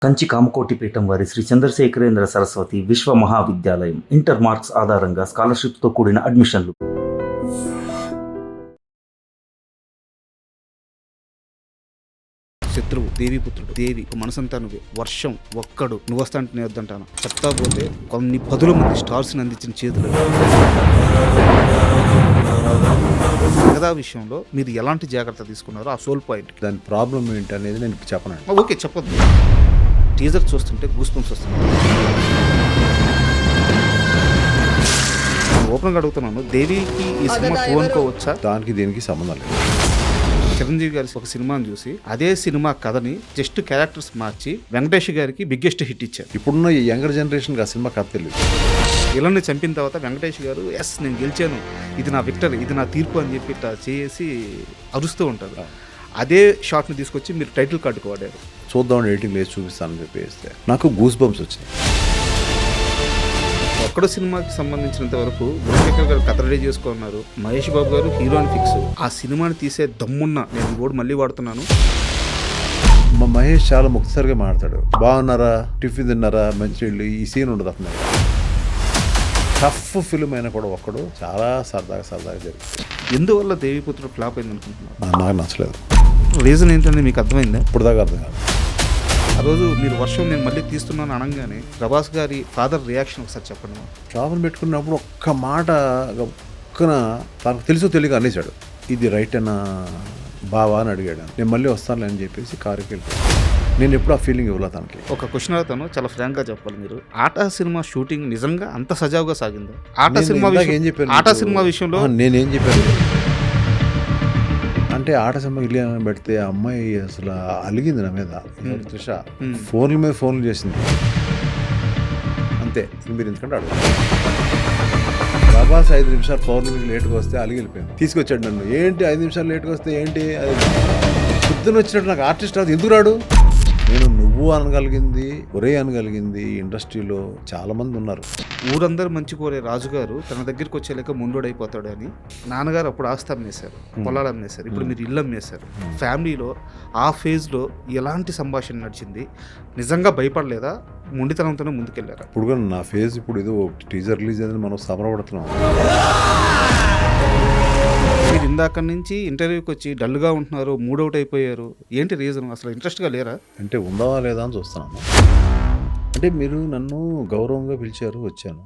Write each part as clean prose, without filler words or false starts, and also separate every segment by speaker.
Speaker 1: కంచి కామకోటి పీఠం వారి శ్రీ చంద్రశేఖరేంద్ర సరస్వతి విశ్వ మహావిద్యాలయం ఇంటర్ మార్క్స్ ఆధారంగా స్కాలర్షిప్తో కూడిన అడ్మిషన్లు.
Speaker 2: శత్రువు దేవీపుత్రుడు దేవి మనసంతా నువ్వే వర్షం ఒక్కడు నువ్వు వస్తా అంటే నేను వద్దంటాను చెప్తా పోతే కొన్ని పదుల మంది స్టార్స్ని అందించిన చేతులు. మిగతా విషయంలో మీరు ఎలాంటి జాగ్రత్త తీసుకున్నారో ఆ సోల్ పాయింట్,
Speaker 3: దాని ప్రాబ్లం ఏంటి అనేది నేను చెప్పను.
Speaker 2: ఓకే చెప్పొద్దు. టీజర్ చూస్తుంటే గూస్ బంప్స్ వస్తున్నాయి. ఓపెన్గా అడుగుతున్నాను, దేవికి ఈ సినిమా టూ అనుకోవచ్చా?
Speaker 3: దానికి దీనికి సంబంధం లేదు.
Speaker 2: చిరంజీవి గారి ఒక సినిమాని చూసి అదే సినిమా కథని జస్ట్ క్యారెక్టర్స్ మార్చి వెంకటేష్ గారికి బిగ్గెస్ట్ హిట్ ఇచ్చారు.
Speaker 3: ఇప్పుడున్న ఈ యంగర్ జనరేషన్కి ఆ సినిమా కథ తెలియదు.
Speaker 2: ఇలాంటి చంపిన తర్వాత వెంకటేష్ గారు ఎస్ నేను గెలిచాను, ఇది నా విక్టరీ, ఇది నా తీర్పు అని చెప్పి ఇట్లా చేసి అరుస్తూ ఉంటారు. అదే షాట్ని తీసుకొచ్చి మీరు టైటిల్ కార్డుకు వాడారు.
Speaker 3: చూద్దామని ఎడిటింగ్ లేచి చూపిస్తానని చెప్పేస్తే నాకు గూస్ బంప్స్ వచ్చినాయి.
Speaker 2: ఒక్కడో సినిమాకి సంబంధించినంత వరకు గుణశేఖర్ గారు కథ రెడీ చేసుకున్నారు, మహేష్ బాబు గారు హీరోని ఫిక్స్. ఆ సినిమాని తీసే దమ్మున్న నేను కూడా మళ్ళీ వాడుతున్నాను.
Speaker 3: మా మహేష్ చాలా ముక్తసరిగా మాట్లాడతాడు. బాగున్నారా, టిఫిన్ తిన్నారా, మంచి ఈ సీన్ ఉండదు అతను. టఫ్ ఫిల్మ్ అయినా కూడా ఒక్కడు చాలా సరదాగా జరిగింది.
Speaker 2: ఎందువల్ల దేవిపుత్రుడు ఫ్లాప్ అయింది అనుకుంటున్నారు?
Speaker 3: నాకు నచ్చలేదు.
Speaker 2: రీజన్ ఏంటంటే మీకు అర్థమైందా?
Speaker 3: ఇప్పుడు దాకా అర్థం కాదు.
Speaker 2: ఆ రోజు మీరు వర్షం నేను మళ్ళీ తీస్తున్నాను అనగానే ప్రభాస్ గారి ఫాదర్ రియాక్షన్ ఒకసారి చెప్పండి.
Speaker 3: షాపును పెట్టుకున్నప్పుడు ఒక్క మాట ఒక్కన తనకు తెలుసో తెలియక అనేసాడు, ఇది రైట్ అన్న బావా అని అడిగాడు. నేను మళ్ళీ వస్తానులే అని చెప్పేసి కారుకి వెళ్ళిపోయాను. నేను ఎప్పుడు ఆ ఫీలింగ్ ఇవ్వలే తనకి.
Speaker 2: ఒక క్వశ్చన్ అడుగుతాను, చాలా ఫ్రాంక్గా చెప్పాలి. మీరు ఆటా సినిమా షూటింగ్ నిజంగా అంత సజావుగా సాగిందా? ఆటా సినిమా విషయంలో
Speaker 3: నేనేం చెప్పాను అంటే, ఆట సినిమా ఇల్లు పెడితే ఆ అమ్మాయి అసలు అలిగింది నా మీద. త్రిష ఫోన్ల మీద ఫోన్లు చేసింది అంతే. మీరు ఎందుకంటే అడుగు ప్రభాస్ 5 నిమిషాలు ఫోన్ల మీద లేట్గా వస్తే అలిగి వెళ్ళిపోయాను. తీసుకొచ్చాడు నన్ను. ఏంటి 5 నిమిషాలు లేట్గా వస్తే ఏంటి, అది పొద్దున్న వచ్చినట్టు నాకు ఆర్టిస్ట్ రాదు, ఎందుకు రాడు? నేను నువ్వు అనగలిగింది, ఒరే అనగలిగింది ఇండస్ట్రీలో చాలా మంది ఉన్నారు.
Speaker 2: ఊరందరూ మంచి కోరే రాజుగారు తన దగ్గరికి వచ్చేలేక ముండోడైపోతాడు అని నాన్నగారు అప్పుడు ఆస్తి అమ్మేశారు, పొలాలు అమ్మేశారు. ఇప్పుడు మీరు ఇల్లు అమ్మేశారు. ఫ్యామిలీలో ఆ ఫేజ్లో ఎలాంటి సంభాషణ నడిచింది? నిజంగా భయపడలేదా? మొండితనంతోనే ముందుకెళ్ళారా?
Speaker 3: ఇప్పుడు కూడా నా ఫేజ్ ఇప్పుడు ఏదో టీజర్ రిలీజ్ అనేది మనం సమరపడుతున్నాం.
Speaker 2: మీరు ఇందాక నుంచి ఇంటర్వ్యూకి వచ్చి డల్గా ఉంటున్నారు, మూడౌట్ అయిపోయారు. ఏంటి రీజన్? అసలు ఇంట్రెస్ట్గా లేరా?
Speaker 3: అంటే ఉందా లేదా అని చూస్తున్నాను. అంటే మీరు నన్ను గౌరవంగా పిలిచారు, వచ్చాను.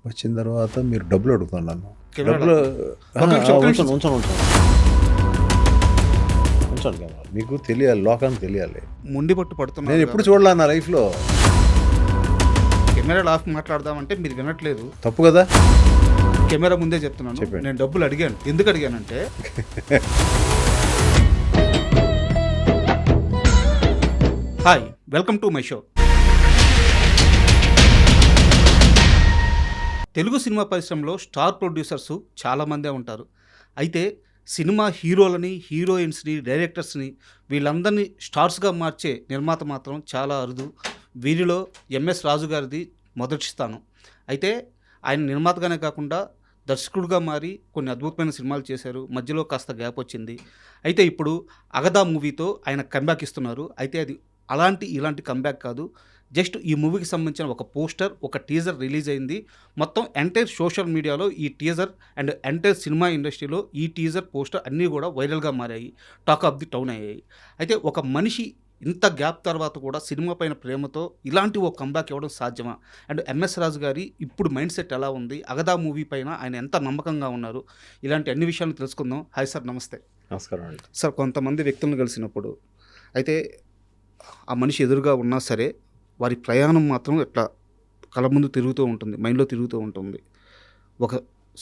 Speaker 3: వచ్చిన తర్వాత మీరు డబ్బులు అడుగుతాను నన్ను. డబ్బులు ఉంచండి కదా, మీకు తెలియాలి, లోకానికి తెలియాలి.
Speaker 2: ముండి పట్టు పడుతున్నా.
Speaker 3: నేను ఎప్పుడు చూడలే నా లైఫ్లో.
Speaker 2: కెమెరా ఆఫ్ మాట్లాడదామంటే మీరు వినట్లేదు.
Speaker 3: తప్పు కదా.
Speaker 2: కెమెరా ముందే చెప్తున్నాను, నేను డబ్బులు అడిగాను. ఎందుకు అడిగానంటే hi, welcome to my show. Telugu సినిమా పరిశ్రమలో స్టార్ ప్రొడ్యూసర్స్ చాలామందే ఉంటారు. అయితే సినిమా హీరోలని, హీరోయిన్స్ని, డైరెక్టర్స్ని వీళ్ళందరినీ స్టార్స్గా మార్చే నిర్మాత మాత్రం చాలా అరుదు. వీరిలో ఎంఎస్ రాజు గారిది మొదటి స్థానం. అయితే ఆయన నిర్మాతగానే కాకుండా దర్శకుడుగా మారి కొన్ని అద్భుతమైన సినిమాలు చేశారు. మధ్యలో కాస్త గ్యాప్ వచ్చింది. అయితే ఇప్పుడు అగదా మూవీతో ఆయన కంబ్యాక్ ఇస్తున్నారు. అయితే అది ఇలాంటి కంబ్యాక్ కాదు. జస్ట్ ఈ మూవీకి సంబంధించిన ఒక పోస్టర్, ఒక టీజర్ రిలీజ్ అయింది. మొత్తం ఎంటైర్ సోషల్ మీడియాలో ఈ టీజర్ అండ్ ఎంటైర్ సినిమా ఇండస్ట్రీలో ఈ టీజర్, పోస్టర్ అన్నీ కూడా వైరల్గా మారాయి, టాక్ ఆఫ్ ది టౌన్ అయ్యాయి. అయితే ఒక మనిషి ఇంత గ్యాప్ తర్వాత కూడా సినిమా పైన ప్రేమతో ఇలాంటి ఓ కంబ్యాక్ ఇవ్వడం సాధ్యమా? అండ్ ఎంఎస్ రాజు గారి ఇప్పుడు మైండ్ సెట్ ఎలా ఉంది? అగదా మూవీ పైన ఆయన ఎంత నమ్మకంగా ఉన్నారు? ఇలాంటి అన్ని విషయాలను తెలుసుకుందాం. హాయ్ సార్, నమస్తే.
Speaker 3: నమస్కారం అండి.
Speaker 2: సార్, కొంతమంది వ్యక్తులను కలిసినప్పుడు అయితే ఆ మనిషి ఎదురుగా ఉన్నా సరే వారి ప్రయాణం మాత్రం ఎట్లా కళ్ళ ముందు తిరుగుతూ ఉంటుంది, మైండ్లో తిరుగుతూ ఉంటుంది. ఒక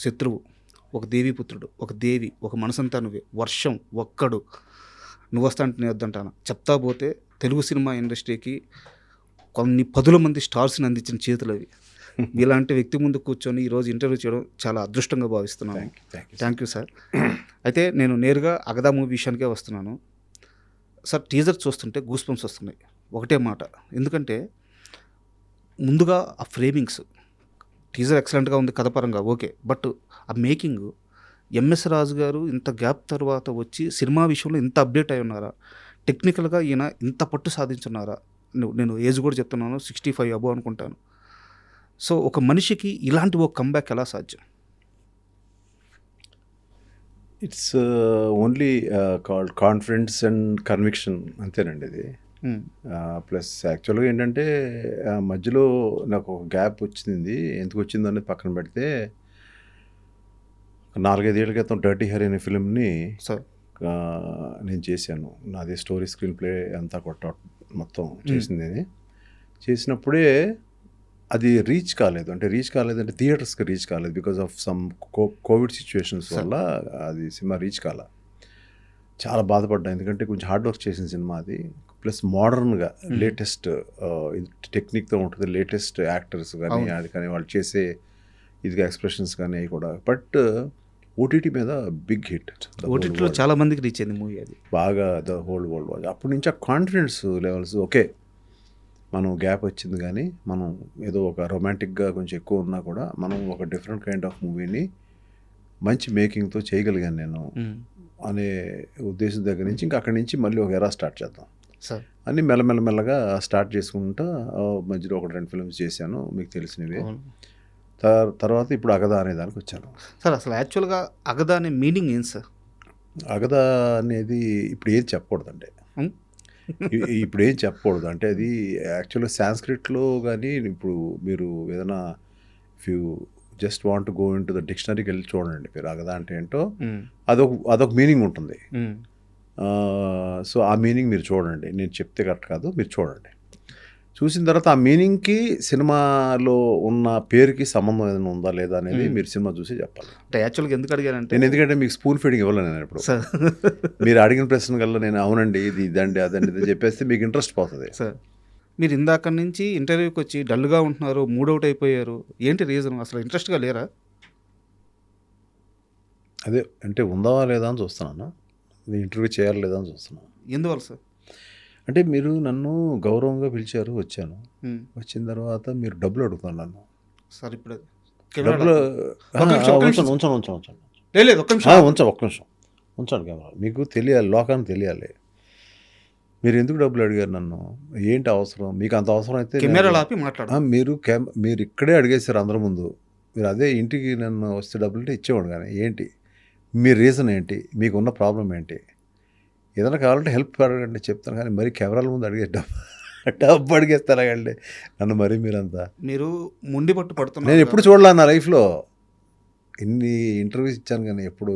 Speaker 2: శత్రువు, ఒక దేవీపుత్రుడు, ఒక దేవి, ఒక మనసంతా నువ్వే, వర్షం ఒక్కడు నువ్వు వస్తా అంటే నేను వద్దంటాను చెప్తా పోతే తెలుగు సినిమా ఇండస్ట్రీకి కొన్ని పదుల మంది స్టార్స్ని అందించిన చేతులు అవి. ఇలాంటి వ్యక్తి ముందు కూర్చొని ఈరోజు ఇంటర్వ్యూ చేయడం చాలా అదృష్టంగా భావిస్తున్నాను. Thank you sir. అయితే నేను నేరుగా అగదా మూవీ విషయానికే వస్తున్నాను. సార్, టీజర్ చూస్తుంటే గూస్ బంప్స్ వస్తున్నాయి. ఒకటే మాట, ఎందుకంటే ముందుగా ఆ ఫ్రేమింగ్స్, టీజర్ ఎక్సలెంట్గా ఉంది కథపరంగా, ఓకే. బట్ ఆ మేకింగ్, ఎంఎస్ రాజు గారు ఇంత గ్యాప్ తర్వాత వచ్చి సినిమా విషయంలో ఇంత అప్డేట్ అయి ఉన్నారా? టెక్నికల్గా ఈయన ఇంత పట్టు సాధించున్నారా? నేను ఏజ్ కూడా చెప్తున్నాను 65 అబో అనుకుంటాను. సో ఒక మనిషికి ఇలాంటి ఒక కంబ్యాక్ ఎలా సాధ్యం?
Speaker 3: It's only called confidence and conviction అంతేనండి ఇది. ప్లస్ యాక్చువల్గా ఏంటంటే మధ్యలో నాకు ఒక గ్యాప్ వచ్చింది. ఎందుకు వచ్చిందో అనేది పక్కన పెడితే 4-5 ఏళ్ల క్రితం డర్టీ హరి అనే ఫిల్మ్ని
Speaker 2: సార్
Speaker 3: నేను చేశాను. నాది స్టోరీ స్క్రీన్ ప్లే అంతా మొత్తం చేసింది అది. చేసినప్పుడే అది రీచ్ కాలేదంటే థియేటర్స్కి రీచ్ కాలేదు because of some Covid situations వల్ల అది సినిమా రీచ్ కాల. చాలా బాధపడ్డా, ఎందుకంటే కొంచెం హార్డ్ వర్క్ చేసిన సినిమా అది. ప్లస్ మోడర్న్గా లేటెస్ట్ టెక్నిక్తో ఉంటుంది, లేటెస్ట్ యాక్టర్స్ కానీ అది కానీ వాళ్ళు చేసే ఇదిగా ఎక్స్ప్రెషన్స్ కానీ అవి కూడా. బట్ ఓటీటీ మీద బిగ్ హిట్,
Speaker 2: ఓటీటీలో చాలా మందికి రీచ్ అయింది మూవీ అది
Speaker 3: బాగా. The whole world watch. అప్పటి నుంచి ఆ కాన్ఫిడెన్స్ లెవెల్స్ ఓకే, మనం గ్యాప్ వచ్చింది కానీ మనం ఏదో ఒక రొమాంటిక్గా కొంచెం ఎక్కువ ఉన్నా కూడా మనం ఒక డిఫరెంట్ కైండ్ ఆఫ్ మూవీని మంచి మేకింగ్తో చేయగలిగాను నేను అనే ఉద్దేశం దగ్గర నుంచి ఇంకా అక్కడి నుంచి మళ్ళీ ఒక ఎరా స్టార్ట్ చేద్దాం
Speaker 2: సార్
Speaker 3: అని మెల్లమెల్లగా స్టార్ట్ చేసుకుంటా మధ్యలో 1-2 ఫిల్మ్స్ చేశాను మీకు తెలిసినవి. తర్వాత ఇప్పుడు అగదా అనే దానికి వచ్చాను.
Speaker 2: సార్ అసలు యాక్చువల్గా అగదా అనే మీనింగ్ ఏం సార్?
Speaker 3: అగదా అనేది ఇప్పుడు ఏం చెప్పకూడదండి, ఇప్పుడు ఏం చెప్పకూడదు. అంటే అది యాక్చువల్గా సాంస్క్రిట్లో కానీ ఇప్పుడు మీరు ఏదైనా if you just want go in to the డిక్షనరీకి వెళ్ళి చూడండి మీరు అగదా అంటే ఏంటో, అదొక మీనింగ్ ఉంటుంది. సో ఆ మీనింగ్ మీరు చూడండి, నేను చెప్తే కరెక్ట్ కాదు, మీరు చూడండి. చూసిన తర్వాత ఆ మీనింగ్కి సినిమాలో ఉన్న పేరుకి సంబంధం ఏదైనా ఉందా లేదా అనేది మీరు సినిమా చూసి చెప్పాలి.
Speaker 2: అంటే యాక్చువల్గా ఎందుకు అడిగానంటే
Speaker 3: నేను ఎందుకంటే మీకు స్పూన్ ఫీడింగ్ ఇవ్వలేను నేను ఇప్పుడు. మీరు అడిగిన ప్రశ్న కల్లా నేను అవునండి ఇది ఇదండి అదండి ఇది చెప్పేస్తే మీకు ఇంట్రెస్ట్ పోతుంది.
Speaker 2: సార్ మీరు ఇందాక నుంచి ఇంటర్వ్యూకి వచ్చి డల్గా ఉంటున్నారు, మూడౌట్ అయిపోయారు, ఏంటి రీజన్? అసలు ఇంట్రెస్ట్గా లేరా?
Speaker 3: అదే అంటే ఉందా లేదా అని చూస్తున్నాను, ఇంటర్వ్యూ చేయాలి లేదా అని చూస్తున్నాను.
Speaker 2: ఎందువల్ల సార్?
Speaker 3: అంటే మీరు నన్ను గౌరవంగా పిలిచారు, వచ్చాను. వచ్చిన తర్వాత మీరు డబ్బులు అడుగుతాను నన్ను.
Speaker 2: సార్ ఇప్పుడు
Speaker 3: డబ్బులు
Speaker 2: లేదు, ఒక్క
Speaker 3: నిమిషం ఉంచండి కెమెరా. మీకు తెలియాలి, లోకానికి తెలియాలి మీరు ఎందుకు డబ్బులు అడిగారు నన్ను, ఏంటి అవసరం మీకు. అంత అవసరం అయితే
Speaker 2: కెమెరాలు ఆపి మాట్లాడు.
Speaker 3: మీరు ఇక్కడే అడిగేశారు అందరి ముందు. మీరు అదే ఇంటికి నన్ను వస్తే డబ్బులు అంటే ఇచ్చేవాడు, కానీ ఏంటి మీ రీజన్ ఏంటి, మీకున్న ప్రాబ్లం ఏంటి, ఏదైనా కావాలంటే హెల్ప్ అడగండి చెప్తాను, కానీ మరి కెమెరాల ముందు అడిగే డబ్బు అడిగేస్తారండి నన్ను. మరి
Speaker 2: మీరు ముండి పట్టు పడుతున్నారు.
Speaker 3: నేను ఎప్పుడు చూడలే నా లైఫ్లో, ఇన్ని ఇంటర్వ్యూస్ ఇచ్చాను కానీ ఎప్పుడు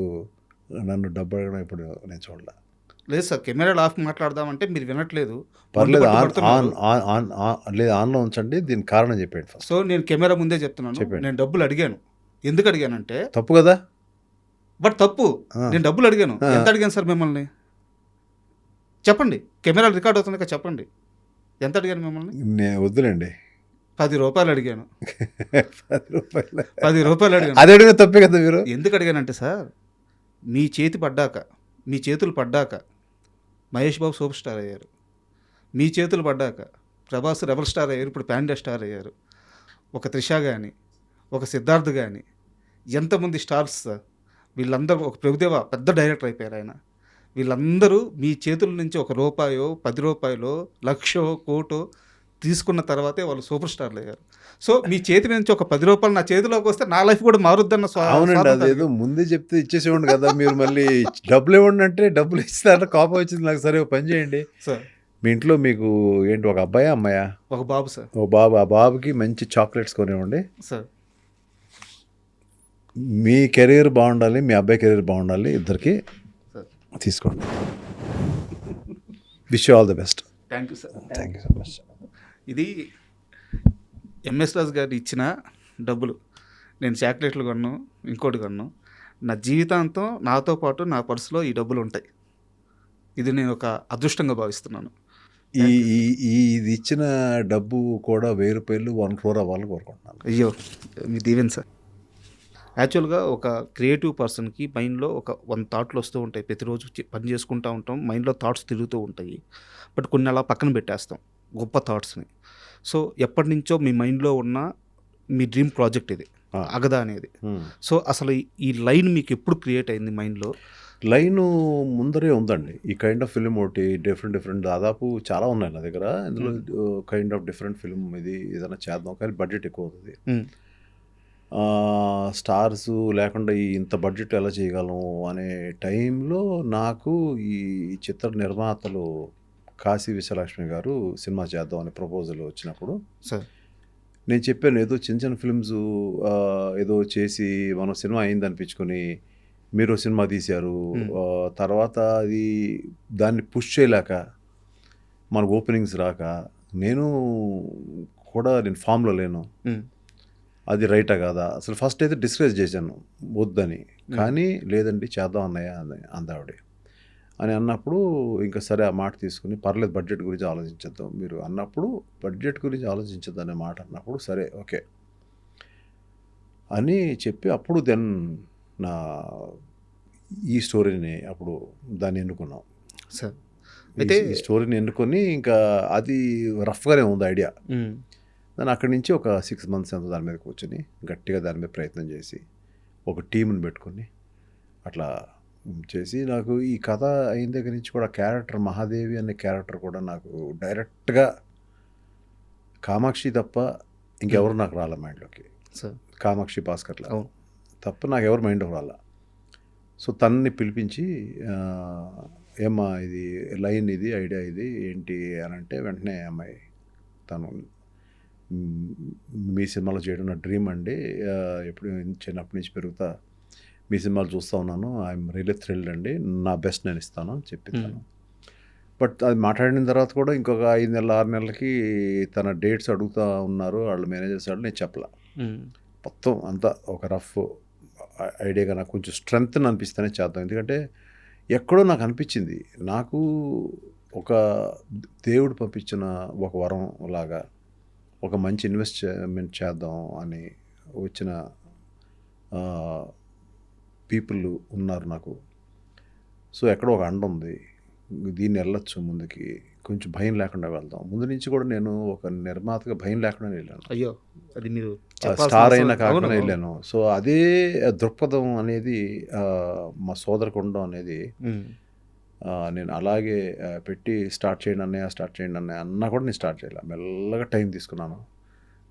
Speaker 3: నన్ను డబ్బు అడగడం ఎప్పుడు నేను చూడలే.
Speaker 2: లేదు సార్, కెమెరాలు ఆఫ్ మాట్లాడదామంటే మీరు వినట్లేదు.
Speaker 3: పర్లేదు లేదు ఆన్లో ఉంచండి, దీనికి కారణం చెప్పండి ఫస్ట్.
Speaker 2: సో నేను కెమెరా ముందే చెప్తున్నాను, నేను డబ్బులు అడిగాను. ఎందుకు అడిగానంటే
Speaker 3: తప్పు కదా,
Speaker 2: బట్ తప్పు. నేను డబ్బులు అడిగాను. ఎంత అడిగాను సార్ మిమ్మల్ని చెప్పండి, కెమెరాలు రికార్డ్ అవుతుంది కదా, చెప్పండి ఎంత అడిగాను మిమ్మల్ని.
Speaker 3: నేను వద్దులేండి,
Speaker 2: 10 రూపాయలు అడిగాను.
Speaker 3: 10 రూపాయలు
Speaker 2: 10 రూపాయలు అడిగాను.
Speaker 3: అది అడిగిన తప్పే కదా మీరు.
Speaker 2: ఎందుకు అడిగానంటే సార్, మీ చేతులు పడ్డాక మహేష్ బాబు సూపర్ స్టార్ అయ్యారు, మీ చేతులు పడ్డాక ప్రభాస్ రెబల్ స్టార్ అయ్యారు, ఇప్పుడు ప్యాండా స్టార్ అయ్యారు. ఒక త్రిష కానీ, ఒక సిద్ధార్థ్ కానీ, ఎంతమంది స్టార్స్ సార్ వీళ్ళందరూ. ఒక ప్రభుదేవ పెద్ద డైరెక్టర్ అయిపోయారు ఆయన. వీళ్ళందరూ మీ చేతుల నుంచి ₹1, ₹10, లక్షో కోటో తీసుకున్న తర్వాతే వాళ్ళు సూపర్ స్టార్లు అయ్యారు. సో మీ చేతి నుంచి ఒక ₹10 నా చేతిలోకి వస్తే నా లైఫ్ కూడా మారుద్దన్న.
Speaker 3: అవునండి, అదేదో ముందే చెప్తే ఇచ్చేసేవాడు కదా. మీరు మళ్ళీ డబ్బులు ఇవ్వండి అంటే డబ్బులు ఇస్తారంటే కోపం వచ్చింది నాకు. సరే పని చేయండి
Speaker 2: సార్,
Speaker 3: మీ ఇంట్లో మీకు ఏంటి ఒక అబ్బాయా అమ్మాయా?
Speaker 2: ఒక బాబు సార్.
Speaker 3: ఒక బాబు. ఆ బాబుకి మంచి చాక్లెట్స్ కొనివ్వండి
Speaker 2: సార్.
Speaker 3: మీ కెరీర్ బాగుండాలి, మీ అబ్బాయి కెరీర్ బాగుండాలి, ఇద్దరికి తీసుకోండి. Wish you all the best.
Speaker 2: Thank you sir.
Speaker 3: Thank you so much.
Speaker 2: ఇది ఎంఎస్ రాజు గారు ఇచ్చిన డబ్బులు. నేను చాక్లెట్లు కొన్నాను, ఇంకోటి కొన్నాను. నా జీవితాంతం నాతో పాటు నా పర్సులో ఈ డబ్బులు ఉంటాయి. ఇది నేను ఒక అదృష్టంగా భావిస్తున్నాను.
Speaker 3: ఇది ఇచ్చిన డబ్బు కూడా ₹1000 1 crore అవ్వాలని కోరుకుంటున్నాను.
Speaker 2: అయ్యో మీ దీవెన్ సార్. యాక్చువల్గా ఒక క్రియేటివ్ పర్సన్కి మైండ్లో ఒక 1 థాట్లు వస్తూ ఉంటాయి. ప్రతిరోజు పని చేసుకుంటూ ఉంటాం, మైండ్లో థాట్స్ తిరుగుతూ ఉంటాయి. బట్ కొన్ని అలా పక్కన పెట్టేస్తాం గొప్ప థాట్స్ని. సో ఎప్పటి నుంచో మీ మైండ్లో ఉన్న మీ డ్రీమ్ ప్రాజెక్ట్ ఇది అగదా అనేది. సో అసలు ఈ లైన్ మీకు ఎప్పుడు క్రియేట్ అయింది మైండ్లో?
Speaker 3: లైను ముందరే ఉందండి. ఈ కైండ్ ఆఫ్ ఫిల్మ్ ఒకటి డిఫరెంట్ దాదాపు చాలా ఉన్నాయి నా దగ్గర. ఇందులో కైండ్ ఆఫ్ డిఫరెంట్ ఫిల్మ్ ఇది ఏదైనా చేద్దాం, కానీ బడ్జెట్ ఎక్కువ అవుతుంది. స్టార్స్ లేకుండా ఇంత బడ్జెట్ ఎలా చేయగలం అనే టైంలో నాకు ఈ చిత్ర నిర్మాతలు కాశీ విశ్వలక్ష్మి గారు సినిమా చేద్దాం అనే ప్రపోజల్ వచ్చినప్పుడు
Speaker 2: సార్
Speaker 3: నేను చెప్పాను, ఏదో చిన్న చిన్న ఫిల్మ్స్ ఏదో చేసి మనం సినిమా అయింది అనిపించుకొని మీరు సినిమా తీశారు. తర్వాత అది దాన్ని పుష్ చేయలేక మనకు ఓపెనింగ్స్ రాక నేను ఫామ్లో లేను. అది రైటా కాదా అసలు ఫస్ట్ అయితే డిస్కరేజ్ చేశాను వద్దని. కానీ లేదండి చేద్దాం అన్నయ్య అందావిడ అని అన్నప్పుడు ఇంకా సరే ఆ మాట తీసుకుని పర్లేదు బడ్జెట్ గురించి ఆలోచించేద్దాం మీరు అన్నప్పుడు, బడ్జెట్ గురించి ఆలోచించద్దు అనే మాట అన్నప్పుడు సరే ఓకే అని చెప్పి అప్పుడు దెన్ నా ఈ స్టోరీని అప్పుడు దాన్ని ఎన్నుకున్నాం
Speaker 2: సార్.
Speaker 3: అయితే ఈ స్టోరీని ఎన్నుకొని ఇంకా అది రఫ్గానే ఉంది ఐడియా. దాన్ని అక్కడి నుంచి ఒక 6 months ఎంత దాని మీద కూర్చొని గట్టిగా దాని మీద ప్రయత్నం చేసి ఒక టీంని పెట్టుకొని అట్లా చేసి నాకు ఈ కథ అయిన దగ్గర నుంచి కూడా క్యారెక్టర్ మహాదేవి అనే క్యారెక్టర్ కూడా నాకు డైరెక్ట్గా కామాక్షి తప్ప ఇంకెవరు నాకు రాలే మైండ్లోకి. కామాక్షి భాస్కర్లా తప్ప నాకు ఎవరు మైండ్లోకి రాలా. సో తనని పిలిపించి ఏమ్మా ఇది లైన్ ఇది ఐడియా ఇది ఏంటి అని అంటే వెంటనే అమ్మాయి తను మీ సినిమాలో చేయడం నా డ్రీమ్ అండి, ఎప్పుడు చిన్నప్పటి నుంచి పెరుగుతా మీ సినిమాలు చూస్తూ ఉన్నాను, ఐఎమ్ రియల్లీ థ్రిల్డ్ అండి, నా బెస్ట్ నేను ఇస్తాను అని చెప్పింది. బట్ అది మాట్లాడిన తర్వాత కూడా ఇంకొక 5 నెలలు 6 నెలలకి తన డేట్స్ అడుగుతూ ఉన్నారు వాళ్ళ మేనేజర్స్ వాళ్ళు. నేను చెప్పలా, మొత్తం అంతా ఒక రఫ్ ఐడియాగా నాకు కొంచెం స్ట్రెంగ్త్ అనిపిస్తేనే చేద్దాం. ఎందుకంటే ఎక్కడో నాకు అనిపించింది నాకు ఒక దేవుడు పంపించిన ఒక వరం లాగా ఒక మంచి ఇన్వెస్ట్మెంట్ చేద్దాం అని వచ్చిన పీపుల్ ఉన్నారు నాకు. సో ఎక్కడో ఒక అండ ఉంది, దీన్ని వెళ్ళొచ్చు ముందుకి, కొంచెం భయం లేకుండా వెళ్దాం. ముందు నుంచి కూడా నేను ఒక నిర్మాతగా భయం లేకుండా వెళ్ళాను.
Speaker 2: అయ్యో అది మీరు
Speaker 3: స్టార్ అయినా కాకుండా వెళ్ళాను. సో అదే దృక్పథం అనేది మా సోదరికి ఉండడం అనేది నేను అలాగే పెట్టి స్టార్ట్ చేయండి అన్నయ్య అన్నా కూడా నేను స్టార్ట్ చేయాలి. మెల్లగా టైం తీసుకున్నాను.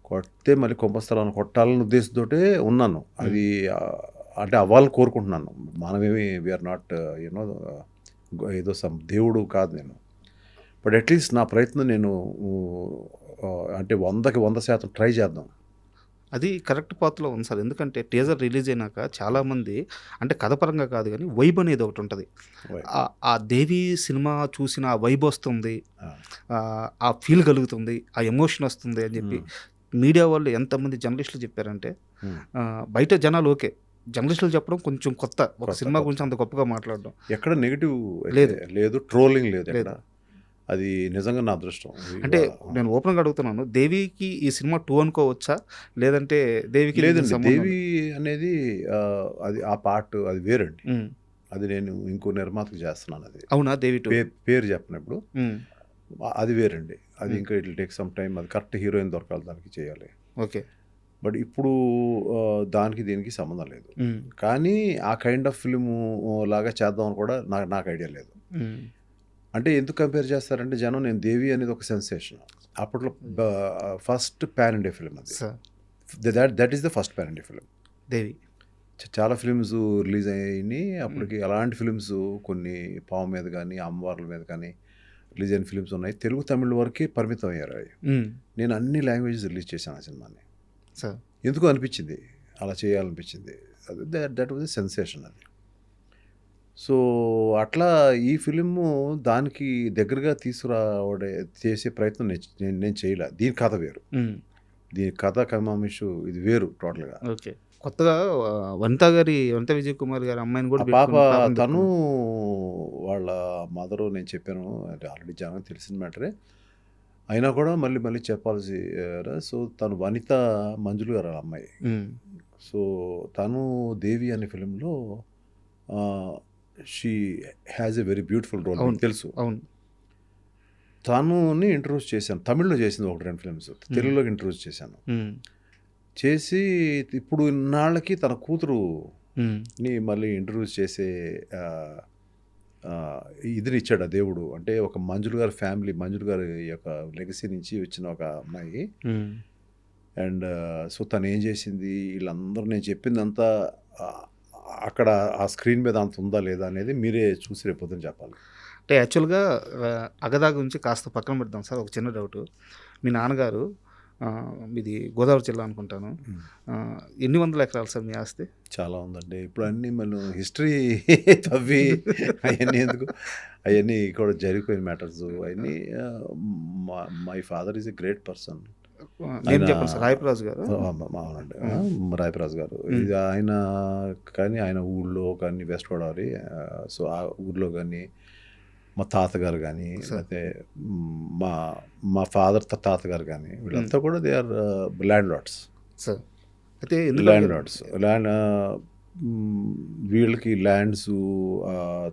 Speaker 3: కొడితే మళ్ళీ కుంభస్థలాన్ని కొట్టాలనే ఉద్దేశంతో ఉన్నాను. అది అంటే అవ్వాలని కోరుకుంటున్నాను. మనమేమి వీఆర్ నాట్ యూనో ఏదో దేవుడు కాదు నేను. బట్ అట్లీస్ట్ నా ప్రయత్నం నేను అంటే 100కి 100% ట్రై చేద్దాం.
Speaker 2: అది కరెక్ట్ పాత్రలో ఉంది సార్. ఎందుకంటే టీజర్ రిలీజ్ అయినాక చాలామంది అంటే కథ పరంగా కాదు కానీ వైబ్ అనేది ఒకటి ఉంటుంది. ఆ దేవి సినిమా చూసిన ఆ వైబ్ వస్తుంది, ఆ ఫీల్ కలుగుతుంది, ఆ ఎమోషన్ వస్తుంది అని చెప్పి మీడియా వాళ్ళు ఎంతమంది జర్నలిస్టులు చెప్పారంటే బయట జనాలు ఓకే, జర్నలిస్టులు చెప్పడం కొంచెం కొత్త, ఒక సినిమా గురించి అంత గొప్పగా మాట్లాడడం
Speaker 3: ఎక్కడ నెగిటివ్ లేదు, ట్రోలింగ్ లేదు. అది నిజంగా నా అదృష్టం.
Speaker 2: అంటే నేను ఓపెన్గా అడుగుతున్నాను, దేవికి ఈ సినిమా 2 అనుకోవచ్చా లేదంటే దేవికి
Speaker 3: లేదండి? దేవి అనేది అది ఆ పార్ట్ అది వేరండి. అది నేను ఇంకో నిర్మాతకు చేస్తున్నాను. అది
Speaker 2: అవునా? దేవి
Speaker 3: పేరు చెప్పినప్పుడు అది వేరండి. అది ఇంకా it will take some time. అది కరెక్ట్ హీరోయిన్ దొరకాలి, దానికి చేయాలి.
Speaker 2: ఓకే.
Speaker 3: బట్ ఇప్పుడు దానికి దీనికి సంబంధం లేదు. కానీ ఆ కైండ్ ఆఫ్ ఫిల్మ్ లాగా చేద్దామని కూడా నాకు ఐడియా లేదు. అంటే ఎందుకు కంపేర్ చేస్తారంటే జనం, నేను దేవి అనేది ఒక సెన్సేషన్ అప్పట్లో, ఫస్ట్ పాన్ ఇండియా ఫిల్మ్ అది. That is the first pan India film
Speaker 2: Devi.
Speaker 3: చాలా ఫిల్మ్స్ రిలీజ్ అయినాయి అప్పటికి. అలాంటి ఫిల్మ్స్ కొన్ని పాము మీద కానీ అమ్మవార్ల మీద కానీ రిలీజ్ అయిన ఫిల్మ్స్ ఉన్నాయి. తెలుగు తమిళ వరకే పరిమితం అయ్యారు అవి. నేను అన్ని లాంగ్వేజెస్ రిలీజ్ చేశాను ఆ సినిమాని. ఎందుకు అనిపించింది అలా చేయాలనిపించింది. దట్ వాజ్ ఎ సెన్సేషన్ అది. సో అట్లా ఈ ఫిలిము దానికి దగ్గరగా చేసే ప్రయత్నం నేను చేయలే. దీని కథ వేరు, దీని కథ కమామిషు ఇది వేరు టోటల్గా.
Speaker 2: ఓకే. కొత్తగా వనిత విజయ్ కుమార్ గారి అమ్మాయిని కూడా
Speaker 3: పాప, తను వాళ్ళ మదరు, నేను చెప్పాను అంటే ఆల్రెడీ జనం తెలిసిన మ్యాటరే అయినా కూడా మళ్ళీ చెప్పాల్సి. సో తను వనిత మంజులు గారు అమ్మాయి. సో తను దేవి అనే ఫిలింలో she has a very beautiful role, తెలుసు.
Speaker 2: అవును.
Speaker 3: తనుని ఇంట్రడ్యూస్ చేశాను. తమిళ్లో చేసింది 1-2 ఫిల్మ్స్, తెలుగులోకి ఇంట్రడ్యూస్ చేశాను. చేసి ఇప్పుడు ఇన్నాళ్ళకి తన కూతురు ని మళ్ళీ ఇంట్రడ్యూస్ చేసే ఇదిని ఇచ్చాడు ఆ దేవుడు. అంటే ఒక మంజులు గారి ఫ్యామిలీ, మంజులు గారి యొక్క లెగసీ నుంచి వచ్చిన ఒక అమ్మాయి. అండ్ సో తను ఏం చేసింది, వీళ్ళందరూ నేను చెప్పిందంతా అక్కడ ఆ స్క్రీన్ మీద అంత ఉందా లేదా అనేది మీరే చూసి రేపు పొద్దున చెప్పాలి.
Speaker 2: అంటే యాక్చువల్గా అగదా గురించి కాస్త పక్కన పెడదాం సార్. ఒక చిన్న డౌట్, మీ నాన్నగారు మీది గోదావరి జిల్లా అనుకుంటాను, ఎన్ని వందల ఎకరాలు సార్ మీ ఆస్తి?
Speaker 3: చాలా ఉందండి. ఇప్పుడు అన్నీ మనం హిస్టరీ తవ్వి అవన్నీ ఎందుకు, అవన్నీ కూడా జరిగిపోయిన మ్యాటర్స్ అవన్నీ. My father is a great person.
Speaker 2: నేను చెప్పండి సార్, రాయపరాజు గారు.
Speaker 3: అవునండి, రాయపరాజు గారు. ఇది ఆయన కానీ ఆయన ఊళ్ళో కానీ వెస్ట్ గోదావరి, సో ఆ ఊళ్ళో కానీ మా తాతగారు కానీ లేకపోతే మా ఫాదర్ తాతగారు కానీ వీళ్ళంతా కూడా they are landlords
Speaker 2: sir. అయితే
Speaker 3: ల్యాండ్ లార్డ్స్. వీళ్ళకి ల్యాండ్స్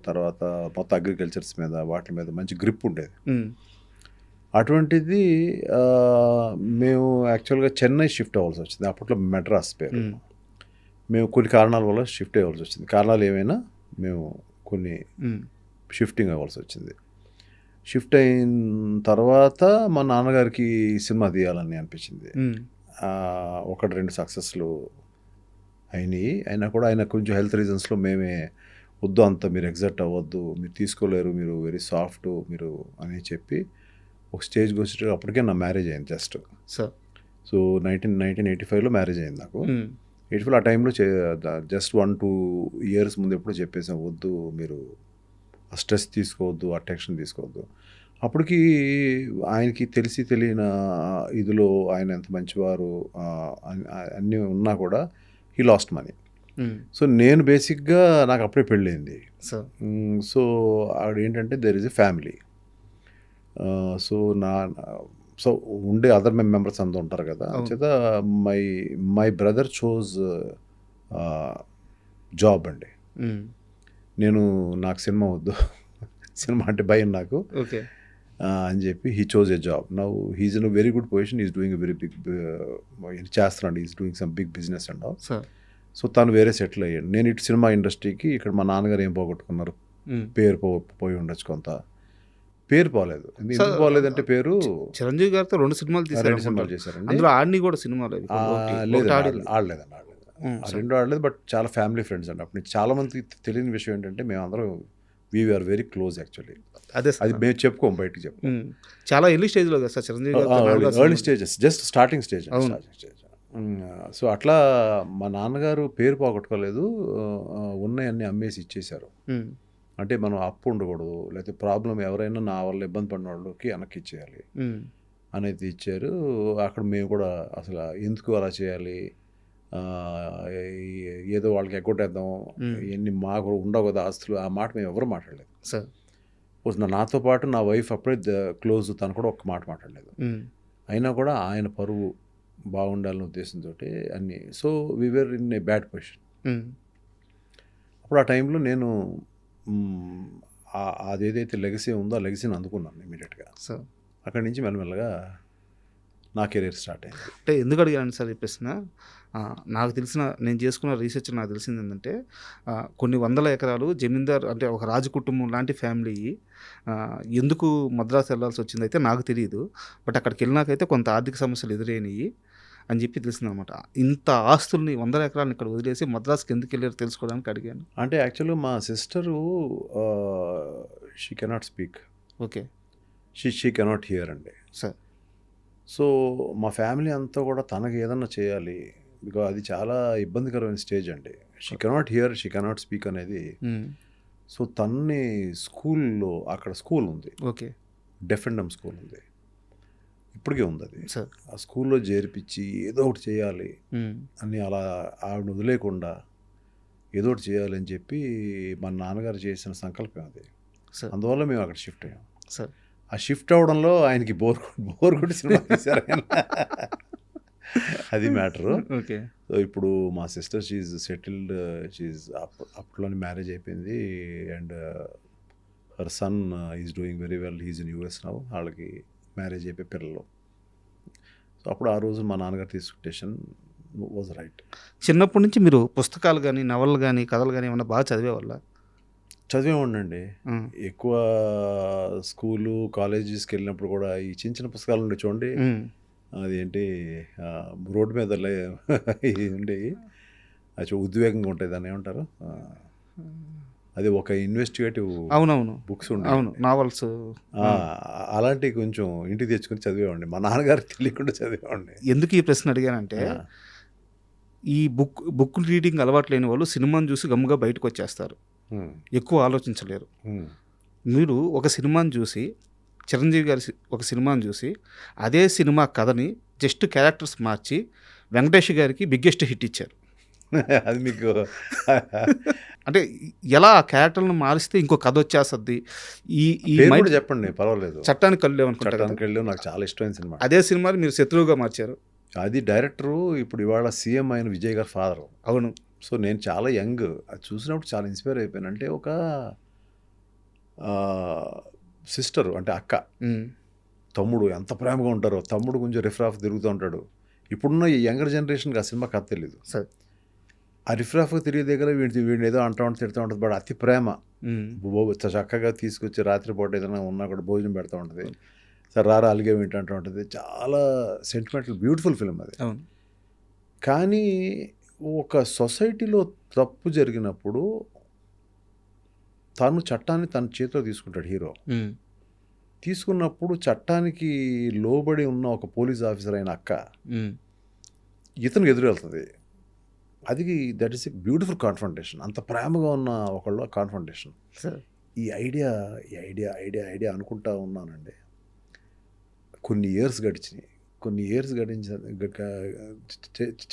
Speaker 3: తర్వాత మొత్తం అగ్రికల్చర్స్ మీద వాటి మీద మంచి గ్రిప్ ఉండేది. అటువంటిది మేము యాక్చువల్గా చెన్నై షిఫ్ట్ అవ్వాల్సి వచ్చింది. అప్పట్లో మెడ్రాస్ పేరు. మేము కొన్ని కారణాల వల్ల షిఫ్ట్ అవ్వాల్సి వచ్చింది. కారణాలు ఏమైనా మేము కొన్ని షిఫ్టింగ్ అవ్వాల్సి వచ్చింది. షిఫ్ట్ అయిన తర్వాత మా నాన్నగారికి సినిమా తీయాలని అనిపించింది. ఒకటి రెండు సక్సెస్లు అయినాయి. అయినా కూడా ఆయన కొంచెం హెల్త్ రీజన్స్లో మేమే వద్దు, అంత మీరు ఎగ్జాక్ట్ అవ్వద్దు, మీరు తీసుకోలేరు, మీరు వెరీ సాఫ్ట్ మీరు అని చెప్పి ఒక స్టేజ్కి వచ్చేటప్పుడు అప్పటికే నా మ్యారేజ్ అయింది జస్ట్. సో 1985లో మ్యారేజ్ అయింది నాకు. 85 ఆ టైంలో జస్ట్ 1-2 ఇయర్స్ ముందు ఎప్పుడు చెప్పేసాం, వద్దు మీరు ఆ స్ట్రెస్ తీసుకోవద్దు, ఆ టెన్షన్ తీసుకోవద్దు. అప్పటికి ఆయనకి తెలియని ఇదిలో ఆయన ఎంత మంచివారు అన్నీ ఉన్నా కూడా హీ లాస్ట్ మనీ. సో నేను బేసిక్గా నాకు అప్పుడే పెళ్ళయింది. సో ఆవిడ ఏంటంటే there is a family. So ఉండే అదర్ మెంబర్స్ అంతా ఉంటారు కదా. చేత మై బ్రదర్ చోజ్ జాబ్ అండి. నాకు సినిమా వద్దు, సినిమా అంటే భయం నాకు అని చెప్పి he chose a job. Now he's in a very good position, is doing a very big చేస్తున్నాడు, is doing some big business and all. So తను వేరే సెటిల్ అయ్యాడు. నేను ఇటు సినిమా ఇండస్ట్రీకి, ఇక్కడ మా నాన్నగారు ఏం పోగొట్టుకున్నారు, పేరు పోయి ఉండొచ్చు, కొంత పేరు పోలేదు. ఎందుకు పోలేదంటే పేరు
Speaker 2: చిరంజీవి గారితో 2 సినిమాలు చేశారండి. అందులో ఆడిని కూడా సినిమాలు
Speaker 3: ఆడలేదండి, ఆడలేదు. 2 ఆడలేదు. బట్ చాలా ఫ్యామిలీ ఫ్రెండ్స్ అండి. అప్పుడు చాలా మందికి తెలియని విషయం ఏంటంటే మేమందరం వీఆర్ వెరీ క్లోజ్ యాక్చువల్లీ. అది మేము చెప్పుకోం, బయటకు చెప్పుకోం.
Speaker 2: చాలా ఎర్లీ స్టేజ్లో కదా sir Chiranjeevi
Speaker 3: early stages, just starting stage. So అట్లా మా నాన్నగారు పేరు పోగొట్టుకోలేదు, ఉన్నాయన్నీ అమ్మేసి ఇచ్చేశారు. అంటే మనం అప్పు ఉండకూడదు, లేకపోతే ప్రాబ్లం ఎవరైనా నా వల్ల ఇబ్బంది పడిన వాళ్ళకి వెనక్కి ఇచ్చేయాలి అనేది ఇచ్చారు. అక్కడ మేము కూడా అసలు ఎందుకు అలా చేయాలి, ఏదో వాళ్ళకి ఎగ్గొట్టేద్దాం, ఇవన్నీ మాకు ఉండవు కదా ఆస్తులు, ఆ మాట మేము ఎవరు మాట్లాడలేదు సార్. నాతో పాటు నా వైఫ్ అప్పుడే క్లోజ్, తను కూడా ఒక్క మాట మాట్లాడలేదు. అయినా కూడా ఆయన పరువు బాగుండాలనే ఉద్దేశంతో అన్నీ. So we were in a bad position. అప్పుడు ఆ టైంలో నేను అదేదైతే లెగసీ ఉందో ఆ లెగసీని అందుకున్నాను ఇమీడియట్గా. సో అక్కడి నుంచి మెల్లమెల్లగా నా కెరీర్ స్టార్ట్ అయింది.
Speaker 2: అంటే ఎందుకు అడిగాను సార్ ఈ ప్రశ్న, నాకు తెలిసిన, నేను చేసుకున్న రీసెర్చ్ నాకు తెలిసింది ఏంటంటే కొన్ని వందల ఎకరాలు జమీందార్ అంటే ఒక రాజు కుటుంబం లాంటి ఫ్యామిలీ ఎందుకు మద్రాసు వెళ్ళాల్సి వచ్చింది అయితే నాకు తెలియదు. బట్ అక్కడికి వెళ్ళినాకైతే కొంత ఆర్థిక సమస్యలు ఎదురైనాయి అని చెప్పి తెలిసింది అనమాట. ఇంత ఆస్తుల్ని 100 ఎకరాలను ఇక్కడ వదిలేసి మద్రాసుకి ఎందుకు వెళ్ళారు తెలుసుకోవడానికి అడిగాను.
Speaker 3: అంటే యాక్చువల్గా మా sister she cannot speak,
Speaker 2: okay,
Speaker 3: she cannot here అండి
Speaker 2: సార్.
Speaker 3: సో మా ఫ్యామిలీ అంతా కూడా తనకి ఏదన్నా చేయాలి, బికాజ్ అది చాలా ఇబ్బందికరమైన స్టేజ్ అండి. She cannot hear, she cannot speak అనేది. సో తన్ని స్కూల్లో, అక్కడ స్కూల్ ఉంది,
Speaker 2: okay,
Speaker 3: deaf and dumb school ఉంది, ఇప్పటికే ఉంది అది. ఆ స్కూల్లో చేర్పించి ఏదో ఒకటి చేయాలి అని, అలా ఆవిడ వదిలేకుండా ఏదో ఒకటి చేయాలి అని చెప్పి మా నాన్నగారు చేసిన సంకల్పం అది. అందువల్ల మేము అక్కడ షిఫ్ట్ అయ్యాం సార్. ఆ షిఫ్ట్ అవడంలో ఆయనకి బోర్ కొట్టి సినిమా తీశారు అది మ్యాటరు.
Speaker 2: ఓకే.
Speaker 3: సో ఇప్పుడు మా సిస్టర్ షీఈ్ సెటిల్డ్, షీఈ్ అప్పట్లోనే మ్యారేజ్ అయిపోయింది. And her son is doing very well, he's in US now. వాళ్ళకి మ్యారేజ్ అయిపోయి పిల్లలు. సో అప్పుడు ఆ రోజు మా నాన్నగారు తీసుకున్న డెసిషన్, వాజ్ రైట్.
Speaker 2: చిన్నప్పటి నుంచి మీరు పుస్తకాలు కానీ, నవలలు కానీ, కథలు కానీ ఏమన్నా బాగా చదివేవాళ్ళ?
Speaker 3: చదివేవాడినండి. ఎక్కువ స్కూలు, కాలేజెస్కి వెళ్ళినప్పుడు కూడా ఈ చిన్న చిన్న పుస్తకాలు ఉండే చూడండి, అదేంటి రోడ్డు మీద ఇవి ఉండేవి, అది ఉద్వేగంగా ఉంటాయి, దాన్ని ఏమంటారు, అది ఒక ఇన్వెస్టిగేటివ్
Speaker 2: అవునవును
Speaker 3: బుక్స్ ఉండే,
Speaker 2: అవును నావల్స్.
Speaker 3: అలాంటివి కొంచెం ఇంటికి తెచ్చుకొని చదివేవాడిని. మా నాన్నగారికి తెలియకుండా చదివేవాడిని.
Speaker 2: ఎందుకు ఈ ప్రశ్న అడిగానంటే, ఈ బుక్ రీడింగ్ అలవాటు లేని వాళ్ళు సినిమాని చూసి గమ్ముగా బయటకు వచ్చేస్తారు, ఎక్కువ ఆలోచించలేరు. మీరు ఒక సినిమాని చూసి, చిరంజీవి గారి ఒక సినిమాని చూసి అదే సినిమా కథని జస్ట్ క్యారెక్టర్స్ మార్చి వెంకటేష్ గారికి బిగ్గెస్ట్ హిట్ ఇచ్చారు.
Speaker 3: అది మీకు
Speaker 2: అంటే ఎలా ఆ క్యారెక్టర్లను మారిస్తే ఇంకో కథ వచ్చేస్తుంది. ఈ
Speaker 3: కూడా చెప్పండి, పర్వాలేదు.
Speaker 2: చట్టానికి కళ్ళు అనుకుంటారు.
Speaker 3: చట్టానికి వెళ్ళి నాకు చాలా ఇష్టమైన సినిమా.
Speaker 2: అదే సినిమాని మీరు శత్రువుగా మార్చారు.
Speaker 3: అది డైరెక్టరు ఇప్పుడు ఇవాళ సీఎం అయిన విజయ్ గారి ఫాదరు.
Speaker 2: అవును.
Speaker 3: సో నేను చాలా యంగ్, అది చూసినప్పుడు చాలా ఇన్స్పైర్ అయిపోయాను. అంటే ఒక సిస్టరు అంటే అక్క, తమ్ముడు ఎంత ప్రేమగా ఉంటారో, తమ్ముడు కొంచెం రిఫ్రాఫ్ తిరుగుతూ ఉంటాడు. ఇప్పుడున్న ఈ యంగర్ జనరేషన్కి ఆ సినిమా కథ తెలీదు. ఆ రిఫ్రాఫ్ తిరిగే దగ్గర వీడిని ఏదో అంటూ ఉంటుంది, తిడుతూ ఉంటుంది, బట్ అతి ప్రేమ. చక్కగా తీసుకొచ్చి రాత్రిపూట ఏదైనా ఉన్నా కూడా భోజనం పెడతా ఉంటుంది, సరే రారా అలిగే వింటూ ఉంటుంది. చాలా సెంటిమెంటల్ బ్యూటిఫుల్ ఫిల్మ్ అది. కానీ ఒక సొసైటీలో తప్పు జరిగినప్పుడు తను చట్టాన్ని తన చేతిలో తీసుకుంటాడు హీరో. తీసుకున్నప్పుడు చట్టానికి లోబడి ఉన్న ఒక పోలీస్ ఆఫీసర్ అయిన అక్క ఇతనికి ఎదురు వెళ్తుంది. అది that is a beautiful confrontation. అంత ప్రేమగా ఉన్న ఒకళ్ళు కాన్ఫ్రంటేషన్. ఈ ఐడియా అనుకుంటా ఉన్నానండి. కొన్ని ఇయర్స్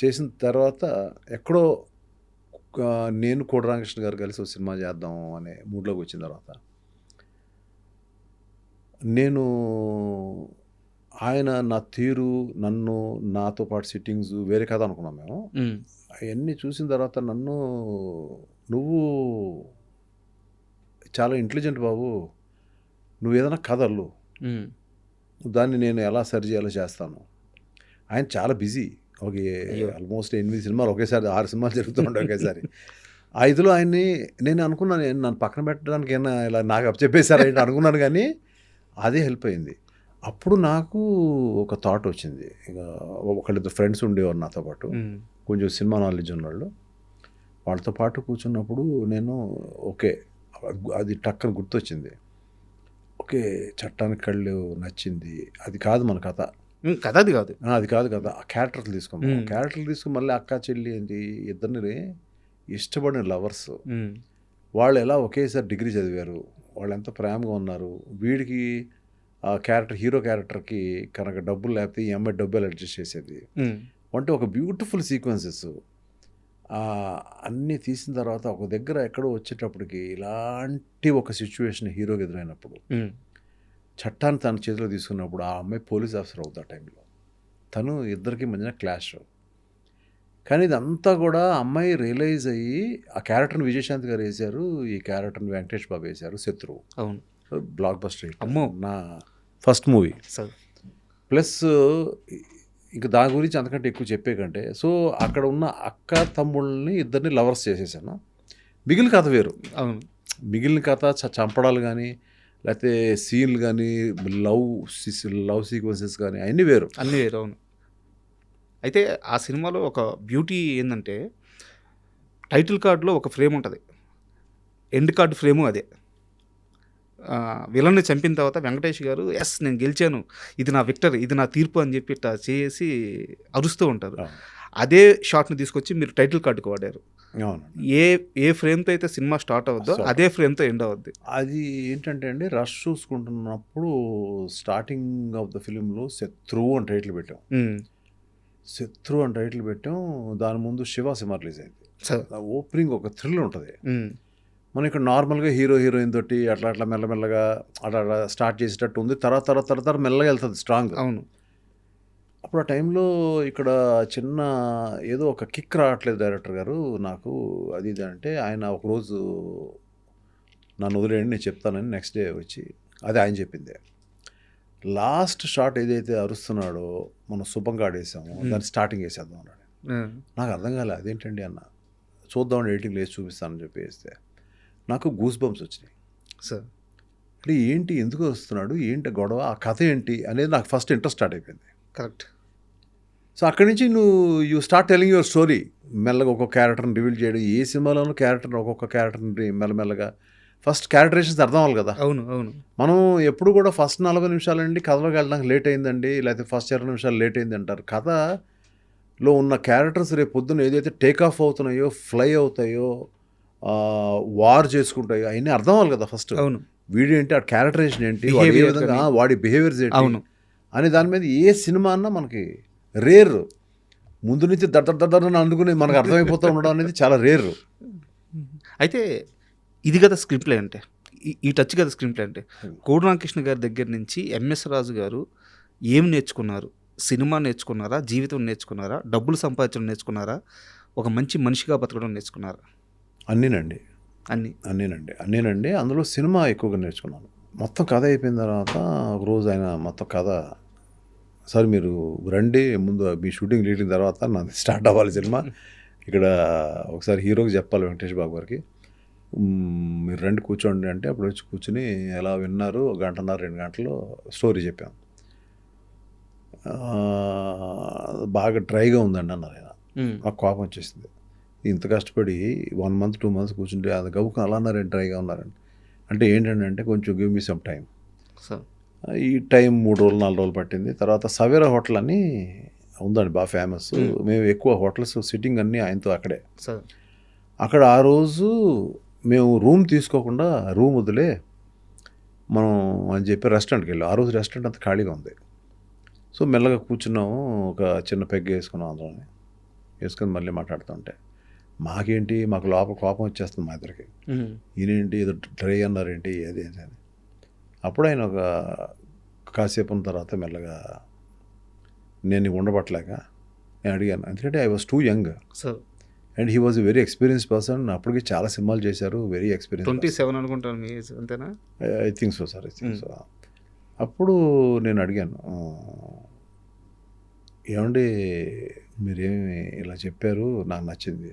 Speaker 3: చేసిన తర్వాత ఎక్కడో నేను కోడి రామకృష్ణ గారు కలిసి ఒక సినిమా చేద్దాం అనే మూడ్లోకి వచ్చిన తర్వాత నేను ఆయన నా తీరు, నాతో పాటు సిట్టింగ్స్ వేరే కథ అనుకున్నాం మేము. అవన్నీ చూసిన తర్వాత నువ్వు చాలా ఇంటెలిజెంట్ బాబు, నువ్వు ఏదైనా కథలు దాన్ని నేను ఎలా సరి చేయాలో చేస్తాను. ఆయన చాలా బిజీ, ఒక ఆల్మోస్ట్ 8 సినిమాలు ఒకేసారి, 6 సినిమాలు జరుగుతూ ఉంటాయి ఒకేసారి. ఆ ఇదిలో ఆయన్ని నేను అనుకున్నాను, నన్ను పక్కన పెట్టడానికి ఏమైనా ఇలా నాకు చెప్పేశారు అనుకున్నాను, కానీ అదే హెల్ప్ అయింది. అప్పుడు నాకు ఒక థాట్ వచ్చింది. ఇక ఒకళ్ళిద్దరు ఫ్రెండ్స్ ఉండేవారు నాతో పాటు, కొంచెం సినిమా నాలెడ్జ్ ఉన్నవాళ్ళు. వాళ్ళతో పాటు కూర్చున్నప్పుడు నేను ఓకే, అది టక్కన గుర్తొచ్చింది. ఓకే, చట్టానికి కళ్ళు నచ్చింది. అది కాదు మన కథ,
Speaker 2: అది కాదు
Speaker 3: కదా. ఆ క్యారెక్టర్లు తీసుకుని మళ్ళీ అక్క చెల్లి ఏంటి, ఇద్దరిని ఇష్టపడిన లవర్స్, వాళ్ళు ఎలా ఒకేసారి డిగ్రీ చదివారు, వాళ్ళు ఎంత ప్రేమగా ఉన్నారు. వీడికి ఆ క్యారెక్టర్, హీరో క్యారెక్టర్కి కనుక డబ్బులు లేకపోతే ఈ అమ్మాయి డబ్బులు అడ్జస్ట్ చేసేది. అంటే ఒక బ్యూటిఫుల్ సీక్వెన్సెస్ అన్నీ తీసిన తర్వాత ఒక దగ్గర ఎక్కడో వచ్చేటప్పటికి ఇలాంటి ఒక సిచ్యువేషన్ హీరోకి ఎదురైనప్పుడు, చట్టాన్ని తన చేతిలో తీసుకున్నప్పుడు ఆ అమ్మాయి పోలీస్ ఆఫీసర్ అవుతుంది. ఆ టైంలో తను ఇద్దరికి మధ్యన క్లాష్. కానీ ఇదంతా కూడా అమ్మాయి రియలైజ్ అయ్యి, ఆ క్యారెక్టర్ని విజయశాంతి గారు వేశారు, ఈ క్యారెక్టర్ని వెంకటేష్ బాబు వేశారు, శత్రువు.
Speaker 2: అవును,
Speaker 3: బ్లాక్ బస్టర్ హిట్, నా ఫస్ట్ మూవీ. ప్లస్ ఇంకా దాని గురించి అంతకంటే ఎక్కువ చెప్పే కంటే, సో అక్కడ ఉన్న అక్క తమ్ముళ్ళని ఇద్దరిని లవర్స్ చేసేసాను. మిగిలిన కథ వేరు.
Speaker 2: అవును,
Speaker 3: మిగిలిన కథ చంపడాలు కానీ, లేకపోతే సీన్లు కానీ, లవ్ సీక్వెన్సెస్ కానీ అన్నీ వేరు.
Speaker 2: అవును. అయితే ఆ సినిమాలో ఒక బ్యూటీ ఏంటంటే, టైటిల్ కార్డులో ఒక ఫ్రేమ్ ఉంటుంది, ఎండ్ కార్డు ఫ్రేము అదే. విలన్ని చంపిన తర్వాత వెంకటేష్ గారు ఎస్ నేను గెలిచాను, ఇది నా విక్టరీ, ఇది నా తీర్పు అని చెప్పి ఇట్లా చేసి అరుస్తూ ఉంటారు. అదే షాట్ని తీసుకొచ్చి మీరు టైటిల్ కార్డుకి వాడారు. ఏ ఫ్రేమ్తో అయితే సినిమా స్టార్ట్ అవుద్దో అదే ఫ్రేమ్తో ఎండ్ అవుద్ది.
Speaker 3: అది ఏంటంటే అండి, రష్ చూసుకుంటున్నప్పుడు స్టార్టింగ్ ఆఫ్ ద ఫిలింలో శత్రువు అని టైటిల్ పెట్టాం. దాని ముందు శివ సినిమా రిలీజ్ అయింది. ఓపెనింగ్ ఒక థ్రిల్ ఉంటుంది. మనం ఇక్కడ నార్మల్గా హీరోయిన్ తోటి అట్లా మెల్లమెల్లగా అట్లా స్టార్ట్ చేసేటట్టు ఉంది. తర్వాత మెల్లగా వెళ్తుంది స్ట్రాంగ్.
Speaker 2: అవును.
Speaker 3: అప్పుడు ఆ టైంలో ఇక్కడ చిన్న ఏదో ఒక కిక్ రావట్లేదు డైరెక్టర్ గారు నాకు, అది ఇది అంటే, ఆయన ఒకరోజు నన్ను వదిలేయండి నేను చెప్తానని నెక్స్ట్ డే వచ్చి, అది ఆయన చెప్పిందే. లాస్ట్ షాట్ ఏదైతే అరుస్తున్నాడో మనం శుభంగా ఆడేసాము, దాన్ని స్టార్టింగ్ వేసేద్దాం అన్నాడు. నాకు అర్థం కాలే అదేంటండి అన్న, చూద్దామని ఎడిటింగ్ లేచి చూపిస్తానని చెప్పి వేస్తే నాకు గూస్ బంప్స్ వచ్చినాయి.
Speaker 2: సార్
Speaker 3: అంటే ఏంటి, ఎందుకు వస్తున్నాడు, ఏంటి గొడవ, ఆ కథ ఏంటి అనేది నాకు ఫస్ట్ ఇంట్రెస్ట్ స్టార్ట్ అయిపోయింది.
Speaker 2: కరెక్ట్.
Speaker 3: సో అక్కడి నుంచి you start telling your story. మెల్లగా ఒక్కొక్క క్యారెక్టర్ని రివీల్ చేయడం, ఏ సినిమాలోనూ ఒక్కొక్క క్యారెక్టర్ని మెల్లమెల్లగా ఫస్ట్ క్యారెక్టరైజేషన్స్ అర్థం అవ్వాలి కదా.
Speaker 2: అవును అవును.
Speaker 3: మనం ఎప్పుడు కూడా ఫస్ట్ 40 నిమిషాలండి కథలోకి వెళ్ళడానికి లేట్ అయిందండి, లేకపోతే ఫస్ట్ 20 నిమిషాలు లేట్ అయింది అంటారు. కథలో ఉన్న క్యారెక్టర్స్ రేపు పొద్దున్న ఏదైతే టేక్ ఆఫ్ అవుతున్నాయో, ఫ్లై అవుతాయో, వార్ చేసుకుంటాయో అవన్నీ అర్థం అవ్వాలి కదా ఫస్ట్.
Speaker 2: అవును.
Speaker 3: వీడియో ఏంటి, ఆ క్యారెక్టరైజేషన్ ఏంటి, వాడి ఏ విధంగా వాడి బిహేవియర్స్ ఏంటి
Speaker 2: అవును.
Speaker 3: అని దాని మీద ఏ సినిమా అన్నా మనకి రేర్. ముందు నుంచి దడ్డని అందుకుని మనకు అర్థమైపోతూ ఉండడం అనేది చాలా రేర్.
Speaker 2: అయితే ఇది కదా స్క్రీన్ ప్లే అంటే, ఈ టచ్ కదా స్క్రీన్ ప్లే అంటే. కోడి రామకృష్ణ గారి దగ్గర నుంచి ఎంఎస్ రాజు గారు ఏం నేర్చుకున్నారు? సినిమా నేర్చుకున్నారా, జీవితం నేర్చుకున్నారా, డబ్బులు సంపాదించడం నేర్చుకున్నారా, ఒక మంచి మనిషిగా బతకడం నేర్చుకున్నారా?
Speaker 3: అన్నీనండి.
Speaker 2: అన్నీ.
Speaker 3: అందులో సినిమా ఎక్కువగా నేర్చుకున్నాను. మొత్తం కథ అయిపోయిన తర్వాత ఒకరోజు ఆయన మొత్తం కథ, సార్ మీరు రండి, ముందు మీ షూటింగ్ లీటింగ్ తర్వాత నాది స్టార్ట్ అవ్వాలి సినిమా, ఇక్కడ ఒకసారి హీరోకి చెప్పాలి వెంకటేష్ బాబు గారికి, మీరు రండి కూర్చోండి అంటే అప్పుడు వచ్చి కూర్చుని ఎలా విన్నారు, 1 గంటన్నర 2 గంటలు స్టోరీ చెప్పాం. బాగా డ్రైగా ఉందండి అన్నారు ఆయన. నాకు కోపం వచ్చేసింది, ఇంత కష్టపడి 1 month 2 months కూర్చుంటే అది గబుకుని అలా అన్నారండి, డ్రైగా ఉన్నారండి. అంటే ఏంటంటే కొంచెం గివ్ మీ సమ్ టైం. ఈ టైం 3 రోజులు 4 రోజులు పట్టింది. తర్వాత సవేరా హోటల్ అని ఉందండి, బాగా ఫేమస్. మేము ఎక్కువ హోటల్స్ సిట్టింగ్ అన్నీ ఆయనతో అక్కడే. అక్కడ ఆ రోజు మేము రూమ్ తీసుకోకుండా రూమ్ వదిలే మనం అని చెప్పి రెస్టారెంట్కి వెళ్ళాం. ఆ రోజు రెస్టారెంట్ అంతా ఖాళీగా ఉంది. సో మెల్లగా కూర్చున్నాము, ఒక చిన్న పెగ్ వేసుకున్నాం, అందులోనే వేసుకొని మళ్ళీ మాట్లాడుతుంటే మాకేంటి, మాకు లోపల కోపం వచ్చేస్తుంది మా ఇద్దరికి. ఈయనేంటి ఏదో డ్రై అన్నారేంటి అది అని. అప్పుడు ఆయన ఒక కాసేపు ఉన్న తర్వాత మెల్లగా నేను ఉండబట్టలేక నేను అడిగాను, ఎందుకంటే I was two young and he was a very experience person. అప్పటికి చాలా సినిమాలు చేశారు, వెరీ ఎక్స్పీరియన్స్.
Speaker 2: 27 అనుకుంటాను మీ ఏజ్, అంతేనా?
Speaker 3: I think so sir, I think so. అప్పుడు నేను అడిగాను, ఏమండి మీరేమి ఇలా చెప్పారు, నాకు నచ్చింది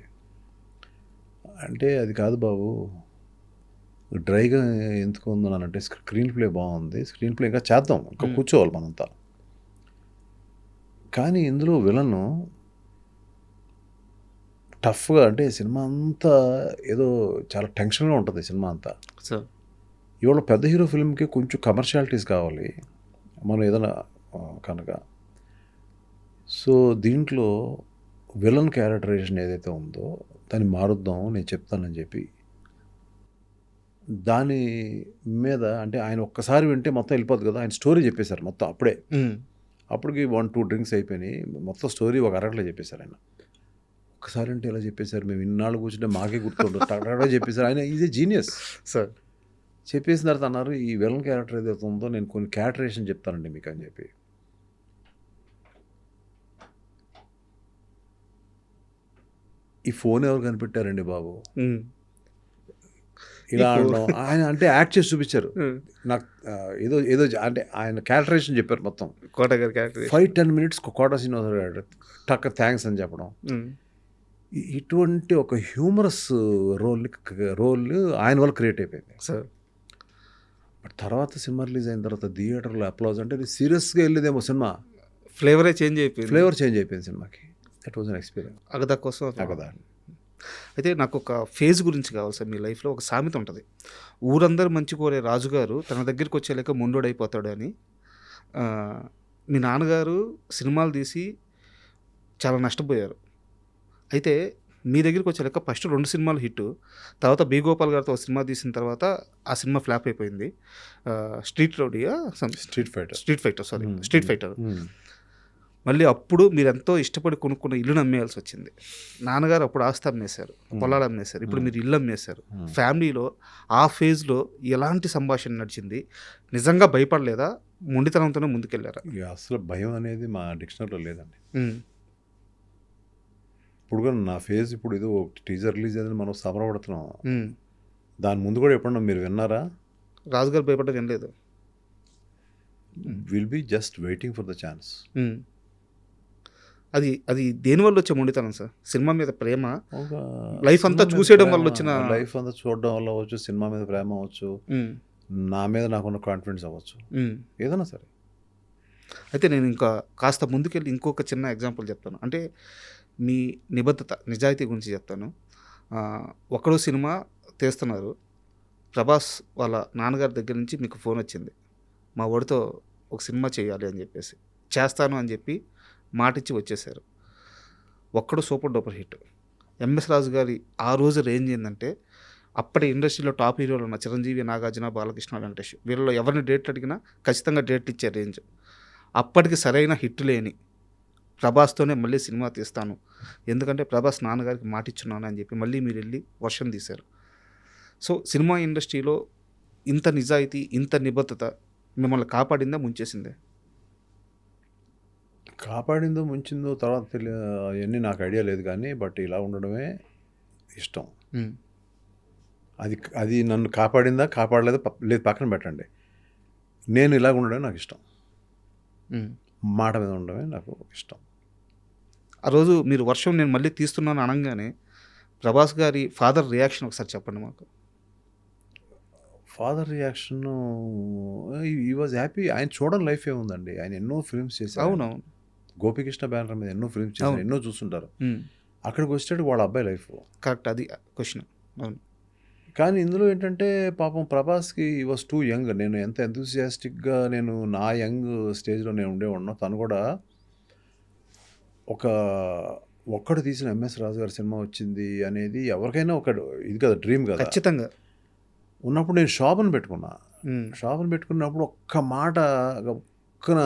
Speaker 3: అంటే, అది కాదు బాబు, డ్రైగా ఎందుకు ఉందనంటే స్క్రీన్ ప్లే బాగుంది, స్క్రీన్ ప్లే ఇంకా చేద్దాం, ఇంకా కూర్చోవాలి మనంతా, కానీ ఇందులో విలను టఫ్గా, అంటే సినిమా అంతా ఏదో చాలా టెన్షన్గా ఉంటుంది సినిమా అంతా. ఇవాళ పెద్ద హీరో ఫిల్మ్కి కొంచెం కమర్షియాలిటీస్ కావాలి మనం ఏదైనా కనుక. సో దీంట్లో విలన్ క్యారెక్టరైజేషన్ ఏదైతే ఉందో దాన్ని మారుద్దాం, నేను చెప్తానని చెప్పి దాని మీద, అంటే ఆయన ఒక్కసారి వింటే మొత్తం వెళ్ళిపోద్ది కదా, ఆయన స్టోరీ చెప్పేశారు మొత్తం అప్పుడే. అప్పటికి 1-2 డ్రింక్స్ అయిపోయినాయి, మొత్తం స్టోరీ ఒక అరగంటలో చెప్పేశారు ఆయన. ఒక్కసారి అంటే ఇలా చెప్పేశారు, మేము ఇన్నాళ్ళు కూర్చుంటే మాకే గుర్తుండదు, టగటగా చెప్పేశారు ఆయన. Is a genius
Speaker 2: sir.
Speaker 3: చెప్పేసిన తర్వాత అన్నారు, ఈ విలన్ క్యారెక్టర్ ఏదైతే ఉందో నేను కొన్ని క్యారెక్టరైజేషన్ చెప్తానండి మీకు అని చెప్పి. ఈ ఫోన్ ఎవరు కనిపెట్టారండి బాబు, ఇలా అనడం. ఆయన అంటే యాక్ట్ చేసి చూపించారు నాకు, ఏదో ఏదో అంటే ఆయన క్యారెక్టరైజేషన్ చెప్పారు మొత్తం.
Speaker 2: కోట గారి క్యారెక్టర్
Speaker 3: 5-10 minutes కోట శ్రీనివాసరావు టక్ థ్యాంక్స్ అని చెప్పడం. ఇటువంటి ఒక హ్యూమరస్ రోల్ ఆయన వల్ల క్రియేట్ అయిపోయింది
Speaker 2: సార్.
Speaker 3: బట్ తర్వాత సినిమా రిలీజ్ అయిన తర్వాత థియేటర్లో అప్లాజ్, అంటే సీరియస్గా వెళ్ళేదేమో సినిమా,
Speaker 2: ఫ్లేవర్ చేంజ్ అయిపోయింది
Speaker 3: సినిమాకి. That was an experience.
Speaker 2: అగదా కోసం
Speaker 3: అగదా.
Speaker 2: అయితే నాకు ఒక ఫేజ్ గురించి కావాలి సార్. మీ లైఫ్లో ఒక సామెత ఉంటుంది, ఊరందరూ మంచి కోరే రాజుగారు తన దగ్గరికి వచ్చేలేక మొండోడైపోతాడు అని. మీ నాన్నగారు సినిమాలు తీసి చాలా నష్టపోయారు. అయితే మీ దగ్గరికి వచ్చేలేక ఫస్ట్ 2 సినిమాలు హిట్, తర్వాత బి గోపాల్ గారితో ఒక సినిమా తీసిన తర్వాత ఆ సినిమా ఫ్లాప్ అయిపోయింది. Street fighter. మళ్ళీ అప్పుడు మీరు ఎంతో ఇష్టపడి కొనుక్కున్న ఇల్లును అమ్మేయాల్సి వచ్చింది. నాన్నగారు అప్పుడు ఆస్తి అమ్మేశారు, పొలాలు అమ్మేశారు, ఇప్పుడు మీరు ఇల్లు అమ్మేశారు. ఫ్యామిలీలో ఆ ఫేజ్లో ఎలాంటి సంభాషణ నడిచింది? నిజంగా భయపడలేదా? మొండితనంతోనే ముందుకెళ్ళారా?
Speaker 3: అసలు భయం అనేది మా డిక్షనరీలో లేదండి. ఇప్పుడు కూడా నా ఫేజ్, ఇప్పుడు ఏదో టీజర్ రిలీజ్ అయిందని మనం సమరపడుతున్నాం. దాని ముందు కూడా ఎప్పుడన్నా మీరు విన్నారా?
Speaker 2: రాజుగారు భయపడ్డది ఏం లేదు.
Speaker 3: Will be just waiting for the chance.
Speaker 2: అది అది దేనివల్ల వచ్చే మొండితనం సార్? సినిమా మీద ప్రేమ,
Speaker 3: ఒక
Speaker 2: లైఫ్ అంతా
Speaker 3: సినిమా మీద
Speaker 2: చూసేయడం వల్ల
Speaker 3: ప్రేమ,
Speaker 2: వచ్చిన
Speaker 3: లైఫ్ అంతా చూడడం వల్ల అవ్వచ్చు, సినిమా మీద ప్రేమ అవ్వచ్చు,
Speaker 2: ఉమ్,
Speaker 3: నా మీద నాకున్న కాన్ఫిడెన్స్ అవ్వచ్చు,
Speaker 2: ఉమ్.
Speaker 3: ఏదైనా సరే.
Speaker 2: అయితే నేను ఇంకా కాస్త ముందుకెళ్ళి ఇంకొక చిన్న ఎగ్జాంపుల్ చెప్తాను. అంటే మీ నిబద్ధత, నిజాయితీ గురించి చెప్తాను. ఒక్కడో సినిమా తీస్తున్నారు. ప్రభాస్ వాళ్ళ నాన్నగారి దగ్గర నుంచి మీకు ఫోన్ వచ్చింది, మా వాడితో ఒక సినిమా చేయాలి అని చెప్పేసి. చేస్తాను అని చెప్పి మాటిచ్చి వచ్చేసారు. ఒక్కడు సూపర్ డూపర్ హిట్. ఎంఎస్ రాజు గారి ఆ రోజు రేంజ్ ఏంటంటే, అప్పటి ఇండస్ట్రీలో టాప్ హీరోలు ఉన్న చిరంజీవి, నాగార్జున, బాలకృష్ణ, వెంకటేష్, వీళ్ళలో ఎవరిని డేట్లు అడిగినా ఖచ్చితంగా డేట్లు ఇచ్చే రేంజ్. అప్పటికి సరైన హిట్ లేని ప్రభాస్తోనే మళ్ళీ సినిమా తీస్తాను, ఎందుకంటే ప్రభాస్ నాన్నగారికి మాటిచ్చున్నాను అని చెప్పి మళ్ళీ మీరు వెళ్ళి వర్షం తీశారు. సో సినిమా ఇండస్ట్రీలో ఇంత నిజాయితీ, ఇంత నిబద్ధత మిమ్మల్ని కాపాడిందా, ముంచేసిందే?
Speaker 3: కాపాడిందో ముంచిందో తర్వాత అవన్నీ నాకు ఐడియా లేదు, కానీ బట్ ఇలా ఉండడమే ఇష్టం. అది అది నన్ను కాపాడిందా కాపాడలేదా లేదు పక్కన పెట్టండి, నేను ఇలాగ ఉండడమే నాకు ఇష్టం. మాట మీద ఉండడమే నాకు ఇష్టం.
Speaker 2: ఆ రోజు మీరు వర్షం నేను మళ్ళీ తీస్తున్నాను అనగానే ప్రభాస్ గారి ఫాదర్ రియాక్షన్ ఒకసారి చెప్పండి మాకు.
Speaker 3: ఫాదర్ రియాక్షన్, ఈ వాజ్ హ్యాపీ. ఆయన చూడడం లైఫ్ ఏముందండి, ఆయన ఎన్నో ఫిల్మ్స్ చేశారు.
Speaker 2: అవునవును.
Speaker 3: గోపికృష్ణ బ్యానర్ మీద ఎన్నో ఫిల్మ్స్ చేశారు, ఎన్నో చూస్తుంటారు. అక్కడికి వచ్చేటప్పుడు వాళ్ళ అబ్బాయి లైఫ్
Speaker 2: కరెక్ట్, అది క్వశ్చన్. అవును.
Speaker 3: కానీ ఇందులో ఏంటంటే పాపం ప్రభాస్కి ఈ వాజ్ టూ యంగ్. నేను ఎంత ఎంతూసియాస్టిక్గా నేను నా యంగ్ స్టేజ్లో నేను ఉండేవాడినో, తను కూడా ఒక్కడు తీసిన ఎంఎస్ రాజు గారి సినిమా వచ్చింది అనేది ఎవరికైనా ఒక ఇది కదా, డ్రీమ్ కదా.
Speaker 2: ఖచ్చితంగా.
Speaker 3: ఉన్నప్పుడు నేను షాప్ని పెట్టుకున్నా. షాప్ని పెట్టుకున్నప్పుడు ఒక్క మాట ఒక్కన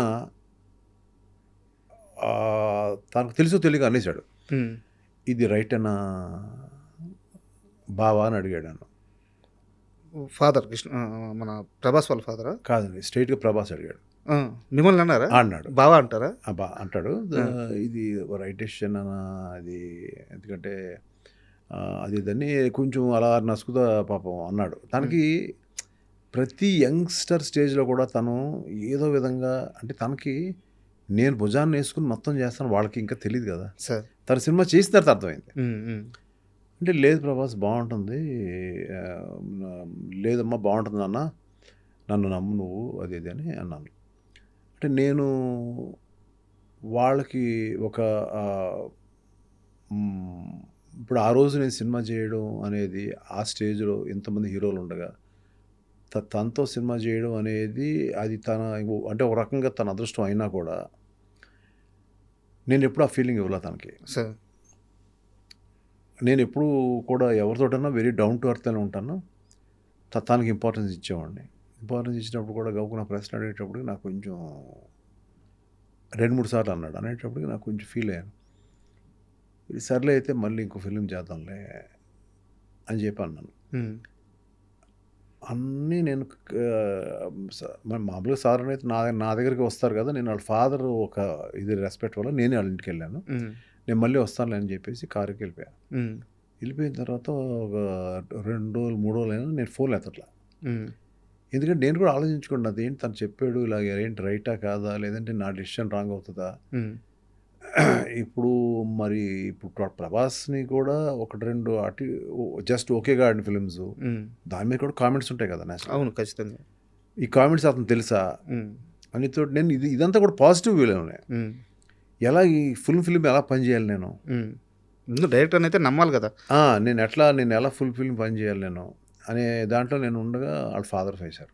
Speaker 3: తనకు తెలుసో తెలియక అనేసాడు, ఇది రైట్ అన్నా బావా అని అడిగాడు నన్ను.
Speaker 2: ఫాదర్ కృష్ణ, మన ప్రభాస్ వాళ్ళ ఫాదరా?
Speaker 3: కాదండి, స్ట్రైట్గా ప్రభాస్ అడిగాడు.
Speaker 2: మిమ్మల్ని అన్నారా?
Speaker 3: అన్నాడు.
Speaker 2: బావా అంటారా?
Speaker 3: అంటాడు, ఇది రైట్ డెసిషన్ అన్నా అది, ఎందుకంటే అది దాన్ని కొంచెం అలా నసుకుదా పాపం అన్నాడు. తనకి ప్రతి యంగ్స్టర్ స్టేజ్లో కూడా తను ఏదో విధంగా, అంటే తనకి నేను భుజాన్ని వేసుకుని మొత్తం చేస్తాను, వాళ్ళకి ఇంకా తెలియదు కదా
Speaker 2: సార్.
Speaker 3: తన సినిమా చేసిన తర్వాత అర్థమైంది. అంటే లేదు ప్రభాస్ బాగుంటుంది, లేదమ్మా బాగుంటుంది అన్న, నన్ను నమ్ము నువ్వు, అది ఇది అని అన్నాను. అంటే నేను వాళ్ళకి ఒక ఇప్పుడు ఆ రోజు నేను సినిమా చేయడం అనేది, ఆ స్టేజ్లో ఎంతమంది హీరోలు ఉండగా తనతో సినిమా చేయడం అనేది, అది తన అంటే ఒక రకంగా తన అదృష్టం అయినా కూడా నేను ఎప్పుడు ఆ ఫీలింగ్ ఇవ్వలే తనకి.
Speaker 2: సార్
Speaker 3: నేను ఎప్పుడు కూడా ఎవరితోటన్నా వెరీ డౌన్ టు ఎర్త్ అని ఉంటాను. తనకి ఇంపార్టెన్స్ ఇచ్చేవాడిని. ఇంపార్టెన్స్ ఇచ్చినప్పుడు కూడా గౌకు నా ప్రశ్న అడిగేటప్పుడు నాకు కొంచెం 2-3 సార్లు అన్నాడు. అనేటప్పటికి నాకు కొంచెం ఫీల్ అయ్యాను. ఇది సర్లే అయితే మళ్ళీ ఇంకో ఫిలిం చేద్దాంలే అని చెప్పి అన్నాను. అన్నీ నేను మామూలుగా సార్ అయితే నా దగ్గరికి వస్తారు కదా, నేను వాళ్ళ ఫాదర్ ఒక ఇది రెస్పెక్ట్ వల్ల నేను వాళ్ళ ఇంటికి వెళ్ళాను. నేను మళ్ళీ వస్తానులే అని చెప్పేసి కారుకి వెళ్ళిపోయాను. వెళ్ళిపోయిన తర్వాత ఒక 2 రోజులు 3 రోజులు అయినా నేను ఫోన్ ఎత్తట్లా. ఎందుకంటే నేను కూడా ఆలోచించుకోండి, అదేంటి తను చెప్పాడు ఇలాగ, ఏంటి రైటా కాదా, లేదంటే నా డెసిషన్ రాంగ్ అవుతుందా. ఇప్పుడు మరి ఇప్పుడు ప్రభాస్ని కూడా 1-2 అటు జస్ట్ ఓకేగా ఆడిన ఫిలిమ్స్, దాని మీద కూడా కామెంట్స్ ఉంటాయి కదా నేషనల్.
Speaker 2: అవును, ఖచ్చితంగా.
Speaker 3: ఈ కామెంట్స్ అతను తెలుసా అని తోటి నేను ఇదంతా కూడా పాజిటివ్ వ్యూలోనే, ఎలా ఈ ఫిలిం ఎలా పనిచేయాలి నేను,
Speaker 2: డైరెక్టర్ అయితే నమ్మాలి కదా,
Speaker 3: నేను ఎలా ఫుల్ ఫిలిం పనిచేయాలి నేను అనే దాంట్లో నేను ఉండగా వాళ్ళ ఫాదర్ వేశారు.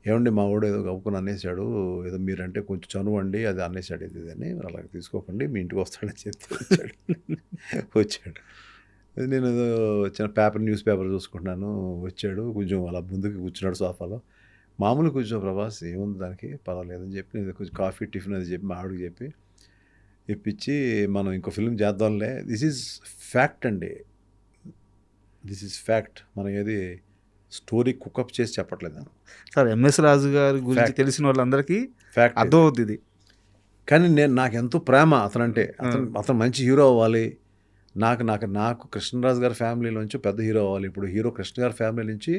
Speaker 3: ఏమండి మా వాడు ఏదో గవ్వుకుని అనేసాడు, ఏదో మీరంటే కొంచెం చనువండి, అది అనేసాడు, ఇది అని అలాగే తీసుకోకండి, మీ ఇంటికి వస్తాడని చెప్తే వచ్చాడు. నేను ఏదో చిన్న న్యూస్ పేపర్ చూసుకుంటున్నాను, వచ్చాడు, కొంచెం అలా ముందుకు కూర్చున్నాడు సోఫాలో. మామూలు కూర్చో ప్రభాస్, ఏముంది దానికి, పర్వాలేదని చెప్పి నేను కొంచెం కాఫీ టిఫిన్ అది చెప్పి మా ఆవిడకి చెప్పి ఇప్పించి మనం ఇంకో ఫిల్మ్ చేద్దాంలే. దిస్ ఈజ్ ఫ్యాక్ట్ అండి, దిస్ ఈజ్ ఫ్యాక్ట్. మనం ఏది స్టోరీ కుకప్ చేసి చెప్పట్లేదు
Speaker 2: సార్. ఎంఎస్ రాజు గారి గురించి తెలిసిన వాళ్ళందరికీ
Speaker 3: ఫ్యాక్ట్
Speaker 2: అర్థం అవుతుంది ఇది.
Speaker 3: కానీ నాకు ఎంతో ప్రేమ అతనంటే, అతను మంచి హీరో అవ్వాలి, నాకు కృష్ణరాజు గారి ఫ్యామిలీలోంచి పెద్ద హీరో అవ్వాలి. ఇప్పుడు హీరో కృష్ణ గారి ఫ్యామిలీ నుంచి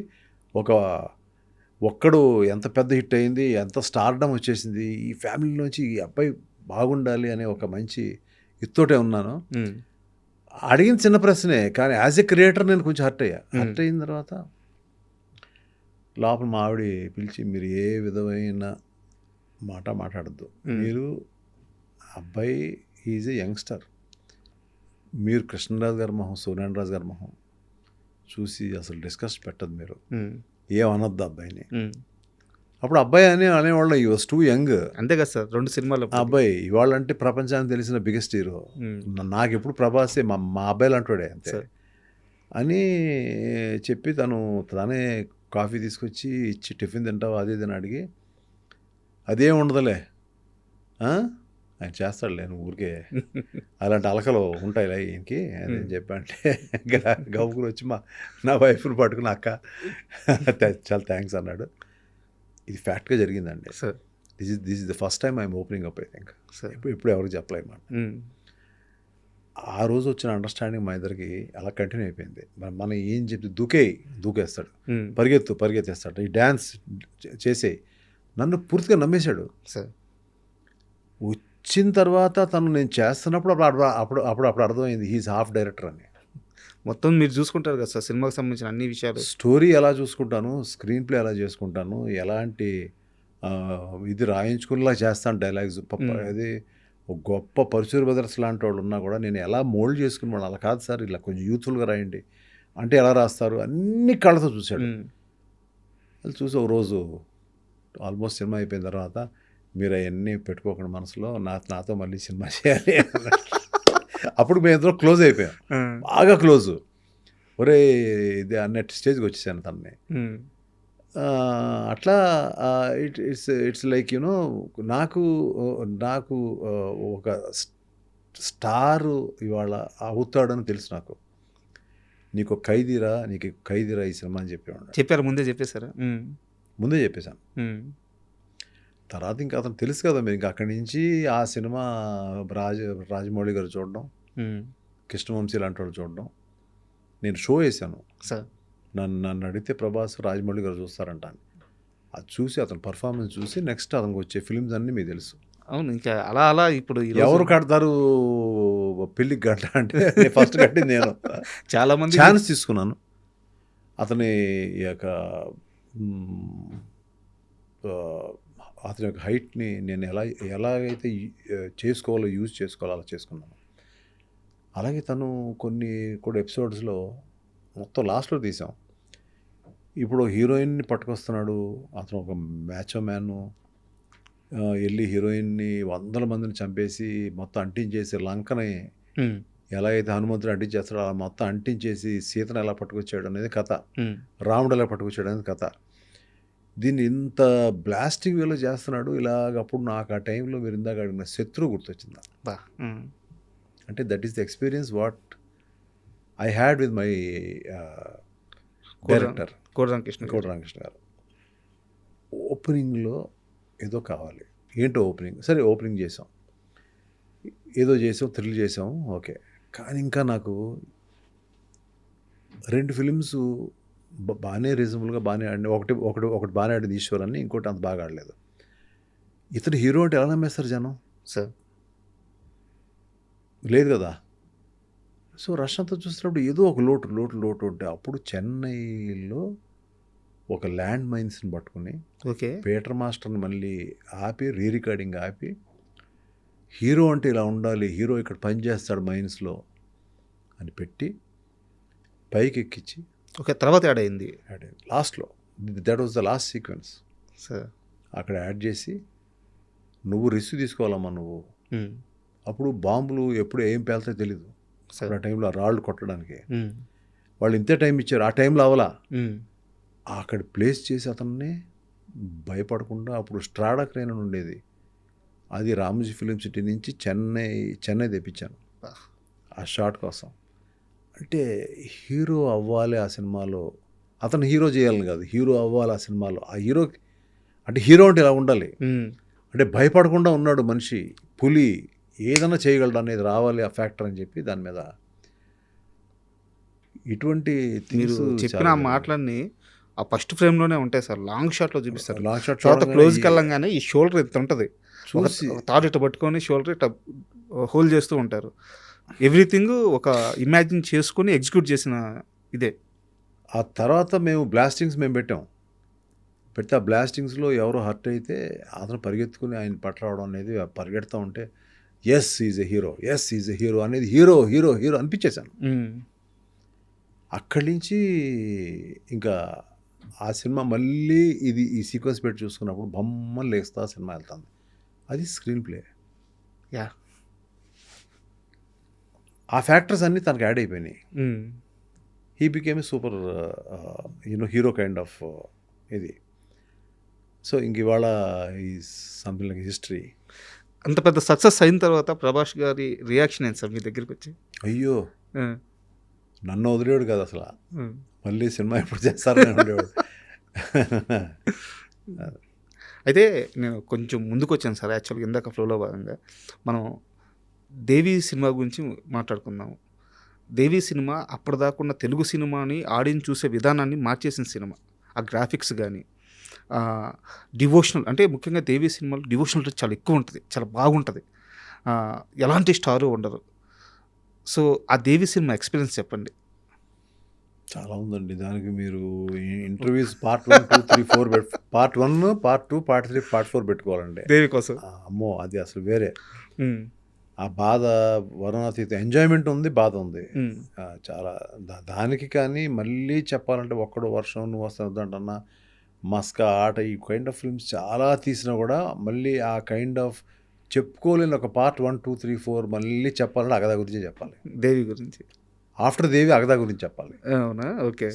Speaker 3: ఒక్కడు ఎంత పెద్ద హిట్ అయింది, ఎంత స్టార్డమ్ వచ్చేసింది, ఈ ఫ్యామిలీలోంచి ఈ అబ్బాయి బాగుండాలి అనే ఒక మంచి ఇత్తోటే ఉన్నాను. అడిగిన చిన్న ప్రశ్నే, కానీ యాజ్ ఎ క్రియేటర్ నేను కొంచెం హర్ట్ అయిన తర్వాత లోపల మా ఆవిడ పిలిచి, మీరు ఏ విధమైన మాట మాట్లాడద్దు, మీరు అబ్బాయి ఈజ్ ఏ యంగ్స్టర్, మీరు కృష్ణరాజు గారి మొహం, సూర్యనారాయణ రాజు గారి మొహం చూసి అసలు డిస్కస్ పెట్టదు, మీరు ఏమనొద్దు అబ్బాయిని. అప్పుడు అబ్బాయి అనేవాళ్ళు ఈ వాజ్ టూ యంగ్.
Speaker 2: అంతే కదా సార్, 2 సినిమాలు
Speaker 3: అబ్బాయి ఇవాళ అంటే ప్రపంచానికి తెలిసిన బిగ్గెస్ట్ హీరో. నాకు ఎప్పుడు ప్రభాసే మా అబ్బాయిలు అంటాడే అంతే అని చెప్పి తనే కాఫీ తీసుకొచ్చి ఇచ్చి, టిఫిన్ తింటావు అది ఇది అని అడిగి, అదేం ఉండదులే ఆయన చేస్తాడులే, నువ్వు ఊరికే అలాంటి అలకలు ఉంటాయిలే ఈయనకి అని చెప్పంటే గబుకులు వచ్చి నా వైఫ్ని పట్టుకుని, అక్క చాలా థ్యాంక్స్ అన్నాడు. ఇది ఫ్యాక్ట్గా జరిగిందండి. This is the first time I'm opening up. I think ఇప్పుడు ఎవరికి చెప్పలేమాట. ఆ రోజు వచ్చిన అండర్స్టాండింగ్ మా ఇద్దరికి అలా కంటిన్యూ అయిపోయింది. మనం ఏం చెప్తే దూకేస్తాడు, పరిగెత్తేస్తాడు, ఈ డ్యాన్స్ చేసే నన్ను పూర్తిగా నమ్మేశాడు. వచ్చిన తర్వాత నేను చేస్తున్నప్పుడు అప్పుడు అర్థమైంది హీఈస్ హాఫ్ డైరెక్టర్ అని.
Speaker 2: మొత్తం మీరు చూసుకుంటారు కదా సార్ సినిమాకి సంబంధించిన అన్ని విషయాలు,
Speaker 3: స్టోరీ ఎలా చూసుకుంటాను, స్క్రీన్ ప్లే ఎలా చేసుకుంటాను, ఎలాంటి ఇది రాయించుకునేలా చేస్తాను, డైలాగ్స్. అది ఒక గొప్ప పరశుర బ్రదర్స్ లాంటి వాళ్ళు ఉన్నా కూడా నేను ఎలా మోల్డ్ చేసుకుని వాళ్ళు, అలా కాదు సార్ ఇలా కొంచెం యూత్ఫుల్గా రాయండి అంటే ఎలా రాస్తారు, అన్ని కళ్ళతో చూశాడు. అది చూసి ఒక రోజు ఆల్మోస్ట్ సినిమా అయిపోయిన తర్వాత, మీరు అవన్నీ పెట్టుకోకుండా మనసులో నాతో మళ్ళీ సినిమా చేయాలి. అప్పుడు మేము ఇద్దరు క్లోజ్ అయిపోయాం, బాగా క్లోజ్. ఒరే ఇది అన్నట్టు స్టేజ్కి వచ్చేసాను తనని. అట్లా ఇట్స్ లైక్ యూనో నాకు ఒక స్టారు ఇవాళ అవుతాడని తెలుసు. నాకు నీకు ఖైదీరా ఈ సినిమా అని
Speaker 2: చెప్పారు. ముందే చెప్పేశారా?
Speaker 3: ముందే చెప్పేశాను. తర్వాత ఇంకా అతను తెలుసు కదా, మీరు ఇంకా అక్కడి నుంచి ఆ సినిమా రాజమౌళి గారు చూడడం, కృష్ణవంశీ లాంటి వాళ్ళు చూడడం. నేను షో వేసాను
Speaker 2: సార్,
Speaker 3: నన్ను అడిగితే ప్రభాస్ రాజమౌళి గారు చూస్తారంట అని. అది చూసి అతను పర్ఫార్మెన్స్ చూసి నెక్స్ట్ అతనికి వచ్చే ఫిల్మ్స్ అన్నీ మీకు తెలుసు.
Speaker 2: అవును, ఇంకా అలా ఇప్పుడు
Speaker 3: ఎవరు కడతారు పెళ్ళికి గంట అంటే ఫస్ట్ కట్టింది నేను.
Speaker 2: చాలా మంది
Speaker 3: ఛాన్స్ తీసుకున్నాను. అతని యొక్క హైట్ని నేను ఎలాగైతే యూజ్ చేసుకోవాలో అలా చేసుకున్నాను. అలాగే తను కొన్ని కూడా ఎపిసోడ్స్లో మొత్తం లాస్ట్లో తీసాం. ఇప్పుడు హీరోయిన్ని పట్టుకొస్తున్నాడు అతను, ఒక మ్యాచో మ్యాను, వెళ్ళి హీరోయిన్ని 100 మందిని చంపేసి మొత్తం అంటించేసి, లంకని ఎలా అయితే హనుమంతుడు అంటించేస్తాడో అలా మొత్తం అంటించేసి సీతను ఎలా పట్టుకొచ్చాడు అనేది కథ, రాముడు ఎలా పట్టుకొచ్చాడు అనేది కథ. దీన్ని ఇంత బ్లాస్టింగ్ వేలో చేస్తున్నాడు. ఇలాగప్పుడు నాకు ఆ టైంలో మీరు ఇందాక అడిగిన శత్రువు గుర్తొచ్చింది. అంటే that is the experience what I had with my director కోడి రామకృష్ణ గారు. ఓపెనింగ్లో ఏదో కావాలి, ఏంటో ఓపెనింగ్, సరే ఓపెనింగ్ చేసాం, ఏదో చేసాం, థ్రిల్ చేసాం, ఓకే. కానీ ఇంకా నాకు 2 ఫిలిమ్స్ బాగానే రీజనబుల్గా బాగానే ఆడి, ఒకటి బాగానే ఆడింది ఈశ్వర్ అని, ఇంకోటి అంత బాగా ఆడలేదు. ఇతను హీరో అంటే ఎలా నమ్మేస్తారు జనం
Speaker 2: సార్?
Speaker 3: లేదు కదా. సో రష్ అంతా చూస్తున్నప్పుడు ఏదో ఒక లోటు ఉంటే, అప్పుడు చెన్నైలో ఒక ల్యాండ్ మైన్స్ని పట్టుకుని పీటర్ మాస్టర్ని మళ్ళీ ఆపి, రికార్డింగ్ ఆపి, హీరో అంటే ఇలా ఉండాలి, హీరో ఇక్కడ పనిచేస్తాడు మైన్స్లో అని పెట్టి పైకి ఎక్కించి,
Speaker 2: తర్వాత యాడ్ అయింది
Speaker 3: లాస్ట్లో. That was the last sequence
Speaker 2: sir.
Speaker 3: అక్కడ యాడ్ చేసి, నువ్వు రిస్క్ తీసుకోవాలమ్మా నువ్వు. అప్పుడు బాంబులు ఎప్పుడు ఏం పేలుతాయో తెలీదు. ఆ టైంలో రాళ్ళు కొట్టడానికి వాళ్ళు ఇంతే టైం ఇచ్చారు, ఆ టైంలో అవలా. అక్కడ ప్లేస్ చేసి అతన్ని భయపడకుండా, అప్పుడు స్ట్రాడా క్రేన్ అని ఉండేది, అది రామోజీ ఫిలిం సిటీ నుంచి చెన్నై తెప్పించాను ఆ షాట్ కోసం. అంటే హీరో అవ్వాలి ఆ సినిమాలో, అతను హీరో చేయాలని కాదు, హీరో అవ్వాలి ఆ సినిమాలో. ఆ హీరో అంటే హీరో అంటే ఇలా ఉండాలి, అంటే భయపడకుండా ఉన్నాడు మనిషి, పులి, ఏదైనా చేయగలడు అనేది రావాలి ఆ ఫ్యాక్టర్ అని చెప్పి దాని మీద ఇటువంటి
Speaker 2: మీరు చెప్పిన మాటలన్నీ ఆ ఫస్ట్ ఫ్రేమ్లోనే ఉంటాయి సార్. లాంగ్ షాట్లో చూపిస్తారు,
Speaker 3: లాంగ్ షాట్
Speaker 2: క్లోజ్కి వెళ్ళంగానే ఈ షోల్డర్ ఎంత ఉంటుంది,
Speaker 3: చూసి
Speaker 2: తాడు ఇట్లా పట్టుకొని షోల్డర్ ఇట్లా హోల్డ్ చేస్తూ ఉంటారు. ఎవ్రీథింగ్ ఒక ఇమాజిన్ చేసుకొని ఎగ్జిక్యూట్ చేసిన ఇదే.
Speaker 3: ఆ తర్వాత మేము బ్లాస్టింగ్స్ పెట్టాం. పెడితే ఆ బ్లాస్టింగ్స్లో ఎవరో హర్ట్ అయితే అతను పరిగెత్తుకుని ఆయన పట్టరావడం అనేది పరిగెడుతూ ఉంటే ఎస్ ఈజ్ ఎ హీరో అనేది హీరో అనిపించేశాను. అక్కడి నుంచి ఇంకా ఆ సినిమా మళ్ళీ ఈ సీక్వెన్స్ పెట్టి చూసుకున్నప్పుడు బొమ్మలు లేస్తా సినిమా వెళ్తుంది. అది స్క్రీన్ ప్లే.
Speaker 2: యా,
Speaker 3: ఆ ఫ్యాక్టర్స్ అన్నీ తనకు యాడ్ అయిపోయినాయి. He became a super hero kind of ఇది. సో ఇంక ఇవాళ ఈ సంథింగ్ లైక్ హిస్టరీ.
Speaker 2: అంత పెద్ద సక్సెస్ అయిన తర్వాత ప్రభాస్ గారి రియాక్షన్ ఏంటి సార్ మీ దగ్గరికి వచ్చి?
Speaker 3: అయ్యో, నన్ను వదిలేడు కదా అసలు. మళ్ళీ సినిమా ఎప్పుడు చేస్తారని ఉండేవాడు.
Speaker 2: అయితే నేను కొంచెం ముందుకు వచ్చాను సార్. యాక్చువల్గా ఇందాక ఫ్లోలో భాగంగా మనం దేవి సినిమా గురించి మాట్లాడుకుందాము. దేవి సినిమా అప్పటిదాకున్న తెలుగు సినిమాని ఆడియన్స్ చూసే విధానాన్ని మార్చేసిన సినిమా. ఆ గ్రాఫిక్స్ కానీ, డివోషనల్, అంటే ముఖ్యంగా దేవి సినిమాలో డివోషనల్ చాలా ఎక్కువ ఉంటుంది, చాలా బాగుంటుంది, ఎలాంటి స్టారు ఉండరు. సో ఆ దేవి సినిమా ఎక్స్పీరియన్స్ చెప్పండి.
Speaker 3: చాలా ఉందండి. దానికి మీరు interviews part 1, 2, 3, 4 part 1, part 2, part 3, part 4 పెట్టుకోవాలండి
Speaker 2: దేవి కోసం.
Speaker 3: అమ్మో, అది అసలు వేరే. ఆ బాధ వర్ణాతీత. ఎంజాయ్మెంట్ ఉంది, బాధ ఉంది. చాలా దానికి కానీ మళ్ళీ చెప్పాలంటే ఒక్కడో వర్షం నువ్వు వస్తుందంటన్నా, మస్కా ఆట, ఈ కైండ్ ఆఫ్ ఫిల్మ్స్ చాలా తీసినా కూడా మళ్ళీ ఆ కైండ్ ఆఫ్ చెప్పుకోలేని ఒక పార్ట్ 1, 2, 3, 4 మళ్ళీ చెప్పాలంటే అగదా గురించి చెప్పాలి.
Speaker 2: దేవి గురించి,
Speaker 3: ఆఫ్టర్ దేవి అగదా గురించి చెప్పాలి.
Speaker 2: అవునా? ఓకే.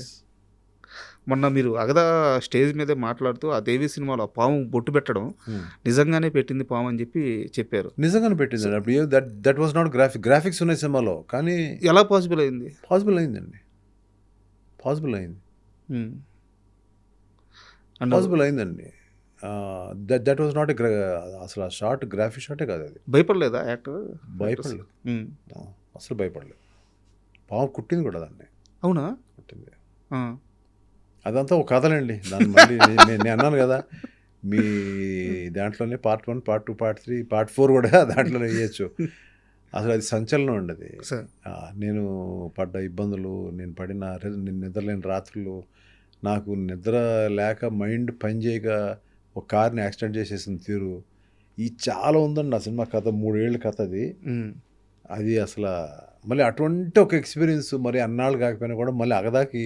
Speaker 2: మొన్న మీరు అగదా స్టేజ్ మీదే మాట్లాడుతూ ఆ దేవి సినిమాలో ఆ పాము బొట్టు పెట్టడం నిజంగానే పెట్టింది పాము అని చెప్పారు.
Speaker 3: నిజంగానే పెట్టింది. అప్పుడు దట్ వాజ్ నాట్ గ్రాఫిక్స్ ఉన్నాయి సినిమాలో, కానీ
Speaker 2: ఎలా పాసిబుల్ అయింది?
Speaker 3: పాసిబుల్ అయిందండి. పాసిబుల్ అయింది. దట్ వాజ్ నాట్ అసలు ఆ షార్ట్ గ్రాఫిక్ షాటే కాదు. అది
Speaker 2: భయపడలేదా యాక్టర్?
Speaker 3: భయపడలేదు, అసలు భయపడలేదు. పాము కుట్టింది కూడా దాన్ని.
Speaker 2: అవునా?
Speaker 3: కుట్టింది. అదంతా ఒక కథలండి. దాన్ని మళ్ళీ నేను అన్నాను కదా, మీ దాంట్లోనే పార్ట్ 1, పార్ట్ 2, పార్ట్ 3, పార్ట్ 4 కూడా దాంట్లోనే వేయచ్చు. అసలు అది సంచలనం ఉండదు. నేను పడ్డ ఇబ్బందులు, నేను నిద్రలేని రాత్రులు, నాకు నిద్ర లేక మైండ్ పనిచేయక ఒక కార్ని యాక్సిడెంట్ చేసేసిన తీరు, ఈ చాలా ఉందండి ఆ సినిమా కథ. 3 ఏళ్ళ కథ అది. అది అసలు మళ్ళీ అటువంటి ఒక ఎక్స్పీరియన్స్ మరి అన్నాళ్ళు కాకపోయినా కూడా మళ్ళీ అగదాకి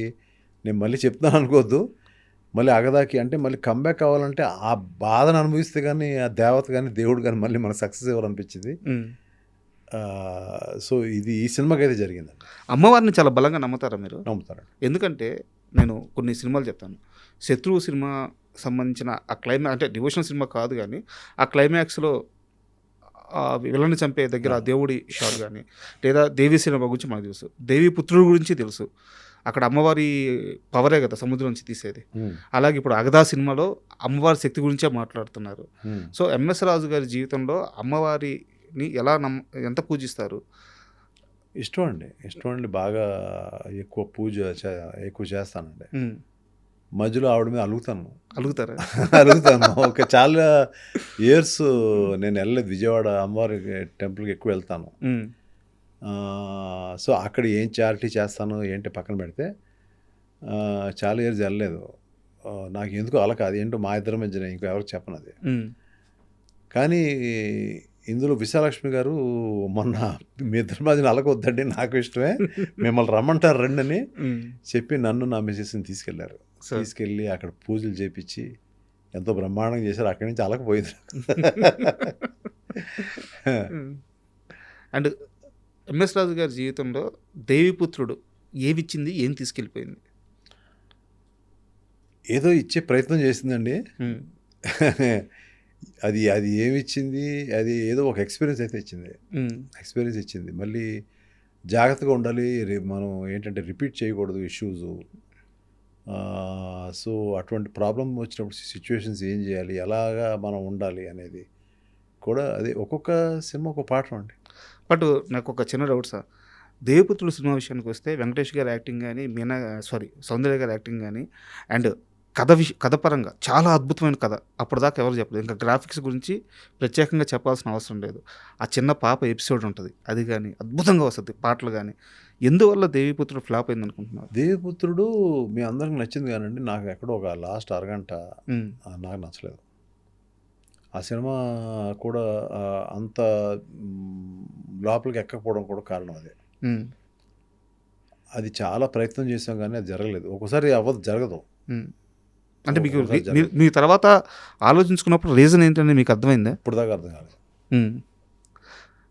Speaker 3: నేను మళ్ళీ చెప్తాను అనుకోవద్దు. మళ్ళీ అగదాకి అంటే మళ్ళీ కంబ్యాక్ కావాలంటే ఆ బాధను అనుభవిస్తే కానీ ఆ దేవత కానీ దేవుడు కానీ మళ్ళీ మన సక్సెస్ ఇవ్వాలనిపించింది. సో ఇది ఈ సినిమాకి అయితే జరిగిందండి.
Speaker 2: అమ్మవారిని చాలా బలంగా నమ్ముతారా మీరు?
Speaker 3: నమ్ముతారండి.
Speaker 2: ఎందుకంటే నేను కొన్ని సినిమాలు చెప్తాను. శత్రువు సినిమా సంబంధించిన ఆ క్లైమాక్స్, అంటే డివోషనల్ సినిమా కాదు కానీ ఆ క్లైమాక్స్లో విలన్ని చంపే దగ్గర ఆ దేవుడి షాట్ కానీ, లేదా దేవి సినిమా గురించి మనకు తెలుసు, దేవి పుత్రుడు గురించి తెలుసు. అక్కడ అమ్మవారి పవరే కదా సముద్రం నుంచి తీసేది. అలాగే ఇప్పుడు అగదా సినిమాలో అమ్మవారి శక్తి గురించే మాట్లాడుతున్నారు. సో ఎంఎస్ రాజు గారి జీవితంలో అమ్మవారిని ఎంత పూజిస్తారు?
Speaker 3: ఇష్టం అండి. బాగా ఎక్కువ పూజ ఎక్కువ చేస్తానండి. మధ్యలో ఆవిడ మీద అలుగుతాను. ఒక చాలా ఇయర్స్ నేను వెళ్ళలేదు విజయవాడ అమ్మవారి టెంపుల్కి ఎక్కువ వెళ్తాను. సో అక్కడ ఏం చారిటీ చేస్తాను ఏంటి పక్కన పెడితే చాలా ఇయర్స్ వెళ్ళలేదు. నాకు ఎందుకు అలా కాదు, ఏంటో మా ఇద్దరి మధ్యన ఇంకో ఎవరికి చెప్పను అది. కానీ ఇందులో విశాలక్ష్మి గారు మొన్న మీ ఇద్దరి మధ్యన అలకొద్దండి, నాకు ఇష్టమే, మిమ్మల్ని రమ్మంటారు రండి అని చెప్పి నన్ను నా మిసెస్ని తీసుకెళ్ళి అక్కడ పూజలు చేపించి ఎంతో బ్రహ్మాండంగా చేశారు. అక్కడి నుంచి అలకపోయింది.
Speaker 2: అండ్ ఎంఎస్ రాజు గారి జీవితంలో దేవిపుత్రుడు ఏమిచ్చింది, ఏం తీసుకెళ్ళిపోయింది?
Speaker 3: ఏదో ఇచ్చే ప్రయత్నం చేసిందండి. అది ఏమిచ్చింది, అది ఏదో ఒక ఎక్స్పీరియన్స్ అయితే ఇచ్చింది. మళ్ళీ జాగ్రత్తగా ఉండాలి, మనం ఏంటంటే రిపీట్ చేయకూడదు ఇష్యూస్. సో అటువంటి ప్రాబ్లం వచ్చినప్పుడు సిచ్యువేషన్స్ ఏం చేయాలి, ఎలాగా మనం ఉండాలి అనేది కూడా అది ఒక్కొక్క సినిమా ఒక పాఠం అండి.
Speaker 2: బట్ నాకు ఒక చిన్న డౌట్ సార్, దేవిపుత్రుడు సినిమా విషయానికి వస్తే వెంకటేష్ గారి యాక్టింగ్ కానీ, సౌందర్య గారి యాక్టింగ్ కానీ, అండ్ కథ పరంగా చాలా అద్భుతమైన కథ. అప్పటిదాకా ఎవరు చెప్పలేదు. ఇంకా గ్రాఫిక్స్ గురించి ప్రత్యేకంగా చెప్పాల్సిన అవసరం లేదు. ఆ చిన్న పాప ఎపిసోడ్ ఉంటది. అది గాని అద్భుతంగా వస్తది. పాటలు గాని. ఎందువల్ల 'దేవిపుత్రుడు' ఫ్లాప్ అయిందనుకుంటున్నారు?
Speaker 3: దేవిపుత్రుడు మీ అందరికి నచ్చింది కానండి, నాకు ఎక్కడో ఒక లాస్ట్ అరగంట
Speaker 2: హ్మ్.
Speaker 3: నాకు నచ్చలేదు. ఆ సినిమా కూడా అంత లోపలికి ఎక్కకపోవడం కూడా కారణం అదే.
Speaker 2: హ్మ్.
Speaker 3: అది చాలా ప్రయత్నం చేసాం కానీ అది జరగలేదు. ఒక్కోసారి జరగదు.
Speaker 2: హ్మ్. అంటే మీకు
Speaker 3: ఒకసారి
Speaker 2: మీ తర్వాత ఆలోచించుకున్నప్పుడు రీజన్ ఏంటని మీకు అర్థమైందా?
Speaker 3: ఇప్పుడు దాకా అర్థం కాలేదు.
Speaker 2: హ్మ్.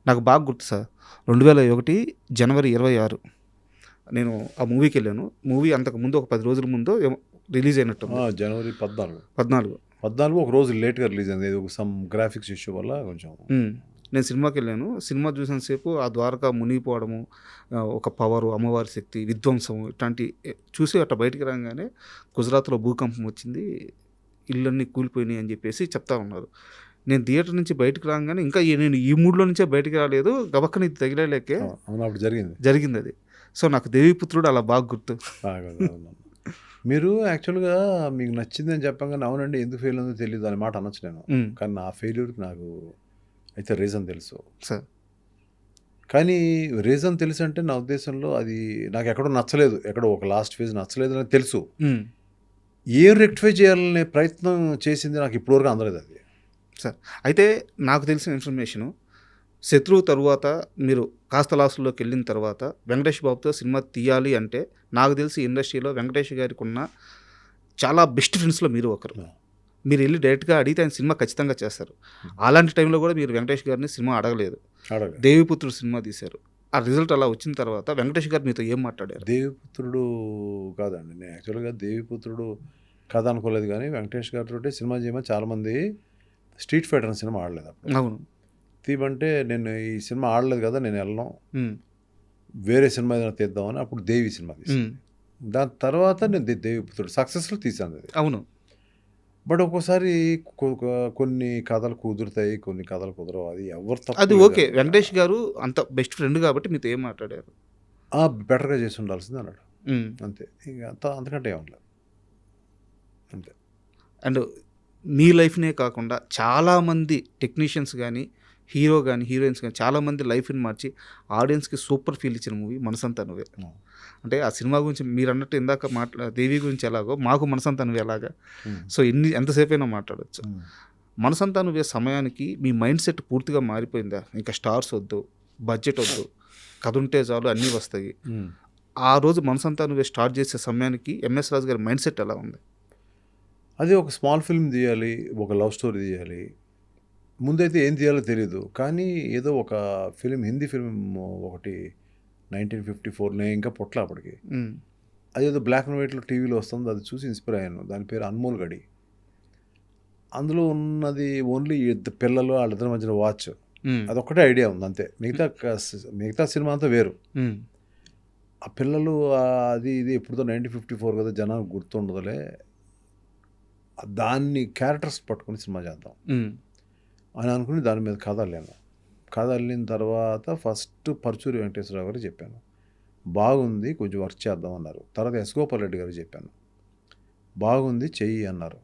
Speaker 2: నాకు బాగా గుర్తు సార్. 2001 జనవరి 26 నేను ఆ మూవీకెళ్ళాను. మూవీ అంతకుముందు ఒక 10 రోజుల ముందో ఏమో రిలీజ్ అయినట్టుంది.
Speaker 3: జనవరి 14
Speaker 2: 14.
Speaker 3: ఒక రోజు లేట్గా రిలీజ్ అయింది. ఒక సమ్ గ్రాఫిక్స్ ఇష్యూ వల్ల కొంచెం.
Speaker 2: నేను సినిమాకెళ్ళాను. సినిమా చూసిన సేపు ఆ ద్వారక మునిగిపోవడము, ఒక పవరు, అమ్మవారి శక్తి, విధ్వంసము ఇట్లాంటి చూసి అట్లా బయటికి రాగానే గుజరాత్లో భూకంపం వచ్చింది, ఇళ్ళన్నీ కూలిపోయినాయి అని చెప్పేసి చెప్తా ఉన్నారు. నేను థియేటర్ నుంచి బయటకు రాగానే ఇంకా నేను ఈ మూడ్లో నుంచే బయటికి రాలేదు. గబక్కన ఇది తగిలేలేకే
Speaker 3: అవును, అప్పుడు
Speaker 2: జరిగింది అది. సో నాకు 'దేవిపుత్రుడు' అలా బాగా గుర్తు.
Speaker 3: మీరు యాక్చువల్గా మీకు నచ్చింది అని చెప్పగానే అవునండి ఎందుకు ఫెయిల్ ఉందో తెలియదు అనే మాట అనొచ్చు నేను. కానీ నా ఫెయిల్యూర్కి నాకు అయితే రీజన్ తెలుసు
Speaker 2: సార్.
Speaker 3: కానీ రీజన్ తెలుసు అంటే నా ఉద్దేశంలో అది నాకు ఎక్కడో నచ్చలేదు, ఎక్కడో ఒక లాస్ట్ ఫేజ్ నచ్చలేదు అని తెలుసు. ఏం రెక్టిఫై చేయాలనే ప్రయత్నం చేసింది నాకు ఇప్పటివరకు అందలేదు అది.
Speaker 2: సార్ అయితే నాకు తెలిసిన ఇన్ఫర్మేషను, 'శత్రువు' తరువాత మీరు కాస్త లాసుల్లోకి వెళ్ళిన తర్వాత వెంకటేష్ బాబుతో సినిమా తీయాలి అంటే నాకు తెలిసి ఇండస్ట్రీలో వెంకటేష్ గారికి ఉన్న చాలా బెస్ట్ ఫ్రెండ్స్లో మీరు ఒకరు. మీరు వెళ్ళి డైరెక్ట్గా అడిగితే ఆయన సినిమా ఖచ్చితంగా చేస్తారు. అలాంటి టైంలో కూడా మీరు వెంకటేష్ గారిని సినిమా అడగలేదు. 'దేవిపుత్రుడు' సినిమా తీశారు. ఆ రిజల్ట్ అలా వచ్చిన తర్వాత వెంకటేష్ గారు మీతో ఏం మాట్లాడారు?
Speaker 3: 'దేవిపుత్రుడు' కాదండి, నేను యాక్చువల్గా 'దేవిపుత్రుడు' కథ అనుకోలేదు. కానీ వెంకటేష్ గారితో సినిమా చేయమని చాలామంది స్ట్రీట్ ఫైటర్ అనే సినిమా ఆడలేదు అప్పుడు.
Speaker 2: అవును.
Speaker 3: తీయమంటే నేను ఈ సినిమా ఆడలేదు కదా, నేను వెళ్ళను, వేరే సినిమా ఏదైనా తీద్దామని అప్పుడు 'దేవి' సినిమా తీసాను. దాని తర్వాత నేను 'దేవిపుత్రుడు' సక్సెస్ఫుల్ తీసాను అది.
Speaker 2: అవును.
Speaker 3: బట్ ఒక్కోసారి కొన్ని కథలు కుదురుతాయి, కొన్ని కథలు కుదరవు. అది ఎవరు తప్పు
Speaker 2: అది
Speaker 3: లేదు.
Speaker 2: ఓకే. వెంకటేష్ గారు అంత బెస్ట్ ఫ్రెండ్ కాబట్టి మీతో ఏం మాట్లాడారు?
Speaker 3: బెటర్గా చేసి ఉండాల్సింది అన్నాడు, అంతే. ఇంకా అంతకంటే ఏమనలేదు, అంతే.
Speaker 2: అండ్ మీ లైఫ్నే కాకుండా చాలామంది టెక్నీషియన్స్ కానీ, హీరో కానీ, హీరోయిన్స్ కానీ చాలామంది లైఫ్ని మార్చి ఆడియన్స్కి సూపర్ ఫీల్ ఇచ్చిన మూవీ 'మనసంతా నువ్వే'. అంటే ఆ సినిమా గురించి మీరు అన్నట్టు ఇందాక 'దేవి' గురించి ఎలాగో మాకు 'మనసంతా నువ్వే' అలాగా. సో ఎంతసేపు అయినా మాట్లాడవచ్చు. 'మనసంతా నువ్వే' సమయానికి మీ మైండ్ సెట్ పూర్తిగా మారిపోయిందా? ఇంకా స్టార్స్ వద్దు, బడ్జెట్ వద్దు, కథ ఉంటే చాలు అన్నీ వస్తాయి. ఆ రోజు 'మనసంతా నువ్వే' స్టార్ట్ చేసే సమయానికి ఎంఎస్ రాజు గారి మైండ్ సెట్ ఎలా ఉంది?
Speaker 3: అదే ఒక స్మాల్ ఫిల్మ్ తీయాలి, ఒక లవ్ స్టోరీ తీయాలి. ముందైతే ఏం తీయాలో తెలీదు, కానీ ఏదో ఒక ఫిలిం, హిందీ ఫిలిం ఒకటి 1954, నేను ఇంకా పుట్ల అప్పటికి. అదేదో బ్లాక్ అండ్ వైట్లో టీవీలో వస్తుంది, అది చూసి ఇన్స్పైర్ అయ్యాను. దాని పేరు 'అన్మోల్ గడి'. అందులో ఉన్నది ఓన్లీ పిల్లలు వాళ్ళిద్దరి మధ్యన వాచ్, అదొక్కటే ఐడియా ఉంది అంతే. మిగతా సినిమా అంతా వేరు. ఆ పిల్లలు అది ఇది ఎప్పుడుతో 1954 కదా, జనానికి గుర్తుండదులే, దాన్ని క్యారెక్టర్స్ పట్టుకుని సినిమా చేద్దాం అని అనుకుని దాని మీద కథ అల్లాను. కథ అల్లిన తర్వాత ఫస్ట్ పరుచూరి వెంకటేశ్వరరావు గారు చెప్పాను, బాగుంది కొంచెం వర్క్ చేద్దాం అన్నారు. తర్వాత ఎస్ గోపాల్ రెడ్డి గారు చెప్పాను, బాగుంది చెయ్యి అన్నారు.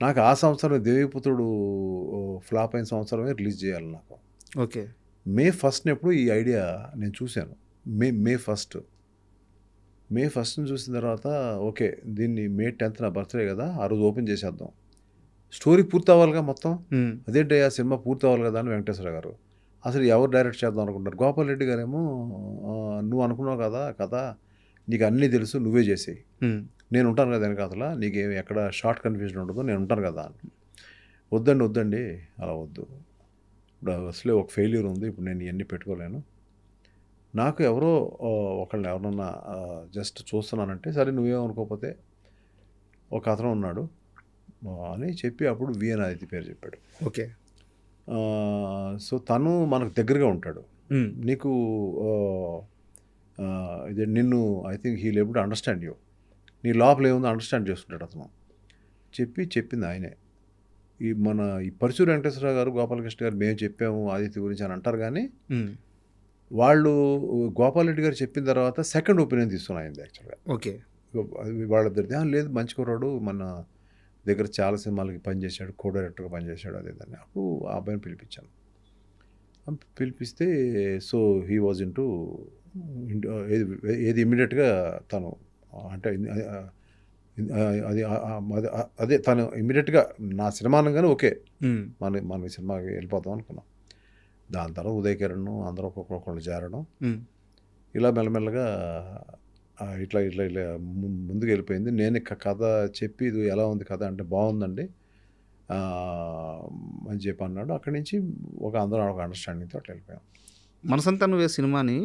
Speaker 3: నాకు ఆ సంవత్సరం 'దేవిపుత్రుడు' ఫ్లాప్ అయిన సంవత్సరమే రిలీజ్ చేయాలి నాకు.
Speaker 2: ఓకే.
Speaker 3: మే 1 ఎప్పుడు ఈ ఐడియా నేను చూశాను. మే 1 చూసిన తర్వాత ఓకే, దీన్ని మే 10 నా బర్త్డే కదా, ఆ రోజు ఓపెన్ చేసేద్దాం, స్టోరీ పూర్తి అవ్వాలిగా మొత్తం. అదేంటి ఆ సినిమా పూర్తి అవ్వాలి కదా అని వెంకటేశ్వర గారు, అసలు ఎవరు డైరెక్ట్ చేద్దాం అనుకుంటారు. గోపాల్ రెడ్డి గారేమో నువ్వు అనుకున్నావు కదా కథ, నీకు అన్నీ తెలుసు, నువ్వే చేసేయి, నేను ఉంటాను కదా వెనకాతల, నీకేం ఎక్కడ షార్ట్ కన్ఫ్యూజన్ ఉండదు, నేను ఉంటాను కదా అని. వద్దండి అలా వద్దు, ఇప్పుడు అసలే ఒక ఫెయిల్యూర్ ఉంది, ఇప్పుడు నేను ఇవన్నీ పెట్టుకోలేను, నాకు ఎవరన్నా జస్ట్ చూస్తున్నానంటే సరే నువ్వేమనుకోకపోతే ఒక అతను ఉన్నాడు అని చెప్పి అప్పుడు విఎన్ ఆదిత్య పేరు చెప్పాడు.
Speaker 2: ఓకే.
Speaker 3: సో తను మనకు దగ్గరగా ఉంటాడు, నీకు ఇది నిన్ను I think he label to understand you, నీ లోపల ఏముందో అండర్స్టాండ్ చేసుకుంటాడు అతను చెప్పింది ఆయనే. ఈ పరుచూరి వెంకటేశ్వరరావు గారు, గోపాలకృష్ణ గారు మేము చెప్పాము ఆదిత్య గురించి అని అంటారు, కానీ వాళ్ళు గోపాల్ రెడ్డి గారు చెప్పిన తర్వాత సెకండ్ ఒపీనియన్ తీసుకున్నాయింది యాక్చువల్గా.
Speaker 2: ఓకే.
Speaker 3: వాళ్ళిద్దరిది లేదు మంచి కుర్రాడు మన దగ్గర చాలా సినిమాలకి పనిచేశాడు, కో డైరెక్టర్గా పనిచేశాడు అదే దాన్ని. అప్పుడు ఆ అబ్బాయిని పిలిపించాను. పిలిపిస్తే సో హీ వాజ్ ఇంటూ ఏది ఇమ్మీడియట్గా తను అంటే అది అదే తను ఇమ్మీడియట్గా నా సినిమా అనగానే ఓకే మన సినిమాకి వెళ్ళిపోతాం అనుకున్నాం. దాని తర్వాత ఉదయ్ కిరణ్ అందరూ ఒక్కొక్కళ్ళు చేరడం ఇలా మెల్లమెల్లగా ఇట్లా ముందుకు వెళ్ళిపోయింది. నేను కథ చెప్పి ఇది ఎలా ఉంది కథ అంటే బాగుందండి అని చెప్పి అన్నాడు. అక్కడి నుంచి అందరూ ఒక అండర్స్టాండింగ్తో అట్లా వెళ్ళిపోయాం.
Speaker 2: మనసంతా నువ్వే సినిమాని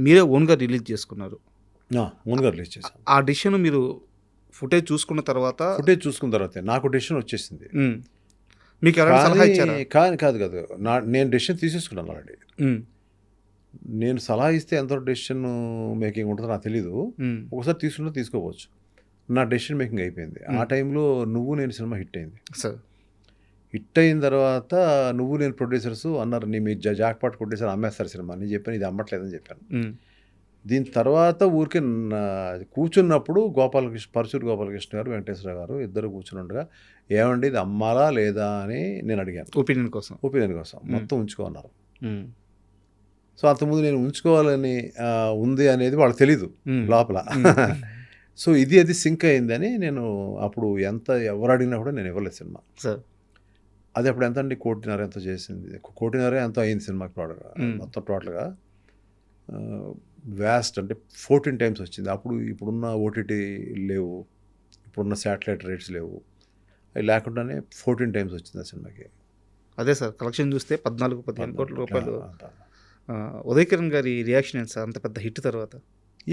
Speaker 2: మీరే ఓన్గా రిలీజ్ చేసుకున్నారు.
Speaker 3: ఓన్గా రిలీజ్ చేశాను.
Speaker 2: ఆ డిసిషన్ మీరు ఫుటేజ్ చూసుకున్న తర్వాత
Speaker 3: నాకు డెసిషన్ వచ్చేసింది.
Speaker 2: మీకు ఎవరైనా సలహా ఇచ్చారా?
Speaker 3: కాదు నేను డెసిషన్ తీసేసుకున్నాను ఆల్రెడీ. నేను సలహా ఇస్తే ఎంత డెసిషన్ మేకింగ్ ఉంటుందో నాకు తెలీదు. ఒకసారి తీసుకున్నా తీసుకోవచ్చు. నా డెసిషన్ మేకింగ్ అయిపోయింది. ఆ టైంలో నువ్వు నేను సినిమా హిట్ అయింది. హిట్ అయిన తర్వాత నువ్వు నేను ప్రొడ్యూసర్స్ అన్నారు మీరు జాక్పాట్ కొట్టేసారు అమ్మేస్తారు సినిమా అని చెప్పాను. ఇది అమ్మట్లేదని చెప్పాను. దీని తర్వాత ఊరికే కూర్చున్నప్పుడు పరచూరు గోపాలకృష్ణ గారు వెంకటేశ్వర గారు ఇద్దరు కూర్చుని ఉండగా ఏమండి ఇది అమ్మాలా లేదా అని నేను అడిగాను. ఒపీనియన్ కోసం మొత్తం ఉంచుకోన్నారు. సో అంతకుముందు నేను ఉంచుకోవాలని ఉంది అనేది వాళ్ళకి తెలీదు లోపల. సో అది సింక్ అయిందని నేను అప్పుడు ఎవరు అడిగినా కూడా నేను ఇవ్వలేదు సినిమా. అది అప్పుడు ఎంత అండి 1.5 ఎంతో చేసింది. 1.5 ఎంతో అయింది సినిమాకి ప్రోడక్ట్ మొత్తం టోటల్గా. వ్యాస్ట్ అంటే 14 times వచ్చింది. ఇప్పుడున్న ఓటీటీ లేవు, ఇప్పుడున్న శాటిలైట్ రేట్స్ లేవు, అవి లేకుండానే 14 times వచ్చింది ఆ సినిమాకి.
Speaker 2: అదే సార్ కలెక్షన్ చూస్తే 14-15 కోట్ల రూపాయలు. ఉదయ్ కిరణ్ గారి రియాక్షన్ ఏంటి సార్ అంత పెద్ద హిట్ తర్వాత?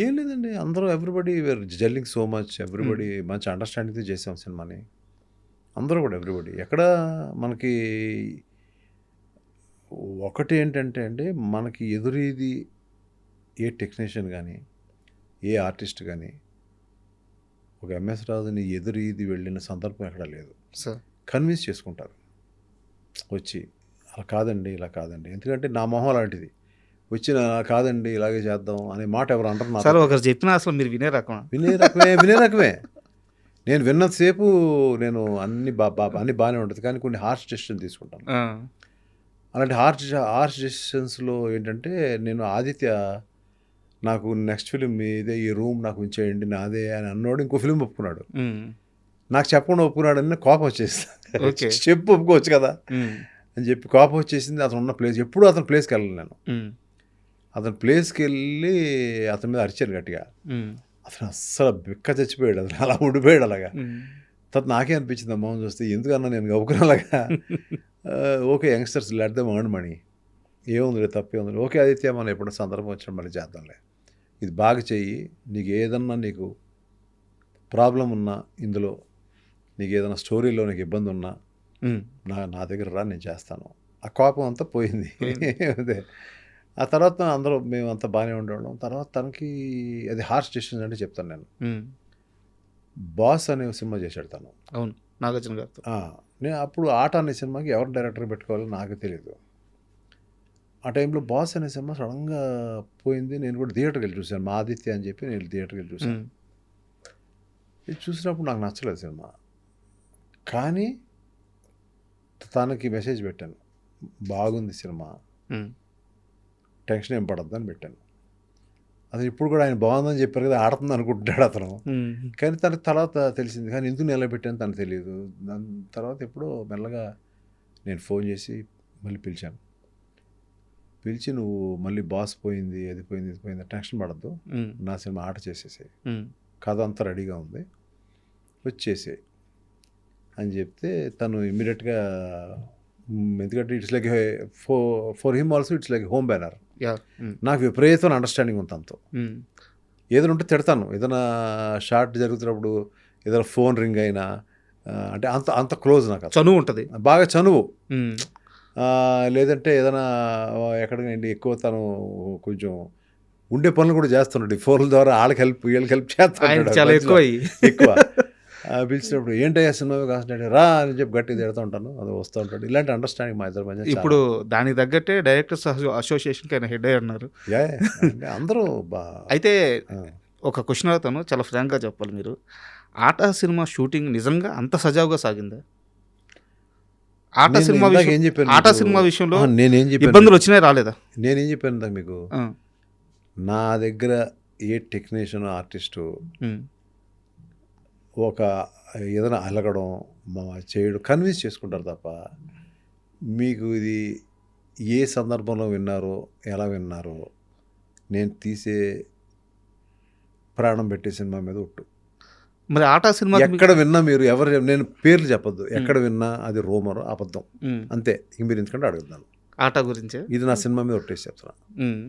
Speaker 3: ఏం లేదండి, అందరూ everybody were gelling so much, everybody మంచి అండర్స్టాండింగ్తో చేసాం సినిమాని. అందరూ కూడా ఎవ్రీబడి. ఎక్కడ మనకి ఒకటి ఏంటంటే అండి, మనకి ఎదురీది ఏ టెక్నీషియన్ కానీ ఏ ఆర్టిస్ట్ కానీ ఒక ఎంఎస్ రాజుని ఎదురీది వెళ్ళిన సందర్భం ఎక్కడ లేదు. కన్విన్స్ చేసుకుంటారు వచ్చి అలా కాదండి ఇలా కాదండి, ఎందుకంటే నా మొహం అలాంటిది వచ్చిన కాదండి ఇలాగే చేద్దాం అనే మాట ఎవరు అంటారు
Speaker 2: సార్? ఒకరు చెప్పినా అసలు మీరు వినే
Speaker 3: రకమే. నేను విన్నంతసేపు నేను అన్ని బాగానే ఉంటుంది, కానీ కొన్ని హార్ష్ డెసిషన్ తీసుకుంటాను. అలాంటి హార్ష్ డెసిషన్స్లో ఏంటంటే, నేను ఆదిత్య నాకు నెక్స్ట్ ఫిలిం ఇదే, ఈ రూమ్ నాకు ఉంచేయండి నాదే అని అన్నాడు. ఇంకో ఫిలిం ఒప్పుకున్నాడు, నాకు చెప్పకుండా ఒప్పుకున్నాడు అని కోపం వచ్చేసింది. చెప్పు ఒప్పుకోవచ్చు కదా అని చెప్పి కోపం వచ్చేసింది. అతను ఉన్న ప్లేస్ ఎప్పుడు అతని ప్లేస్కి వెళ్ళను నేను. అతని ప్లేస్కి వెళ్ళి అతని మీద అరిచాను గట్టిగా. అతను అస్సలు బిక్క చచ్చిపోయాడు, అతను అలా ఉండిపోయాడు అలాగా. తర్వాత నాకే అనిపించింది అమ్మ చూస్తే ఎందుకన్నా నేను గౌకునేలాగా. Okay youngsters let them earn money, ఏముంది తప్పే ఉంది. ఓకే ఆదిత్య మనం ఎప్పుడు సందర్భం వచ్చినా మళ్ళీ చేద్దాంలే, ఇది బాగా చెయ్యి, నీకు ఏదన్నా నీకు ప్రాబ్లం ఉన్నా ఇందులో, నీకు ఏదైనా స్టోరీలో నీకు ఇబ్బంది ఉన్నా నా దగ్గర రా, నేను చేస్తాను. ఆ కోపం అంతా పోయింది. అదే ఆ తర్వాత అందరూ మేమంతా బాగానే ఉండేవాళ్ళం. తర్వాత తనకి అది హార్ష్ డెసిషన్ అంటే చెప్తాను నేను. బాస్ అనే సినిమా చేశాడు తను.
Speaker 2: అవును, నాగార్జున గారితో.
Speaker 3: నేను అప్పుడు ఆట అనే సినిమాకి ఎవరు డైరెక్టర్ పెట్టుకోవాలో నాకు తెలియదు. ఆ టైంలో బాస్ అనే సినిమా సడన్గా పోయింది. నేను కూడా థియేటర్కి వెళ్ళి చూశాను, మా ఆదిత్య అని చెప్పి నేను థియేటర్కి వెళ్ళి చూశాను. ఇది చూసినప్పుడు నాకు నచ్చలేదు సినిమా, కానీ తనకి మెసేజ్ పెట్టాను, బాగుంది సినిమా, టెన్షన్ ఏం పడద్దని పెట్టాను. అతను ఇప్పుడు కూడా ఆయన బాగుందని చెప్పారు కదా, ఆడుతుంది అనుకుంటున్నాడు అతను. కానీ తనకు తర్వాత తెలిసింది, కానీ ఎందుకు నిలబెట్టాను తనకు తెలియదు. దాని తర్వాత ఎప్పుడో మెల్లగా నేను ఫోన్ చేసి మళ్ళీ పిలిచాను. పిలిచి నువ్వు మళ్ళీ బాస్ పోయింది, అది పోయింది, ఇది పోయింది, టెన్షన్ పడద్దు, నా సినిమా ఆట చేసేసాయి, కథ అంతా రెడీగా ఉంది, వచ్చేసాయి అని చెప్తే తను ఇమ్మీడియట్గా, ఎందుకంటే it's like for him also it's like home banner. నాకు విపరీతమైన అండర్స్టాండింగ్ ఉంది తనతో. ఏదైనా ఉంటే తిడతాను, ఏదైనా షార్ట్ జరుగుతున్నప్పుడు ఏదైనా ఫోన్ రింగ్ అయినా, అంటే అంత క్లోజ్, నాకు
Speaker 2: చనువు ఉంటుంది,
Speaker 3: బాగా చనువు. లేదంటే ఏదైనా ఎక్కడికండి ఎక్కువ తను కొంచెం ఉండే పనులు కూడా చేస్తున్నాడు, ఫోన్ల ద్వారా వాళ్ళకి వీళ్ళకి హెల్ప్ చేస్తాడు
Speaker 2: చాలా ఎక్కువ.
Speaker 3: పిలిచినప్పుడు ఏంటయ్యా సినిమా కాన్సంట్రేట్ రా అని చెప్పి గట్టిగా తిడుతూ ఉంటాను, అది వస్తూ ఉంటాడు. ఇలాంటి అండర్స్టాండింగ్ మా ఇద్దరు మధ్య.
Speaker 2: ఇప్పుడు దానికి తగ్గట్టే డైరెక్టర్స్ అసోసియేషన్కి ఆయన హెడ్ అయ్యి ఉన్నారు.
Speaker 3: అందరూ
Speaker 2: అయితే ఒక క్వశ్చన్ అడుగుతాను, చాలా ఫ్రాంక్గా చెప్పాలి మీరు. ఆటా సినిమా షూటింగ్ నిజంగా అంత సజావుగా సాగిందా? ఆటా
Speaker 3: నేను
Speaker 2: సినిమా
Speaker 3: ఇందాక
Speaker 2: విషయం,
Speaker 3: ఏం చెప్పాను
Speaker 2: ఆటా
Speaker 3: మీకు?
Speaker 2: సినిమా విషయంలో
Speaker 3: నేనేం చెప్పాను
Speaker 2: ఇబ్బందులు వచ్చినాయి రాలేదా?
Speaker 3: నేనేం చెప్పాను ఇందాక మీకు?
Speaker 2: ఆ,
Speaker 3: నా దగ్గర ఏ టెక్నీషియన్ ఆర్టిస్టు
Speaker 2: ఉమ్,
Speaker 3: ఒక ఏదైనా అలగడం చేయడం కన్విన్స్ చేసుకుంటారు తప్ప మీకు ఇది ఏ సందర్భంలో విన్నారో ఎలా విన్నారో నేను తీసే ప్రాణం పెట్టే సినిమా మీద ఒట్టు.
Speaker 2: మరి ఆటా సినిమా
Speaker 3: ఎక్కడ విన్నా మీరు ఎవరు నేను పేర్లు చెప్పొద్దు, ఎక్కడ విన్నా అది రూమర్ అబద్ధం అంతే. ఇంక మీరు ఎందుకంటే అడుగుతున్నాను,
Speaker 2: ఆటా గురించే.
Speaker 3: ఇది నా సినిమా మీద ఒట్టేసి చెప్తున్నా.
Speaker 2: ఉమ్,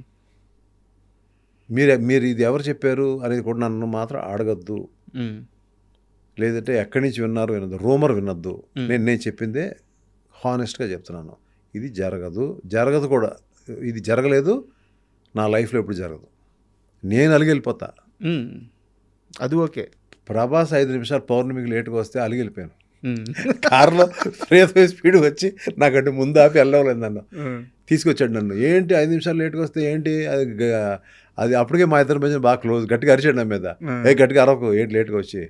Speaker 3: మీరు ఇది ఎవరు చెప్పారు అనేది కూడా నన్ను మాత్రం అడగద్దు,
Speaker 2: ఉమ్,
Speaker 3: లేదంటే ఎక్కడి నుంచి విన్నారు వినద్దు, రూమర్ వినొద్దు. నేను చెప్పిందే హానెస్ట్గా చెప్తున్నాను. ఇది జరగదు కూడా, ఇది జరగలేదు, నా లైఫ్లో ఎప్పుడు జరగదు. నేను అలిగెళ్ళిపోతా.
Speaker 2: ఉమ్, అది ఓకే.
Speaker 3: ప్రభాస్ 5 నిమిషాలు పౌర్ణమికి లేటుగా వస్తే అలిగెళ్ళిపోయాను.
Speaker 2: ఉమ్,
Speaker 3: కారులో ప్రియతమ స్పీడ్ వచ్చి నాకంటే ముందు ఆపి వెళ్ళలేదు నన్ను, తీసుకొచ్చాడు నన్ను. ఏంటి 5 నిమిషాలు లేటుగా వస్తే ఏంటి అది అప్పటికే మా ఇద్దరి మధ్య బాగా క్లోజ్. గట్టిగా అరిచాడు నా మీద, గట్టిగా అరవకు ఏంటి లేటుగా వచ్చి,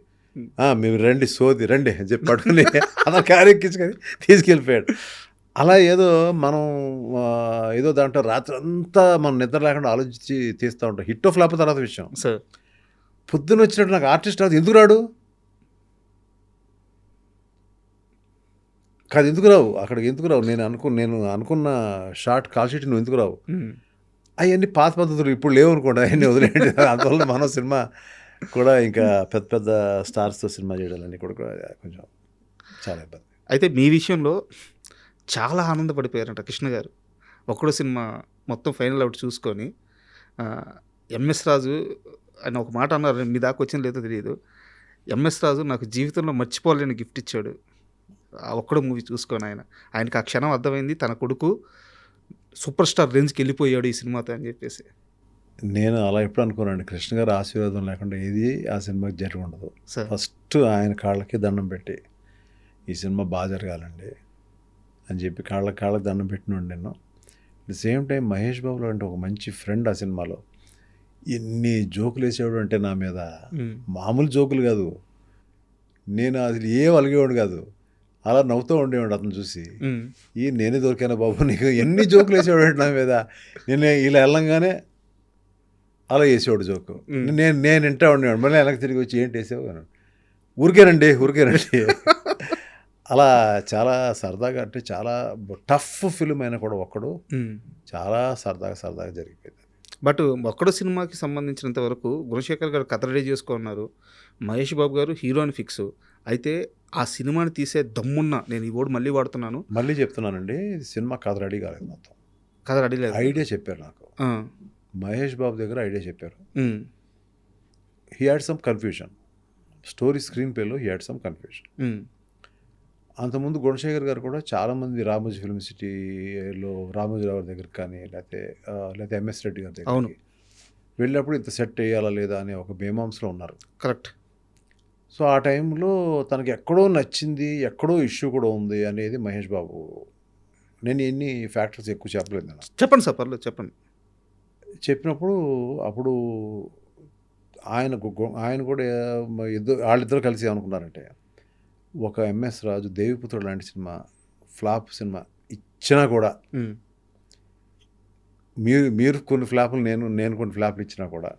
Speaker 3: మీరు రండి సోది రండి అని చెప్పి పట్టుకుని అలా కారు ఎక్కించుకొని తీసుకెళ్ళిపోయాడు. అలా ఏదో మనం ఏదో దాంట్లో రాత్రి అంతా మనం నిద్ర లేకుండా ఆలోచించి తీస్తూ ఉంటాం. హిట్ ఆఫ్ ఫ్లాప్ తర్వాత విషయం.
Speaker 2: సార్
Speaker 3: పొద్దున్న వచ్చినట్టు నాకు ఆర్టిస్ట్ రాదు, ఎందుకు రాడు కాదు, ఎందుకు రావు అక్కడికి, ఎందుకు రావు? నేను అనుకున్న షార్ట్ కాల్ షీట్ నువ్వు ఎందుకు రావు? అవన్నీ పాత పద్ధతులు ఇప్పుడు లేవు అనుకోండి, అవన్నీ వదిలేండి. అందువల్ల మనం సినిమా కూడా ఇంకా పెద్ద పెద్ద స్టార్స్తో సినిమా చేయడాలని కూడా కొంచెం చాలా ఇబ్బంది.
Speaker 2: అయితే మీ విషయంలో చాలా ఆనందపడిపోయారంట కృష్ణ గారు. ఒక్కడో సినిమా మొత్తం ఫైనల్ అవుట్ చూసుకొని ఎంఎస్ రాజు అని ఒక మాట అన్నారు, మీ దాకా వచ్చింది లేదో తెలియదు. ఎంఎస్ రాజు నాకు జీవితంలో మర్చిపోలేని గిఫ్ట్ ఇచ్చాడు ఆ ఒక్కడో మూవీ చూసుకొని. ఆయనకి ఆ క్షణం అర్థమైంది, తన కొడుకు సూపర్ స్టార్ రేంజ్కి వెళ్ళిపోయాడు ఈ సినిమాతో అని చెప్పేసి.
Speaker 3: నేను అలా ఎప్పుడు అనుకోనండి, కృష్ణ గారి ఆశీర్వాదం లేకుండా ఏది ఆ సినిమాకి జరిగి ఉండదు.
Speaker 2: సార్
Speaker 3: ఫస్ట్ ఆయన కాళ్ళకి దండం పెట్టి ఈ సినిమా బాగా జరగాలండి అని చెప్పి కాళ్ళకి దండం పెట్టినండి నేను. At the same time Mahesh బాబులో అంటే ఒక మంచి ఫ్రెండ్ ఆ సినిమాలో ఎన్ని జోకులు వేసేవాడు అంటే నా మీద, మామూలు జోకులు కాదు. నేను అది ఏం అలిగేవాడు కాదు, అలా నవ్వుతూ ఉండేవాడు అతను చూసి. నేనే దొరికాను బాబు నీకు, ఎన్ని జోకులు వేసేవాడు అంటే నా మీద. నేను ఇలా వెళ్ళంగానే అలా వేసేవాడు జోకు, నేను వింటా ఉండేవాడు. మళ్ళీ వెనక్కి తిరిగి వచ్చి ఏంటి వేసావు అని, ఊరికేనండి అలా చాలా సరదాగా, అంటే చాలా టఫ్ ఫిల్మ్ అయినా కూడా ఒక్కడు చాలా సరదాగా జరిగిపోయింది.
Speaker 2: బట్ ఒక్కడో సినిమాకి సంబంధించినంత వరకు గుణశేఖర్ గారు కథ రెడీ చేసుకున్నారు, మహేష్ బాబు గారు హీరోని ఫిక్స్. అయితే ఆ సినిమాని తీసే దమ్మున్న, నేను ఈ వర్డ్ మళ్ళీ వాడుతున్నాను,
Speaker 3: మళ్ళీ చెప్తున్నానండి, సినిమా కథ రెడీ కాలేదు, మొత్తం
Speaker 2: కథ రెడీ లేదు.
Speaker 3: ఐడియా చెప్పారు నాకు, మహేష్ బాబు దగ్గర ఐడియా చెప్పారు. He had some confusion, story స్క్రీన్ ప్లేలో హీ హ్యాడ్ సమ్ కన్ఫ్యూజన్. అంతకుముందు గుణశేఖర్ గారు కూడా చాలామంది రామోజీ ఫిల్మ్ సిటీలో రామోజీరావు దగ్గరికి కానీ లేకపోతే ఎంఎస్ రెడ్డి గారి దగ్గరికి వెళ్ళినప్పుడు ఇంత సెట్ వేయాలా లేదా అనే ఒక మీమాంసలో ఉన్నారు.
Speaker 2: కరెక్ట్.
Speaker 3: సో ఆ టైంలో తనకి ఎక్కడో నచ్చింది, ఎక్కడో ఇష్యూ కూడా ఉంది అనేది మహేష్ బాబు. నేను ఎన్ని ఫ్యాక్టర్స్ ఎక్కువ చెప్పలేదు నేను.
Speaker 2: చెప్పండి సార్, పర్లేదు చెప్పండి.
Speaker 3: చెప్పినప్పుడు అప్పుడు ఆయన కూడా వాళ్ళిద్దరు కలిసి ఏమనుకున్నారంటే, ఒక ఎంఎస్ రాజు దేవిపుత్రుడు లాంటి సినిమా ఫ్లాప్ సినిమా ఇచ్చినా కూడా, మీరు కొన్ని ఫ్లాపులు నేను కొన్ని ఫ్లాపులు ఇచ్చినా కూడా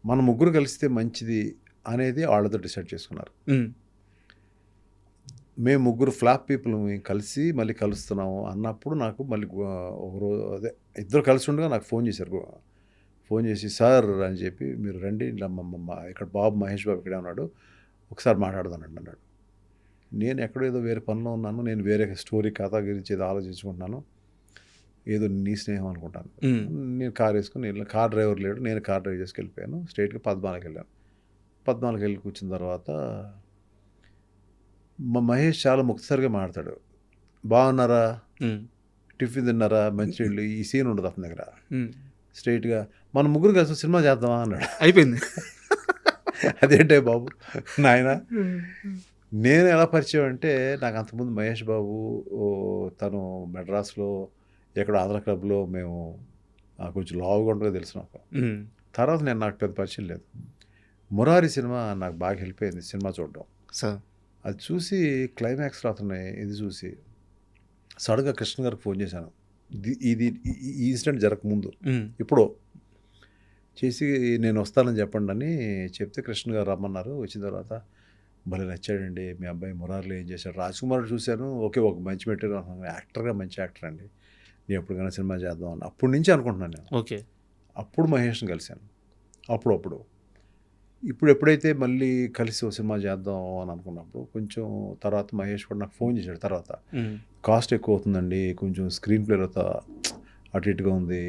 Speaker 3: మన ముగ్గురు కలిస్తే మంచిది అనేది వాళ్ళతో డిసైడ్ చేసుకున్నారు. మేము ముగ్గురు ఫ్లాప్ పీపుల్ కలిసి మళ్ళీ కలుస్తున్నాము అన్నప్పుడు నాకు మళ్ళీ ఒకరోజు ఇద్దరు కలిసి ఉండగా నాకు ఫోన్ చేశారు. ఫోన్ చేసి సార్ అని చెప్పి మీరు రండి, ఇక్కడ బాబు మహేష్ బాబు ఇక్కడే ఉన్నాడు, ఒకసారి మాట్లాడదానండి అన్నాడు. నేను ఎక్కడో ఏదో వేరే పనిలో ఉన్నాను, నేను వేరే స్టోరీ కథ గురించి ఏదో ఆలోచించుకుంటున్నాను, ఏదో నీ స్నేహం అనుకుంటాను. నేను కార్ వేసుకుని కార్ డ్రైవర్ లేడు, నేను కార్ డ్రైవ్ చేసుకు వెళ్ళిపోయాను. స్ట్రైట్గా పద్మాలకు వెళ్ళాను. పద్మాలకు వెళ్ళి కూర్చున్న తర్వాత మా మహేష్ చాలా ముక్తసరిగా మాట్లాడతాడు. బాగున్నారా, టిఫిన్ తిన్నారా, మంచినీళ్ళు, ఈ సీన్ ఉండదు అతని దగ్గర. స్ట్రైట్గా మన ముగ్గురు కలిసి సినిమా చేద్దామా అన్నాడు.
Speaker 2: అయిపోయింది.
Speaker 3: అదేంటే బాబు నాయన, నేను ఎలా పరిచయం అంటే, నాకు అంతకుముందు మహేష్ బాబు తను మెడ్రాస్లో ఎక్కడో ఆంధ్ర క్లబ్లో మేము కొంచెం లావుగా ఉండగా తెలుసు నాకు. తర్వాత నేను నాకు పెద్ద పరిచయం లేదు. మురారి సినిమా నాకు బాగా హెల్ప్ అయింది సినిమా చూడడం.
Speaker 2: సార్.
Speaker 3: అది చూసి క్లైమాక్స్లో అతను ఇది చూసి సడన్గా కృష్ణ గారికి ఫోన్ చేశాను. ఇది ఈ ఇన్సిడెంట్ జరగకముందు ఇప్పుడు చేసి నేను వస్తానని చెప్పండి అని చెప్తే కృష్ణ గారు రమ్మన్నారు. వచ్చిన తర్వాత భలే నచ్చాడండి మీ అబ్బాయి మురారిలో ఏం చేశాడు. రాజ్ కుమార్ చూశాను, ఓకే ఒక మంచి మెటీరియల్ అనుకున్నాను, యాక్టర్గా మంచి యాక్టర్ అండి, నేను ఎప్పటికైనా సినిమా చేద్దాం అని అప్పటి నుంచి అనుకుంటున్నాను నేను.
Speaker 2: ఓకే.
Speaker 3: అప్పుడు మహేష్ని కలిశాను అప్పుడు ఇప్పుడు ఎప్పుడైతే మళ్ళీ కలిసి ఓ సినిమా చేద్దాం అని అనుకున్నప్పుడు కొంచెం తర్వాత మహేష్ కూడా నాకు ఫోన్ చేశాడు. తర్వాత కాస్ట్ ఎక్కువ అవుతుందండి, కొంచెం స్క్రీన్ ప్లేలో అటు ఇటుగా ఉంది,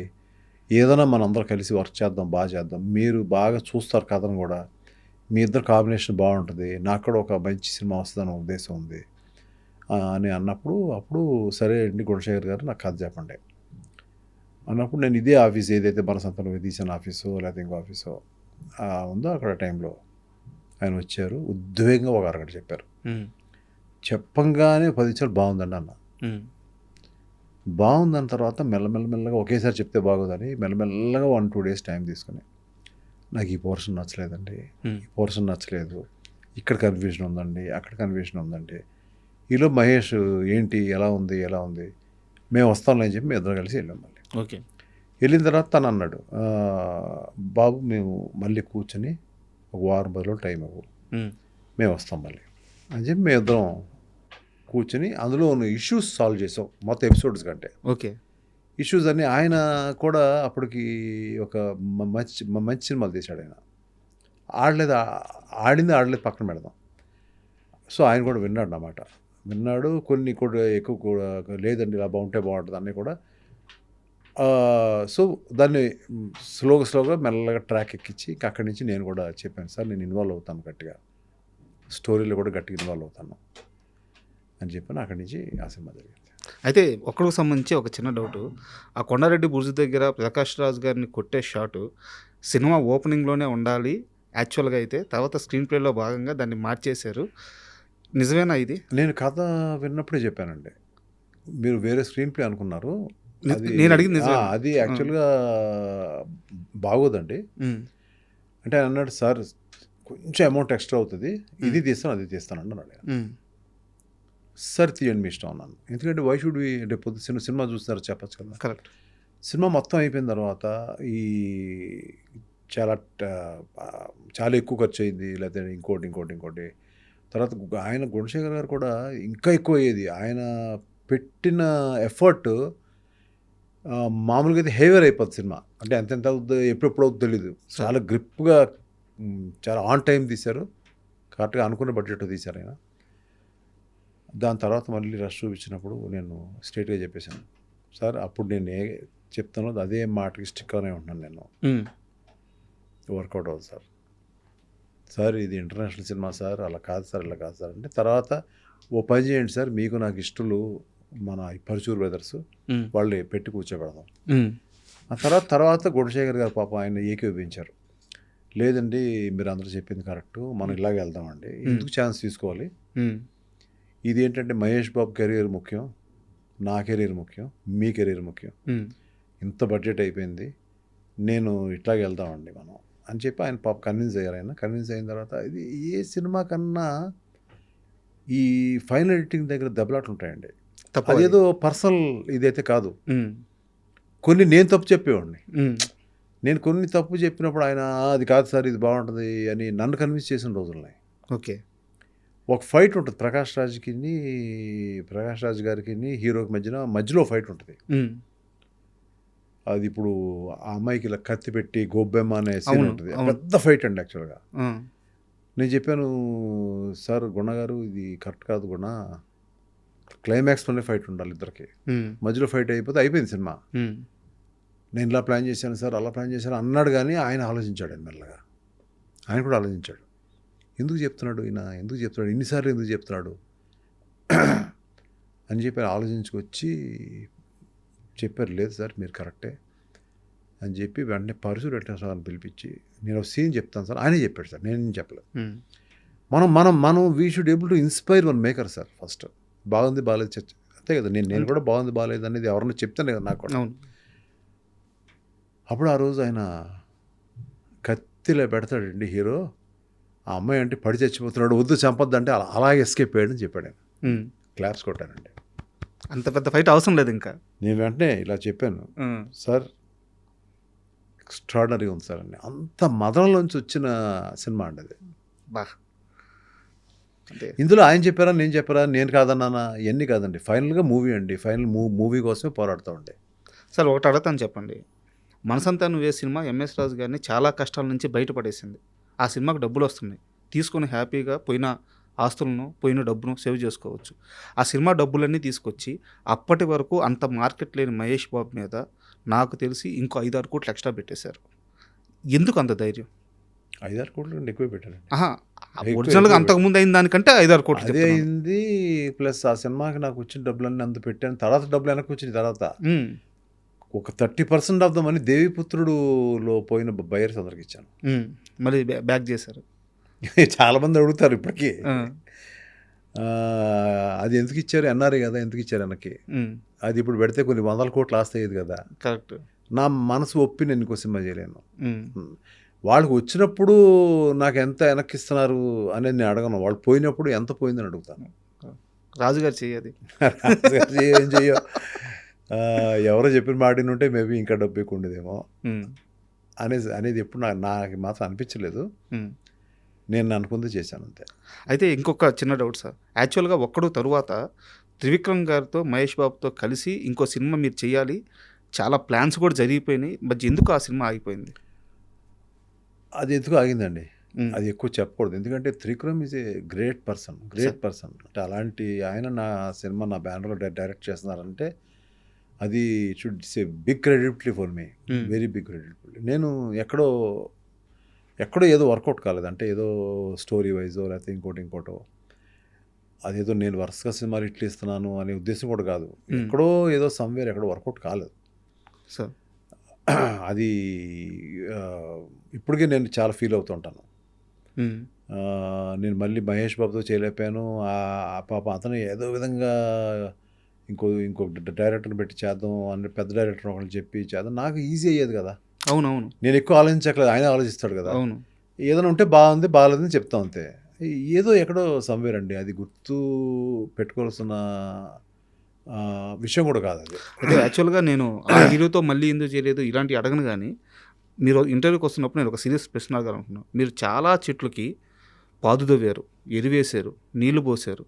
Speaker 3: ఏదైనా మనందరం కలిసి వర్క్ చేద్దాం, బాగా చేద్దాం, మీరు బాగా చూస్తారు కథను కూడా, మీ ఇద్దరు కాంబినేషన్ బాగుంటుంది, నాకు కూడా ఒక మంచి సినిమా వస్తుందని ఉద్దేశం ఉంది అని అప్పుడు సరే అండి గుణశేఖర్ గారు నాకు కథ చెప్పండి అన్నప్పుడు నేను ఇదే ఆఫీస్ ఏదైతే మన సంతలో తీసిన ఆఫీసో లేకపోతే ఇంకో ఆఫీసో ఉందో అక్కడ టైంలో ఆయన వచ్చారు. ఉద్వేగంగా ఒక అరగంట చెప్పారు. చెప్పంగానే 10 నిమిషాలు బాగుందండి అన్న. బాగుందన్న తర్వాత మెల్లమెల్లగా ఒకేసారి చెప్తే బాగోదని మెల్లమెల్లగా 1-2 డేస్ టైం తీసుకుని నాకు ఈ పోర్షన్ నచ్చలేదండి, ఈ పోర్షన్ నచ్చలేదు, ఇక్కడ కన్ఫ్యూజన్ ఉందండి, అక్కడ కన్ఫ్యూజన్ ఉందండి. ఈలో మహేష్ ఏంటి ఎలా ఉంది మేము వస్తాంలే అని చెప్పి మేము ఇద్దరు కలిసి వెళ్ళాం. మళ్ళీ
Speaker 2: ఓకే.
Speaker 3: వెళ్ళిన తర్వాత తను అన్నాడు, బాబు మేము మళ్ళీ కూర్చొని ఒక వారం 10 రోజులు టైం ఇవ్వు, మేము వస్తాం మళ్ళీ అని చెప్పి మేము ఇద్దరం కూర్చొని అందులో ఉన్న ఇష్యూస్ సాల్వ్ చేసాం మొత్తం ఎపిసోడ్స్ కంటే.
Speaker 2: ఓకే.
Speaker 3: ఇష్యూస్ అన్నీ ఆయన కూడా అప్పటికి ఒక మంచి సినిమాలు తీశాడు. ఆయన ఆడలేదు పక్కన పెడదాం. సో ఆయన కూడా విన్నాడు అన్నమాట. కొన్ని కూడా ఎక్కువ కూడా లేదండి ఇలా బాగుంటుంది అన్నీ కూడా. సో దాన్ని స్లోగా మెల్లగా ట్రాక్ ఎక్కించి అక్కడి నుంచి నేను కూడా చెప్పాను, సార్ నేను ఇన్వాల్వ్ అవుతాను గట్టిగా, స్టోరీలో కూడా గట్టిగా ఇన్వాల్వ్ అవుతాను అని చెప్పాను. అక్కడి నుంచి ఆ సినిమా జరిగింది.
Speaker 2: అయితే ఒక్కడికి సంబంధించి ఒక చిన్న డౌటు, ఆ కొండారెడ్డి బుర్జు దగ్గర ప్రకాష్ రాజ్ గారిని కొట్టే షాటు సినిమా ఓపెనింగ్లోనే ఉండాలి యాక్చువల్గా, అయితే తర్వాత స్క్రీన్ ప్లేలో భాగంగా దాన్ని మార్చేశారు, నిజమేనా ఇది?
Speaker 3: నేను కథ విన్నప్పుడే చెప్పానండి, మీరు వేరే స్క్రీన్ ప్లే అనుకున్నారు,
Speaker 2: నేను అడిగింది
Speaker 3: అది యాక్చువల్గా బాగోదండి అంటే ఆయన అన్నాడు, సార్ కొంచెం అమౌంట్ ఎక్స్ట్రా అవుతుంది, ఇది తీస్తాను అది తీస్తాను అన్నాడు. సార్ తీయండి మీ ఇష్టం అన్నాను. ఎందుకంటే వై షుడ్ వి రేపు సినిమా చూస్తున్నారు చెప్పచ్చు కదా.
Speaker 2: కరెక్ట్.
Speaker 3: సినిమా మొత్తం అయిపోయిన తర్వాత ఈ చాలా ఎక్కువ ఖర్చు అయింది, లేకపోతే ఇంకోటి తర్వాత ఆయన గుణశేఖర్ గారు కూడా ఇంకా ఎక్కువ అయ్యేది. ఆయన పెట్టిన ఎఫర్ట్ మామూలుగా అయితే హెవీర్ అయిపోతుంది సినిమా. అంటే ఎంత అవుతుందో ఎప్పుడెప్పుడు అవుతుందో తెలీదు. చాలా గ్రిప్గా చాలా ఆన్ టైం తీశారు, కరెక్ట్గా అనుకున్న బడ్జెట్ తీశారు ఆయన. దాని తర్వాత మళ్ళీ రష్ చూపించినప్పుడు నేను స్ట్రైట్గా చెప్పేశాను, సార్ అప్పుడు నేను చెప్తానో అదే మాటకి స్టిక్ అనే ఉంటున్నాను, నేను వర్కౌట్ అవుతుంది సార్ ఇది ఇంటర్నేషనల్ సినిమా సార్, అలా కాదు సార్ ఇలా కాదు సార్ అంటే, తర్వాత ఓ పని చేయండి సార్, మీకు నాకు ఇష్టలు మన పరుచూరు బ్రదర్స్ వాళ్ళు పెట్టి కూర్చోబెడదాం. ఆ తర్వాత గుణశేఖర్ గారు పాపం ఆయన ఏకీభవించారు, లేదండి మీరు అందరూ చెప్పింది కరెక్ట్, మనం ఇలాగే వెళ్దామండి, ఎందుకు ఛాన్స్ తీసుకోవాలి, ఇది ఏంటంటే మహేష్ బాబు కెరీర్ ముఖ్యం, నా కెరీర్ ముఖ్యం, మీ కెరీర్ ముఖ్యం, ఇంత బడ్జెట్ అయిపోయింది, నేను ఇట్లాగే వెళ్దామండి మనం అని చెప్పి ఆయన పాప కన్విన్స్ అయ్యారు. ఆయన కన్విన్స్ అయిన తర్వాత ఇది ఏ సినిమా కన్నా ఈ ఫైనల్ ఎడిటింగ్ దగ్గర దెబ్బలాట్లు ఉంటాయండి. అదేదో పర్సనల్ ఇదైతే కాదు, కొన్ని నేను తప్పు చెప్పేవాడిని, నేను కొన్ని తప్పు చెప్పినప్పుడు ఆయన అది కాదు సార్ ఇది బాగుంటుంది అని నన్ను కన్విన్స్ చేసిన రోజులున్నాయి.
Speaker 2: ఓకే. ఒక
Speaker 3: ఫైట్ ఉంటుంది ప్రకాష్ రాజ్ గారికి హీరోకి మధ్యలో ఫైట్ ఉంటుంది. అది ఇప్పుడు ఆ అమ్మాయికి ఇలా కత్తి పెట్టి గోబ్బెమ్మ అనే సీన్ ఉంటుంది, పెద్ద ఫైట్ అండి యాక్చువల్గా. నేను చెప్పాను, సార్ గుణ గారు ఇది కరెక్ట్ కాదు గుణ, క్లైమాక్స్లోనే ఫైట్ ఉండాలి ఇద్దరికి, మధ్యలో ఫైట్ అయిపోయింది సినిమా, నేను ఇలా ప్లాన్ చేశాను సార్ అలా ప్లాన్ చేశాను అన్నాడు. కానీ ఆయన ఆలోచించాడు, ఆయన మెల్లగా ఆయన కూడా ఆలోచించాడు, ఎందుకు చెప్తున్నాడు ఇన్నిసార్లు ఎందుకు చెప్తున్నాడు అని చెప్పి ఆలోచించుకొచ్చి చెప్పారు, లేదు సార్ మీరు కరెక్టే అని చెప్పి వెంటనే పరుసు సార్ని పిలిపించి నేను ఒక సీన్ చెప్తాను సార్, ఆయనే చెప్పాడు సార్, నేను చెప్పలేదు. మనం we should able to inspire one maker sir. First బాగుంది బాగాలేదు చర్చ అంతే కదా, నేను కూడా బాగుంది బాగాలేదు అనేది ఎవరన్నా చెప్తాను కదా నాకు కూడా. అప్పుడు ఆ రోజు ఆయన కత్తిలో పెడతాడండి హీరో, ఆ అమ్మాయి అంటే పడి చచ్చిపోతున్నాడు, వద్దు చంపొద్దంటే అలాగే ఎస్కేప్ అయ్యాడని చెప్పాడు ఆయన.
Speaker 2: ఉమ్.
Speaker 3: క్లాప్స్ కొట్టానండి.
Speaker 2: అంత పెద్ద ఫైట్ అవసరం లేదు ఇంకా.
Speaker 3: నేను వెంటనే ఇలా చెప్పాను, సార్ ఎక్స్ట్రాడనరీ ఉంది సార్ అని. అంత మదనలోంచి వచ్చిన సినిమా అండి అది.
Speaker 2: బా అంటే
Speaker 3: ఇందులో ఆయన చెప్పారా నేను చెప్పారా నేను కాదన్నానా ఇవన్నీ కాదండి. ఫైనల్గా మూవీ అండి. ఫైనల్ మూవీ కోసమే పోరాడుతూ ఉండే.
Speaker 2: సార్ ఒకటి అడుగుతాను చెప్పండి. మనసంతా నువ్వే సినిమా ఎంఎస్ రాజు గారిని చాలా కష్టాల నుంచి బయటపడేసింది. ఆ సినిమాకు డబ్బులు వస్తున్నాయి, తీసుకొని హ్యాపీగా పోయిన ఆస్తులను పోయిన డబ్బును సేవ్ చేసుకోవచ్చు. ఆ సినిమా డబ్బులన్నీ తీసుకొచ్చి అప్పటి వరకు అంత మార్కెట్ లేని మహేష్ బాబు మీద నాకు తెలిసి ఇంకో 5-6 కోట్లు ఎక్స్ట్రా పెట్టేశారు. ఎందుకు అంత ధైర్యం?
Speaker 3: 5-6 కోట్లు కంటే ఎక్కువ పెట్టానండి.
Speaker 2: ఒరిజినల్గా అంతకుముందు అయిన దానికంటే 5-6 కోట్లు
Speaker 3: అదే అయింది. ప్లస్ ఆ సినిమాకి నాకు వచ్చిన డబ్బులన్నీ అంత పెట్టాను. తర్వాత డబ్బులు వెనక్కి వచ్చిన తర్వాత ఒక 30% ఆఫ్ ద మనీ దేవిపుత్రుడులో పోయిన బయర్స్ అందరికి ఇచ్చాను.
Speaker 2: మళ్ళీ బ్యాక్ చేశారు.
Speaker 3: చాలామంది అడుగుతారు ఇప్పటికీ, అది ఎందుకు ఇచ్చారు, ఎన్ఆర్ఐ కదా ఎందుకు ఇచ్చారు వెనక్కి. అది ఇప్పుడు పెడితే కొన్ని 100 కోట్లు ఆస్తయ్యేది కదా.
Speaker 2: కరెక్ట్.
Speaker 3: నా మనసు ఒప్పి నేను ఇంకో సినిమా చేయలేను. వాళ్ళకి వచ్చినప్పుడు నాకు ఎంత వెనక్కిస్తున్నారు అనేది నేను అడగను. వాళ్ళు పోయినప్పుడు ఎంత పోయిందని అడుగుతాను.
Speaker 2: రాజుగారు చెయ్యది
Speaker 3: ఏం చెయ్యో, ఎవరో చెప్పిన మాటిని ఉంటే మేబీ ఇంకా డబ్బు ఎక్కువ ఉండేదేమో అనేది ఎప్పుడు నాకు మాత్రం అనిపించలేదు. నేను అనుకుంది చేశాను అంతే.
Speaker 2: అయితే ఇంకొక చిన్న డౌట్ సార్. యాక్చువల్గా ఒక్కడు తరువాత త్రివిక్రమ్ గారితో మహేష్ బాబుతో కలిసి ఇంకో సినిమా మీరు చేయాలి, చాలా ప్లాన్స్ కూడా జరిగిపోయినాయి, బట్ ఎందుకు ఆ సినిమా ఆగిపోయింది?
Speaker 3: అది ఎందుకు ఆగిందండి, అది ఎక్కువ చెప్పకూడదు. ఎందుకంటే Trivikram is a great person. అంటే అలాంటి ఆయన నా సినిమా నా బ్యానర్లో డైరెక్ట్ చేస్తున్నారంటే అది should say big credibility for me, very big credibility. నేను ఎక్కడో ఏదో వర్కౌట్ కాలేదు, అంటే ఏదో స్టోరీ వైజో లేకపోతే ఇంకోటో అదేదో నేను వరుసగా సినిమాలు ఇట్లు ఇస్తున్నాను అనే ఉద్దేశం కూడా కాదు. ఎక్కడో ఏదో సమ్వేర్ ఎక్కడో వర్కౌట్ కాలేదు
Speaker 2: సార్.
Speaker 3: అది ఇప్పటికే నేను చాలా ఫీల్ అవుతుంటాను. నేను మళ్ళీ మహేష్ బాబుతో చేయలేకపోయాను. పాప అతను ఏదో విధంగా ఇంకో డైరెక్టర్ని పెట్టి చేద్దాం అని పెద్ద డైరెక్టర్ ఒకళ్ళు చెప్పి చేద్దాం, నాకు ఈజీ అయ్యేది కదా.
Speaker 2: అవునవును.
Speaker 3: నేను ఎక్కువ ఆలోచించట్లేదు, ఆయన ఆలోచిస్తాడు కదా.
Speaker 2: అవును.
Speaker 3: ఏదైనా ఉంటే బాగుంది బాగాలేదని చెప్తాం అంతే. ఏదో ఎక్కడో సమ్వేర్ అండి, అది గుర్తు పెట్టుకోవాల్సిన విషయం కూడా కాదు అది.
Speaker 2: అయితే యాక్చువల్గా నేను ఆ హీరోతో మళ్ళీ ఎందుకు చేయలేదు ఇలాంటి అడగను, కానీ మీరు ఇంటర్వ్యూకి వస్తున్నప్పుడు నేను ఒక సీరియస్ ప్రశ్న అడగాలనుకున్నాను. మీరు చాలా చెట్లకి పాదు దవ్వారు, ఎరువేశారు, నీళ్లు పోసారు,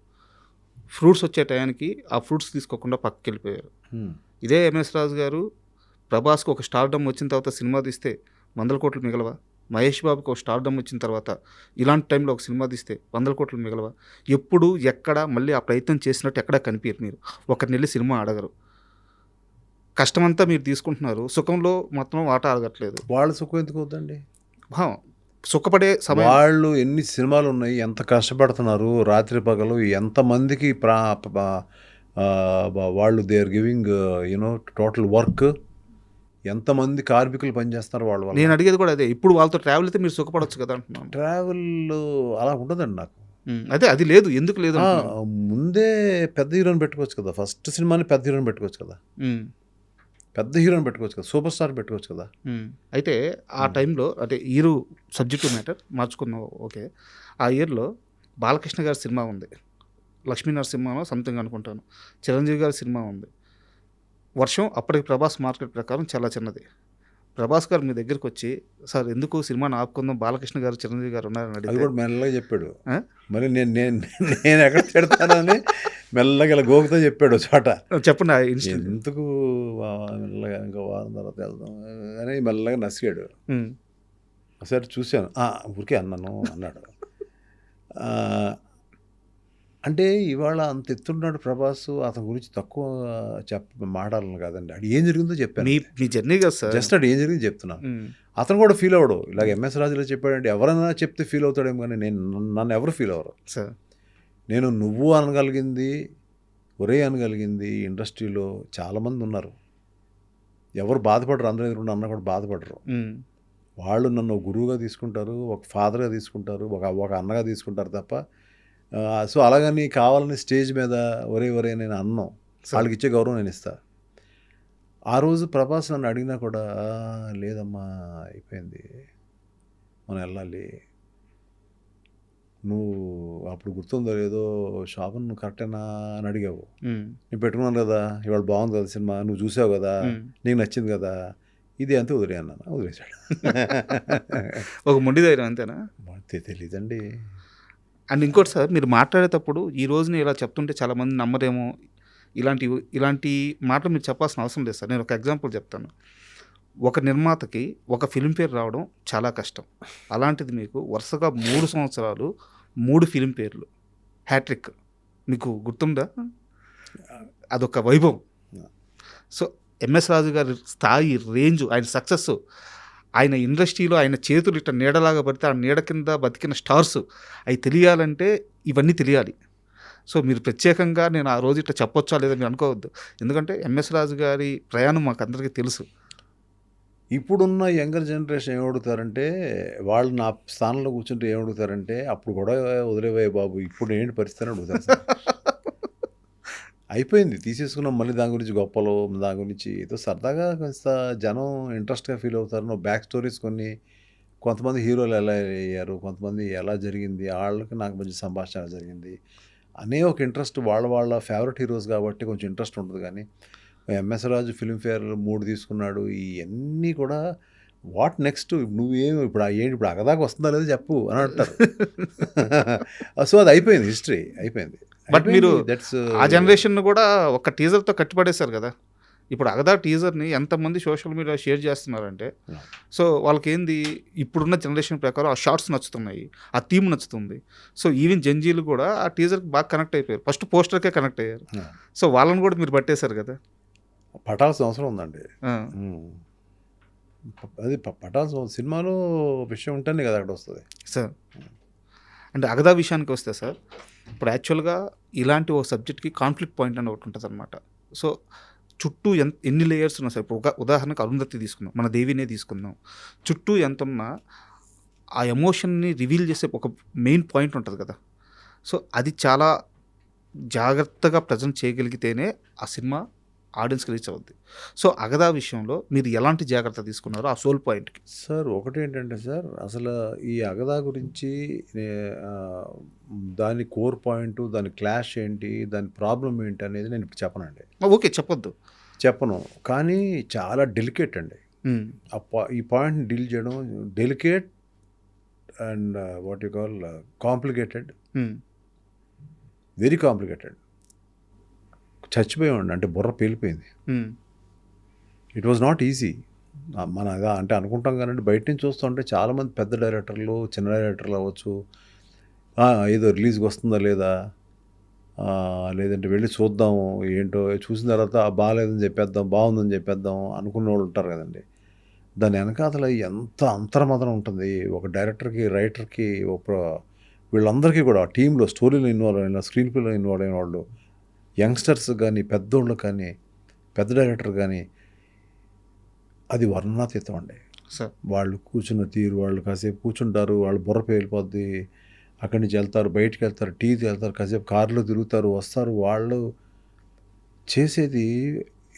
Speaker 2: ఫ్రూట్స్ వచ్చే టయానికి ఆ ఫ్రూట్స్ తీసుకోకుండా పక్కకి వెళ్ళిపోయారు. ఇదే ఎంఎస్ రాజు గారు ప్రభాస్కి ఒక స్టార్డమ్ వచ్చిన తర్వాత సినిమా తీస్తే 100 కోట్లు మిగలవా? మహేష్ బాబుకి ఒక స్టార్డమ్ వచ్చిన తర్వాత ఇలాంటి టైంలో ఒక సినిమా తీస్తే 100 కోట్లు మిగలవా? ఎప్పుడు ఎక్కడ మళ్ళీ ఆ ప్రయత్నం చేసినట్టు ఎక్కడా కనిపించరు. మీరు ఒకరిని వెళ్ళి సినిమా అడగరు, కష్టమంతా మీరు తీసుకుంటున్నారు, సుఖంలో మొత్తం వాటా అడగట్లేదు.
Speaker 3: వాళ్ళ సుఖం ఎందుకు అవుతుందండి?
Speaker 2: సుఖపడే సమయం.
Speaker 3: వాళ్ళు ఎన్ని సినిమాలు ఉన్నాయి, ఎంత కష్టపడుతున్నారు రాత్రి పగలు, ఎంతమందికి వాళ్ళు they are giving you know total work, ఎంతమంది కార్మికులు పనిచేస్తున్నారు వాళ్ళు.
Speaker 2: నేను అడిగేది కూడా అదే. ఇప్పుడు వాళ్ళతో ట్రావెల్ అయితే మీరు సుఖపడవచ్చు కదా అంటున్నాను.
Speaker 3: ట్రావెల్ అలా ఉండదండి నాకు.
Speaker 2: అదే అది లేదు, ఎందుకు లేదు?
Speaker 3: ముందే పెద్ద హీరోని పెట్టుకోవచ్చు కదా, ఫస్ట్ సినిమాని పెద్ద హీరోని పెట్టుకోవచ్చు కదా, పెద్ద హీరోని పెట్టుకోవచ్చు కదా, సూపర్ స్టార్ పెట్టుకోవచ్చు కదా.
Speaker 2: అయితే ఆ టైంలో అంటే హీరో సబ్జెక్టు మ్యాటర్ మార్చుకున్నావు, ఓకే. ఆ ఇయర్లో బాలకృష్ణ గారి సినిమా ఉంది, లక్ష్మీ నరసింహనో సంథింగ్ అనుకుంటాను, చిరంజీవి గారి సినిమా ఉంది. వర్షం అప్పటికి ప్రభాస్ మార్కెట్ ప్రకారం చాలా చిన్నది. ప్రభాస్ గారు మీ దగ్గరికి వచ్చి సార్ ఎందుకు సినిమాని ఆపుకుందాం, బాలకృష్ణ గారు చిరంజీవి గారు ఉన్నారని
Speaker 3: అది
Speaker 2: అడిగి
Speaker 3: కూడా మెల్లగా చెప్పాడు. మరి నేను ఎక్కడ తిడతానని మెల్లగా ఇలా గోకుతో చెప్పాడు చోట.
Speaker 2: చెప్పండి
Speaker 3: ఎందుకు మెల్లగా ఇంకా వారం తర్వాత వెళ్దాం అని మెల్లగా నసిగాడు. ఒకసారి చూశాను, ఊరికే అన్నాడు. అంటే ఇవాళ అంత ఎత్తున్నాడు ప్రభాస్, అతని గురించి తక్కువ మాట్లాడాలని కాదండి, అది ఏం జరిగిందో చెప్పాను.
Speaker 2: మీ జర్నీ కదా సార్,
Speaker 3: జస్ట్ అది ఏం జరిగింది చెప్తున్నాను. అతను కూడా ఫీల్ అవ్వడు, ఇలాగ ఎంఎస్ రాజులో చెప్పాడంటే ఎవరైనా చెప్తే ఫీల్ అవుతాడేమో, కానీ నన్ను ఎవరు ఫీల్ అవ్వరు
Speaker 2: సార్.
Speaker 3: నేను నువ్వు అనగలిగింది, ఒరే అనగలిగింది ఇండస్ట్రీలో చాలామంది ఉన్నారు, ఎవరు బాధపడరు, అందరూ ఎదురుకుండా అన్న కూడా బాధపడరు. వాళ్ళు నన్ను గురువుగా తీసుకుంటారు, ఒక ఫాదర్గా తీసుకుంటారు, ఒక అన్నగా తీసుకుంటారు తప్ప. సో అలాగని కావాలని స్టేజ్ మీద ఒరే నేను అన్నాం, వాళ్ళకి ఇచ్చే గౌరవం నేను ఇస్తా. ఆ రోజు ప్రభాస్ నన్ను అడిగినా కూడా లేదమ్మా అయిపోయింది, మనం వెళ్ళాలి. నువ్వు అప్పుడు గుర్తుందో లేదో శోభన్ నువ్వు కరెక్టేనా అని అడిగావు. నేను పెట్టుకున్నాను కదా, ఇవాళ బాగుంది కదా సినిమా, నువ్వు చూసావు కదా, నీకు నచ్చింది కదా, ఇది అంతే వదిలే అన్నాను. వదిలేశాడు.
Speaker 2: ఒక మొండి ధైర్యం అంతేనా?
Speaker 3: తెలీదండి.
Speaker 2: అండ్ ఇంకోటి సార్, మీరు మాట్లాడేటప్పుడు ఈ రోజుని ఇలా చెప్తుంటే చాలామంది నమ్మరేమో, ఇలాంటి మాటలు మీరు చెప్పాల్సిన అవసరం లేదు సార్. నేను ఒక ఎగ్జాంపుల్ చెప్తాను. ఒక నిర్మాతకి ఒక ఫిల్మ్ఫేర్ రావడం చాలా కష్టం. అలాంటిది మీకు వరుసగా 3 సంవత్సరాలు 3 ఫిల్మ్ఫేర్లు, హ్యాట్రిక్. మీకు గుర్తుందా? అదొక వైభవం. సో ఎంఎస్ రాజు గారి స్థాయి, రేంజ్, ఆయన సక్సెస్, ఆయన ఇండస్ట్రీలో ఆయన చేతులు ఇట్లా నీడలాగా పడితే ఆ నీడ కింద బతికిన స్టార్స్, అవి తెలియాలంటే ఇవన్నీ తెలియాలి. సో మీరు ప్రత్యేకంగా నేను ఆ రోజు ఇట్లా చెప్పొచ్చా లేదా మీరు అనుకోవద్దు. ఎందుకంటే ఎంఎస్ రాజు గారి ప్రయాణం మాకు అందరికీ తెలుసు.
Speaker 3: ఇప్పుడున్న యంగర్ జనరేషన్ ఏమడుగుతారంటే, వాళ్ళు నా స్థానంలో కూర్చుంటే ఏమడుగుతారంటే, అప్పుడు కూడా వదిలేవే బాబు, ఇప్పుడు ఏంటి పరిస్థితి అని అడుగుతారు సార్. అయిపోయింది, తీసేసుకున్నాం. మళ్ళీ దాని గురించి గొప్పలు, దాని గురించి ఏదో సరదాగా కొంత జనం ఇంట్రెస్ట్గా ఫీల్ అవుతారు. నువ్వు బ్యాక్ స్టోరీస్ కొన్ని, కొంతమంది హీరోలు ఎలా అయ్యారు, కొంతమంది ఎలా జరిగింది, వాళ్ళకి నాకు మంచి సంభాషణ జరిగింది అనే ఒక ఇంట్రెస్ట్, వాళ్ళ ఫేవరెట్ హీరోస్ కాబట్టి కొంచెం ఇంట్రెస్ట్ ఉంటుంది. కానీ ఎంఎస్ రాజు ఫిల్మ్ఫేర్ 3 తీసుకున్నాడు, ఇవన్నీ కూడా వాట్ నెక్స్ట్, నువ్వేం ఇప్పుడు ఏంటి, ఇప్పుడు అగదాకా వస్తుందా లేదో చెప్పు అని అంటారు. సో అది అయిపోయింది, హిస్టరీ అయిపోయింది.
Speaker 2: బట్ మీరు ఆ జనరేషన్ కూడా ఒక టీజర్తో కట్టిపడేశారు కదా. ఇప్పుడు అగదా టీజర్ని ఎంతమంది సోషల్ మీడియా షేర్ చేస్తున్నారంటే, సో వాళ్ళకి ఏంది, ఇప్పుడున్న జనరేషన్ ప్రకారం ఆ షార్ట్స్ నచ్చుతున్నాయి, ఆ థీమ్ నచ్చుతుంది. సో ఈవెన్ జంజీలు కూడా ఆ టీజర్కి బాగా కనెక్ట్ అయిపోయారు, ఫస్ట్ పోస్టర్కే కనెక్ట్ అయ్యారు. సో వాళ్ళని కూడా మీరు పట్టేశారు కదా.
Speaker 3: పట్టాల్సిన అవసరం ఉందండి. అది పట్టాల్సిన సినిమాలో విషయం ఉంటేనే కదా అక్కడ వస్తుంది
Speaker 2: సార్. అంటే అగదా విషయానికి వస్తే సార్, ఇప్పుడు యాక్చువల్గా ఇలాంటి ఓ సబ్జెక్ట్కి కాన్ఫ్లిక్ట్ పాయింట్ అని ఒకటి ఉంటుంది అనమాట. సో చుట్టూ ఎన్ని లేయర్స్ ఉన్నా సార్, ఇప్పుడు ఉదాహరణకు అరుంధతి తీసుకుందాం, మన దేవినే తీసుకుందాం, చుట్టూ ఎంత ఉన్నా ఆ ఎమోషన్ని రివీల్ చేసే ఒక మెయిన్ పాయింట్ ఉంటుంది కదా. సో అది చాలా జాగ్రత్తగా ప్రజెంట్ చేయగలిగితేనే ఆ సినిమా ఆడియన్స్కి రీచ్ అవుద్ది. సో అగదా విషయంలో మీరు ఎలాంటి జాగ్రత్త తీసుకున్నారో ఆ సోల్ పాయింట్కి?
Speaker 3: సార్ ఒకటి ఏంటంటే సార్, అసలు ఈ అగదా గురించి దాని కోర్ పాయింట్, దాని క్లాష్ ఏంటి, దాని ప్రాబ్లం ఏంటి అనేది నేను ఇప్పుడు చెప్పనండి.
Speaker 2: ఓకే, చెప్పను.
Speaker 3: కానీ చాలా డెలికేట్ అండి. ఈ పాయింట్ని డీల్ చేయడం delicate and what you call complicated, very complicated. చచ్చిపోయామండి, అంటే బుర్ర పేలిపోయింది. It was not easy. మన అంటే అనుకుంటాం కానీ బయట నుంచి చూస్తుంటే చాలామంది పెద్ద డైరెక్టర్లు, చిన్న డైరెక్టర్లు అవ్వచ్చు, ఏదో రిలీజ్కి వస్తుందా లేదా, లేదంటే వెళ్ళి చూద్దాము ఏంటో, చూసిన తర్వాత బాగాలేదని చెప్పేద్దాం, బాగుందని చెప్పేద్దాం అనుకునే వాళ్ళు ఉంటారు కదండి. దాని వెనకాతల ఎంత అంతర్మదనం ఉంటుంది. ఒక డైరెక్టర్కి, రైటర్కి, వీళ్ళందరికీ కూడా టీంలో స్టోరీలో ఇన్వాల్వ్ అయిన, స్క్రీన్ ప్లేలో ఇన్వాల్వ్ అయిన వాళ్ళు, యంగ్స్టర్స్ కానీ, పెద్దోళ్ళు కానీ, పెద్ద డైరెక్టర్ కానీ, అది వర్ణనాతీతం అండి. వాళ్ళు కూర్చున్న తీరు, వాళ్ళు కాసేపు కూర్చుంటారు, వాళ్ళు బుర్ర పేలిపోద్ది, అక్కడి నుంచి వెళ్తారు, బయటికి వెళ్తారు, టీకి వెళ్తారు, కాసేపు కారులో తిరుగుతారు, వస్తారు. వాళ్ళు చేసేది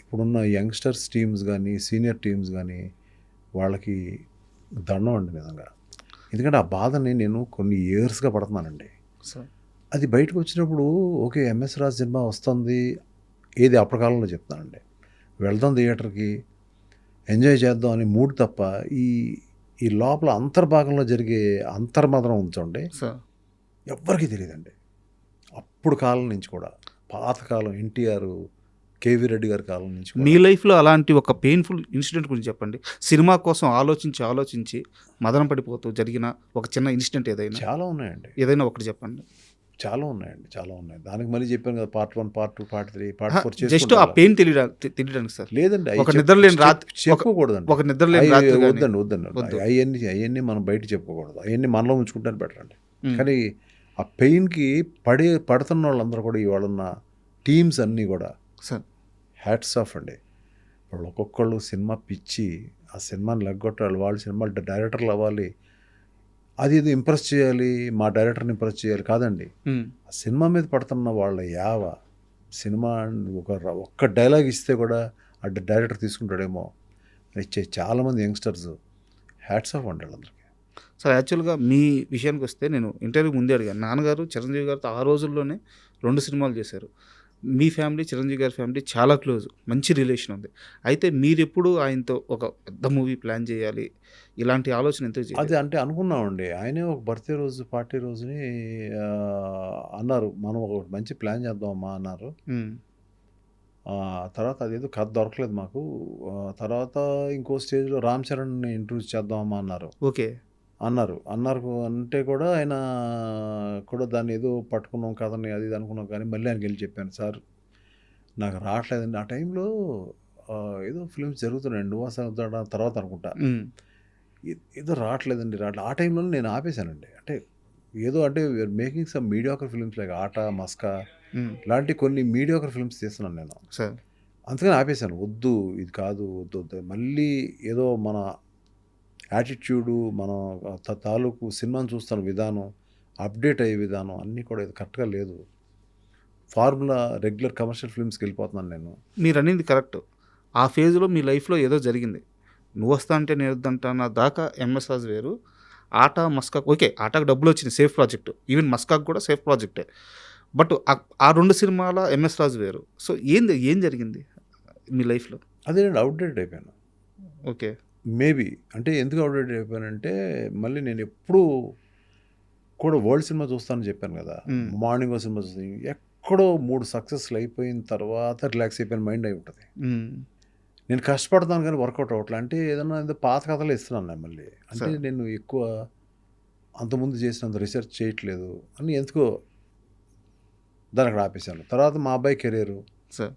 Speaker 3: ఇప్పుడున్న యంగ్స్టర్స్ టీమ్స్ కానీ, సీనియర్ టీమ్స్ కానీ, వాళ్ళకి దండం అండి నిజంగా. ఎందుకంటే ఆ బాధని నేను కొన్ని ఇయర్స్గా పడుతున్నానండి. అది బయటకు వచ్చినప్పుడు ఓకే, ఎంఎస్ రాజు సినిమా వస్తుంది, ఏది అప్పటికాలంలో చెప్తానండి, వెళ్దాం థియేటర్కి, ఎంజాయ్ చేద్దాం అని మూడు తప్ప ఈ లోపల అంతర్భాగంలో జరిగే అంతర్మదనం ఉంచండి ఎవ్వరికీ తెలియదండి. అప్పుడు కాలం నుంచి కూడా, పాతకాలం ఎన్టీఆర్, కేవీ రెడ్డి గారి కాలం నుంచి.
Speaker 2: మీ లైఫ్లో అలాంటి ఒక పెయిన్ఫుల్ ఇన్సిడెంట్ గురించి చెప్పండి. సినిమా కోసం ఆలోచించి మదన పడిపోతూ జరిగిన ఒక చిన్న ఇన్సిడెంట్ ఏదైనా?
Speaker 3: చాలా ఉన్నాయండి.
Speaker 2: ఏదైనా ఒకటి చెప్పండి.
Speaker 3: చాలా ఉన్నాయి. దానికి మళ్ళీ చెప్పాను కదా, part 1, part 2, part 3, part 4.
Speaker 2: Just ఆ పెయిన్ తెలియడానికి సార్.
Speaker 3: లేదండి,
Speaker 2: ఒక నిద్రలేని రాత్రి
Speaker 3: చెప్పుకోకూడదండి.
Speaker 2: ఒక నిద్రలేని రాత్రి
Speaker 3: వద్దండి. అవన్నీ మనం బయట చెప్పుకోకూడదు. అవన్నీ మనలో ఉంచుకుంటాను బెటర్ అండి. కానీ ఆ పెయిన్కి పడుతున్న వాళ్ళందరూ కూడా, ఇవాళన్న టీమ్స్ అన్నీ కూడా
Speaker 2: సార్
Speaker 3: హ్యాట్స్ ఆఫ్ అండి. వాళ్ళు ఒక్కొక్కళ్ళు సినిమా పిచ్చి, ఆ సినిమాని లెగ్గొట్టాలి, వాళ్ళు సినిమాలు డైరెక్టర్లు అవ్వాలి, అది ఇది ఇంప్రెస్ చేయాలి, మా డైరెక్టర్ని ఇంప్రెస్ చేయాలి కాదండి. ఆ సినిమా మీద పడుతున్న వాళ్ళ సినిమా ఒక్క డైలాగ్ ఇస్తే కూడా ఆ డైరెక్టర్ తీసుకుంటాడేమో ఇచ్చే చాలామంది యంగ్స్టర్స్, హ్యాట్స్ ఆఫ్ అండి వాళ్ళందరికీ.
Speaker 2: సార్ యాక్చువల్గా మీ విషయానికి వస్తే నేను ఇంటర్వ్యూ ముందే అడిగాను. నాన్నగారు చిరంజీవి గారితో ఆ రోజుల్లోనే 2 సినిమాలు చేశారు. మీ ఫ్యామిలీ చిరంజీవి గారి ఫ్యామిలీ చాలా క్లోజ్, మంచి రిలేషన్ ఉంది. అయితే మీరెప్పుడు ఆయనతో ఒక పెద్ద మూవీ ప్లాన్ చేయాలి ఇలాంటి ఆలోచన ఎందుకు చేయలేదు?
Speaker 3: అది అంటే అనుకున్నామండి. ఆయనే ఒక బర్త్‌డే రోజు, పార్టీ రోజుని అన్నారు. మనం ఒక మంచి ప్లాన్ చేద్దామమ్మా అన్నారు.
Speaker 2: హ్మ్.
Speaker 3: తర్వాత అదేదో కథ దొరకలేదు మాకు. తర్వాత ఇంకో స్టేజ్‌లో రామ్ చరణ్‌ని ఇంట్రొడ్యూస్ చేద్దామమ్మా అన్నారు.
Speaker 2: ఓకే.
Speaker 3: అన్నారు. అంటే కూడా ఆయన కూడా దాన్ని ఏదో పట్టుకున్నాం కథని అది ఇది అనుకున్నాం కానీ మళ్ళీ ఆయనకెళ్ళి చెప్పాను. సార్ నాకు రావట్లేదండి. ఆ టైంలో ఏదో ఫిల్మ్స్ జరుగుతున్నాయండి. 'నువ్వొస్తా వద్దంట' తర్వాత అనుకుంటా.
Speaker 2: హ్మ్.
Speaker 3: ఏదో రావట్లేదండి ఆ టైంలోనే నేను ఆపేశానండి. అంటే ఏదో అంటే we are making some mediocre films like 'Aata', 'Maska'
Speaker 2: హ్మ్.
Speaker 3: ఇలాంటి కొన్ని మీడియోకర్ ఫిల్మ్స్ తీస్తున్నాను నేను.
Speaker 2: సార్.
Speaker 3: అందుకని ఆపేశాను. వద్దు ఇది కాదు వద్దు. మళ్ళీ ఏదో మన యాటిట్యూడు మన తాలూకు సినిమాని చూస్తున్న విధానం, అప్డేట్ అయ్యే విధానం అన్నీ కూడా ఇది కరెక్ట్‌గా లేదు. ఫార్ములా రెగ్యులర్ కమర్షియల్ ఫిల్మ్స్‌కి వెళ్ళిపోతున్నాను నేను.
Speaker 2: మీరనింది కరెక్ట్. ఆ ఫేజ్‌లో మీ లైఫ్‌లో ఏదో జరిగింది. 'నువ్వొస్తా అంటే నేనొద్దంటానా' దాకా 'ఎంఎస్ రాజు' వేరు. 'ఆట', 'మస్కా' ఓకే. 'ఆట'కి డబ్బులొచ్చినాయి, సేఫ్ ప్రాజెక్ట్. ఈవెన్ 'మస్కా'కి కూడా సేఫ్ ప్రాజెక్టే. బట్ ఆ 2 సినిమాల 'ఎంఎస్ రాజు' వేరు. సో ఏం జరిగింది మీ లైఫ్‌లో?
Speaker 3: అదేనండి అవుట్‌డేటెడ్ అయిపోయాను.
Speaker 2: ఓకే.
Speaker 3: మేబీ అంటే ఎందుకు అవుట్‌డేటెడ్ అయిపోయానంటే మళ్ళీ నేను ఎప్పుడూ కూడా వరల్డ్ సినిమా చూస్తానని చెప్పాను కదా!
Speaker 2: హ్మ్.
Speaker 3: మార్నింగ్ ఓ సినిమా చూసి ఎక్కడో 3 సక్సెస్‌లు అయిపోయిన తర్వాత రిలాక్స్ అయిపోయిన మైండ్ అయి ఉంటది.
Speaker 2: హ్మ్.
Speaker 3: నేను కష్టపడతాను కానీ వర్కౌట్ అవ్వట్లే. అంటే ఏదన్నా ఏదో పాత కథలే ఇస్తున్నాను నేను మళ్ళీ. అంటే
Speaker 2: సార్.
Speaker 3: నేను ఎక్కువ అంతకుముందు చేసినంత రిసెర్చ్ చేయట్లేదు అని ఎందుకో దాన్ని అక్కడ ఆపేశాను. తర్వాత మా అబ్బాయి కెరియరు
Speaker 2: సార్.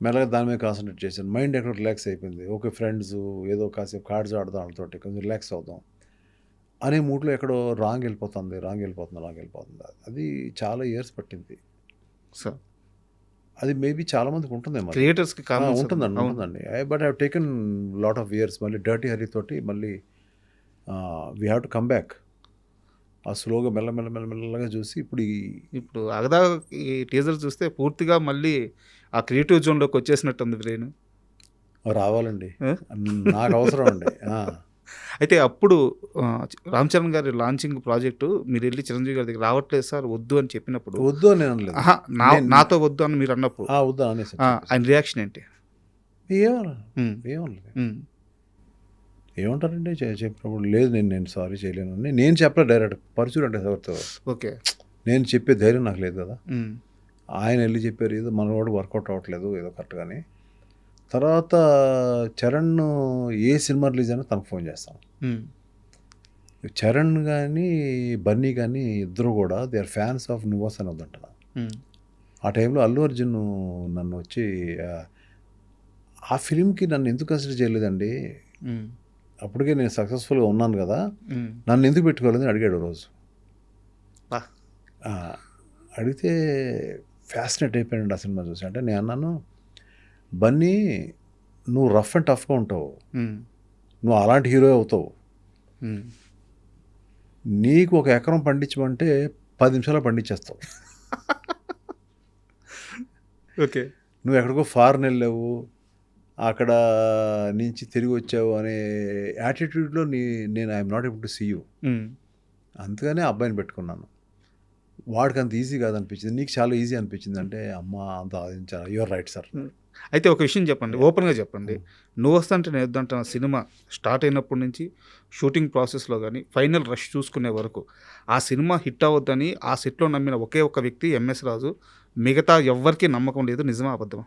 Speaker 3: మెల్లగా దాని మీద కాన్సంట్రేట్ చేశాను. మైండ్ ఎక్కడ రిలాక్స్ అయిపోయింది. ఓకే ఫ్రెండ్స్ ఏదో కాసేపు కార్డ్స్ ఆడదాం వాళ్ళతోటి కొంచెం రిలాక్స్ అవుదాం అనే మూడ్‌లో ఎక్కడో రాంగ్ వెళ్ళిపోతుంది. అది చాలా ఇయర్స్ పట్టింది.
Speaker 2: సార్.
Speaker 3: అది మేబీ చాలా మందికి ఉంటుందేమో.
Speaker 2: క్రియేటర్స్‌కి కామన్ సార్.
Speaker 3: ఉంటుందండి.
Speaker 2: అవును.
Speaker 3: ఉంటుందండి. But I have taken lot of years మళ్ళీ 'డర్టీ హరి' తోటి మళ్ళీ we have to come back. ఆ స్లోగా మెల్లగా చూసి
Speaker 2: ఇప్పుడు 'అగదా' ఈ టీజర్ చూస్తే పూర్తిగా మళ్ళీ ఆ క్రియేటివ్ జోన్‌లోకి వచ్చేసినట్టుంది బ్రెయిన్.
Speaker 3: రావాలండి.
Speaker 2: ఆ?
Speaker 3: నాకు అవసరం అండి.
Speaker 2: అయితే అప్పుడు 'రామ్ చరణ్' గారి లాంచింగ్ ప్రాజెక్టు మీరెళ్లి చిరంజీవి గారి దగ్గర రావట్లేదు సార్ వద్దు అని చెప్పినప్పుడు
Speaker 3: వద్దు అని నేను అనలేదు.
Speaker 2: అహా! నాతో వద్దు అని మీరన్నప్పుడు
Speaker 3: వద్దు అనేసాను.
Speaker 2: ఆయన రియాక్షన్ ఏంటి?
Speaker 3: ఏమనలేదు.
Speaker 2: హ్మ్.
Speaker 3: ఏమనలేదు.
Speaker 2: హ్మ్.
Speaker 3: ఏమంటారండి చెప్పినప్పుడు లేదు నేను సారీ చేయలేను అని నేను చెప్పలేదు డైరెక్ట్. పరుచూరు అంటే ఎవరితో
Speaker 2: ఓకే.
Speaker 3: నేను చెప్పే ధైర్యం నాకు లేదు కదా!
Speaker 2: హ్మ్.
Speaker 3: ఆయన వెళ్ళి చెప్పారు ఏదో మనవాడు వర్కౌట్ అవ్వట్లేదు ఏదో కరెక్ట్‌గాని. తర్వాత చరణ్ ఏ సినిమా రిలీజ్ అయినా తనకు ఫోన్ చేస్తాను.
Speaker 2: హ్మ్.
Speaker 3: చరణ్ గానీ, బన్నీ గానీ ఇద్దరు కూడా దే ఆర్ ఫ్యాన్స్ ఆఫ్ 'నువ్వొస్తా వద్దంటానా'.
Speaker 2: హ్మ్.
Speaker 3: ఆ టైంలో అల్లు అర్జున్ నన్ను వచ్చి ఆ ఫిల్మ్‌కి నన్ను ఎందుకు కన్సిడర్ చేయలేదండి.
Speaker 2: హ్మ్.
Speaker 3: అప్పటికే నేను సక్సెస్‌ఫుల్‌గా ఉన్నాను కదా!
Speaker 2: హ్మ్.
Speaker 3: నన్ను ఎందుకు పెట్టుకోలేదని అడిగాడు ఓ రోజు.
Speaker 2: బా!
Speaker 3: ఆ! అడిగితే ఫ్యాసినేట్ అయిపోయానండి ఆ సినిమా చూసి. అంటే నేను అన్నాను, బన్నీ నువ్వు రఫ్ అండ్ టఫ్‌గా ఉంటావు.
Speaker 2: హ్మ్.
Speaker 3: నువ్వు అలాంటి హీరో అవుతావు.
Speaker 2: హ్మ్.
Speaker 3: నీకు ఒక ఎకరం పండించమంటే 10 నిమిషాల్లో పండించేస్తావు.
Speaker 2: ఓకే.
Speaker 3: నువ్వు ఎక్కడికో ఫారెన్ వెళ్ళావు. అక్కడ నుంచి తిరిగి వచ్చావు అనే యాటిట్యూడ్‌లో నేను I am not able to see you.
Speaker 2: Hmm.
Speaker 3: అందుకనే ఆ అబ్బాయిని పెట్టుకున్నాను. వాడికి అంత ఈజీ కాదనిపించింది. నీకు చాలా ఈజీ అనిపించింది అంటే అమ్మా అంత ఆలోచించాను. You are right sir.
Speaker 2: అయితే ఒక విషయం చెప్పండి. ఓపెన్‌గా చెప్పండి. 'నువ్వొస్తా అంటే నేనొద్దంటానా' సినిమా స్టార్ట్ అయినప్పటి నుంచి షూటింగ్ ప్రాసెస్‌లో గాని, ఫైనల్ రష్ చూసుకునే వరకు ఆ సినిమా హిట్ అవ్వద్దని ఆ సెట్‌లో నమ్మిన ఒకే ఒక్క వ్యక్తి 'ఎంఎస్ రాజు'. మిగతా ఎవ్వరికీ నమ్మకం లేదు. నిజమా? అబద్ధమా?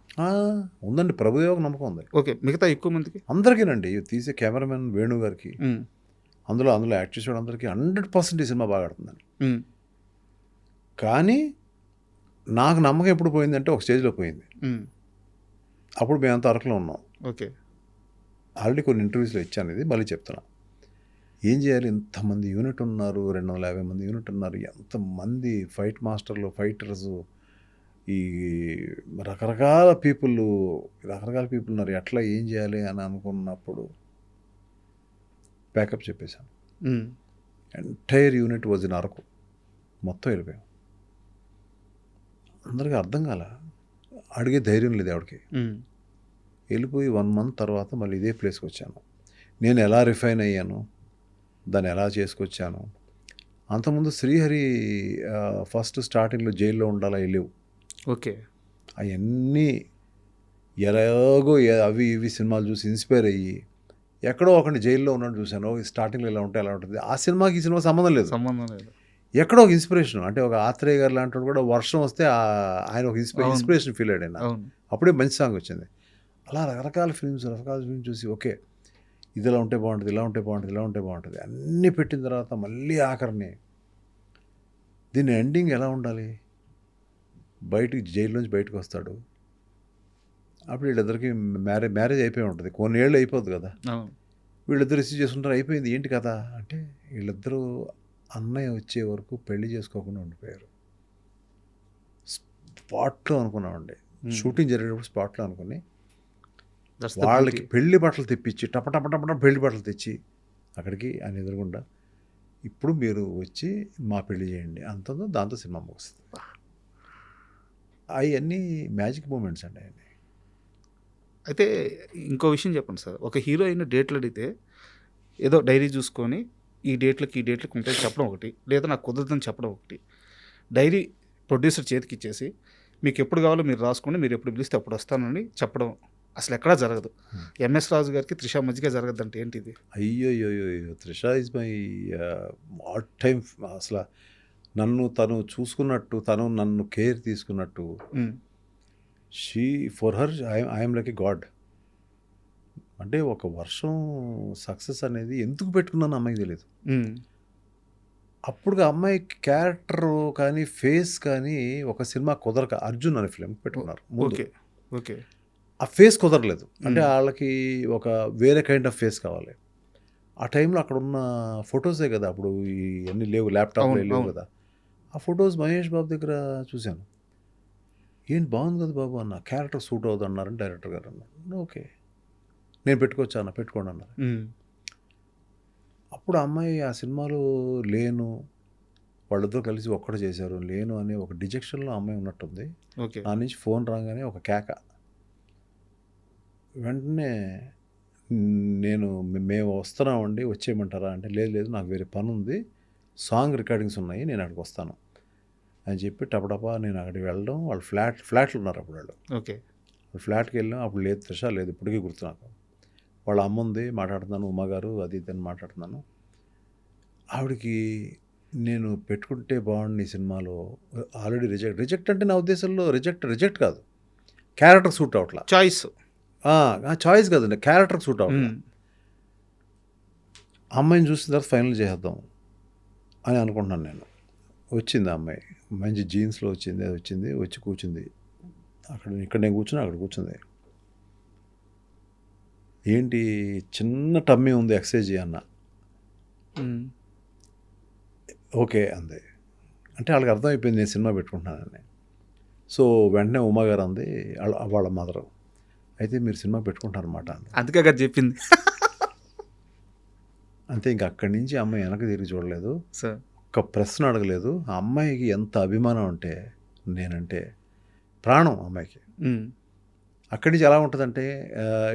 Speaker 3: ఉందండి. ప్రభుదేవకు నమ్మకం ఉంది.
Speaker 2: ఓకే. మిగతా ఎక్కువ మందికి?
Speaker 3: అందరికీనండి. తీసే కెమెరామెన్ వేణు గారికి,
Speaker 2: హ్మ్.
Speaker 3: అందులో యాక్ట్ చేసే వాళ్ళందరికీ 100% ఈ సినిమా బాగా ఆడుతుందండి.
Speaker 2: హ్మ్.
Speaker 3: కానీ నాకు నమ్మకం ఎప్పుడు పోయిందంటే ఒక స్టేజ్‌లో పోయింది.
Speaker 2: హ్మ్.
Speaker 3: అప్పుడు మేమంతా అరకులో ఉన్నాం.
Speaker 2: ఓకే.
Speaker 3: ఆల్రెడీ కొన్ని ఇంటర్వ్యూస్‌లో ఇచ్చాను ఇది మళ్ళీ చెప్తున్నా. ఏం చేయాలి ఇంతమంది యూనిట్ ఉన్నారు. 250 మంది యూనిట్ ఉన్నారు. ఎంతమంది ఫైట్ మాస్టర్లు, ఫైటర్సు ఈ రకరకాల పీపుల్ ఉన్నారు. ఎట్లా ఏం చేయాలి అని అనుకున్నప్పుడు ప్యాకప్ చెప్పేశాను.
Speaker 2: హ్మ్.
Speaker 3: Entire unit was in Araku. మొత్తం వెళ్ళిపోయాం. అందరికీ అర్థం కాల. అడిగే ధైర్యం లేదు ఎవడికి.
Speaker 2: హ్మ్.
Speaker 3: వెళ్ళిపోయి 1 మంత్ తర్వాత మళ్ళీ ఇదే ప్లేస్కి వచ్చాను. నేను ఎలా రిఫైన్ అయ్యాను దాన్ని ఎలా చేసుకొచ్చాను. అంతకుముందు శ్రీహరి ఫస్ట్ స్టార్టింగ్లో జైల్లో ఉండాలా వెళ్ళేవు.
Speaker 2: ఓకే.
Speaker 3: అవన్నీ ఎలాగో అవి ఇవి సినిమాలు చూసి ఇన్స్పైర్ అయ్యి ఎక్కడో ఒకటి జైల్లో ఉన్నాడు చూశాను. స్టార్టింగ్లో ఇలా ఉంటే ఎలా ఉంటుంది. ఆ సినిమాకి ఈ సినిమా సంబంధం లేదు. ఎక్కడో ఒక ఇన్స్పిరేషన్. అంటే ఒక ఆత్రేయ గారు లాంటి కూడా వర్షం వస్తే ఆయన ఒక ఇన్స్పిరేషన్ ఫీల్ అయ్యాడు ఆయన. అప్పుడే మంచి సాంగ్ వచ్చింది. అలా రకరకాల ఫిల్మ్స్ చూసి ఓకే ఇది ఇలా ఉంటే బాగుంటుంది, ఇలా ఉంటే బాగుంటుంది, ఇలా ఉంటే బాగుంటుంది అన్నీ పెట్టిన తర్వాత మళ్ళీ ఆఖరిని దీని ఎండింగ్ ఎలా ఉండాలి. జైలు నుంచి బయటకు వస్తాడు. అప్పుడు వీళ్ళిద్దరికి మ్యారేజ్ అయిపోయి ఉంటుంది. కొన్ని ఏళ్ళు అయిపోద్ది కదా. వీళ్ళిద్దరు రిసీవ్ చేసుకుంటారు. అయిపోయింది ఏంటి కదా అంటే వీళ్ళిద్దరూ అన్నయ్య వచ్చే వరకు పెళ్లి చేసుకోకుండా ఉండిపోయారు. స్పాట్లో అనుకున్నామండి. షూటింగ్ జరిగేటప్పుడు స్పాట్లో అనుకుని వాళ్ళకి పెళ్లి బట్టలు తెప్పించి టపటపటపట పెళ్లి బట్టలు తెచ్చి అక్కడికి ఆయన ఎదురుగుండా ఇప్పుడు మీరు వచ్చి మా పెళ్లి చేయండి అంతంతో దాంతో సినిమా ముగుస్తుంది. అవన్నీ మ్యాజిక్ మూమెంట్స్ అండి. అవన్నీ.
Speaker 2: అయితే ఇంకో విషయం చెప్పండి సార్, ఒక హీరోయిన్ డేట్లు అడిగితే ఏదో డైరీ చూసుకొని ఈ డేట్లకి ఉంటాయి చెప్పడం ఒకటి, లేదా నాకు కుదరదని చెప్పడం ఒకటి. డైరీ ప్రొడ్యూసర్ చేతికి ఇచ్చేసి మీకు ఎప్పుడు కావాలో మీరు రాసుకోండి, మీరు ఎప్పుడు పిలిస్తే అప్పుడు వస్తానని చెప్పడం అసలు ఎక్కడా జరగదు. ఎంఎస్ రాజు గారికి త్రిష మధ్యగా జరగద్దంటే ఏంటిది?
Speaker 3: అయ్యో Trisha is my all time. అసలు తను చూసుకున్నట్టు, తను నన్ను కేర్ తీసుకున్నట్టు, she for her I'm like a God. అంటే ఒక వర్షం సక్సెస్ అనేది ఎందుకు పెట్టుకున్నాను అమ్మాయికి తెలియదు. అప్పుడు అమ్మాయి క్యారెక్టర్ కానీ ఫేస్ కానీ ఒక సినిమా కుదరక అర్జున్ అనే ఫిలిం పెట్టుకున్నారు.
Speaker 2: ఓకే.
Speaker 3: ఆ ఫేస్ కుదరలేదు. అంటే వాళ్ళకి ఒక వేరే కైండ్ ఆఫ్ ఫేస్ కావాలి. ఆ టైంలో అక్కడ ఉన్న ఫొటోసే కదా, అప్పుడు ఇవన్నీ లేవు, ల్యాప్టాప్లో లేవు కదా. ఆ ఫొటోస్ మహేష్ బాబు దగ్గర చూశాను. ఏంటి బాగుంది కదా బాబు అన్న, క్యారెక్టర్ సూట్ అవుతుంది అన్నారని డైరెక్టర్ గారు అన్నారు. ఓకే నేను పెట్టుకోవచ్చా అన్న, పెట్టుకోండి అన్నారు. అప్పుడు అమ్మాయి ఆ సినిమాలో లేను, వాళ్ళిద్దరూ కలిసి ఒక్కడ చేశారు. లేను అనే ఒక డిజెక్షన్లో అమ్మాయి ఉన్నట్టుంది. నా నుంచి ఫోన్ రాగానే ఒక కేక. వెంటనే మేము వస్తున్నామండి వచ్చేయమంటారా అంటే లేదు నాకు వేరే పని ఉంది, సాంగ్ రికార్డింగ్స్ ఉన్నాయి, నేను అక్కడికి వస్తాను అని చెప్పి టపటపా నేను అక్కడికి వెళ్ళడం. వాళ్ళు ఫ్లాట్లు ఉన్నారు అప్పుడు వాళ్ళు. వాళ్ళు ఫ్లాట్కి వెళ్ళాం. అప్పుడు లేదు త్రిష లేదు, ఇప్పటికీ గుర్తు నాకు. వాళ్ళ అమ్మ ఉంది, మాట్లాడుతున్నాను, ఉమ్మగారు అది ఇదని మాట్లాడుతున్నాను. ఆవిడకి నేను పెట్టుకుంటే బాగుండి ఈ సినిమాలో ఆల్రెడీ రిజెక్ట్ అంటే నా ఉద్దేశంలో రిజెక్ట్ కాదు, క్యారెక్టర్ సూట్ అవట్లా. చాయిస్ కాదండి, క్యారెక్టర్ సూట్ అవట్లా. అమ్మాయిని చూసిన తర్వాత ఫైనల్ చేద్దాం అని అనుకుంటున్నాను నేను. వచ్చింది ఆ అమ్మాయి, మంచి జీన్స్లో వచ్చింది, వచ్చి కూర్చుంది ఇక్కడ నేను కూర్చున్నా, అక్కడ కూర్చుంది. ఏంటి చిన్న టమ్మీ ఉంది, ఎక్సర్సైజ్ అన్న. ఓకే అంది. అంటే వాళ్ళకి అర్థమైపోయింది నేను సినిమా పెట్టుకుంటున్నానని. సో వెంటనే ఉమాగారు అంది, వాళ్ళ మదరు, అయితే మీరు సినిమా పెట్టుకుంటారన్నమాట అంది.
Speaker 2: అందుకే కదా చెప్పింది.
Speaker 3: అంతే. ఇంక అక్కడి నుంచి అమ్మాయి వెనక్కి తిరిగి చూడలేదు, ఒక్క ప్రశ్న అడగలేదు. ఆ అమ్మాయికి ఎంత అభిమానం అంటే నేనంటే ప్రాణం అమ్మాయికి. అక్కడి నుంచి ఎలా ఉంటుందంటే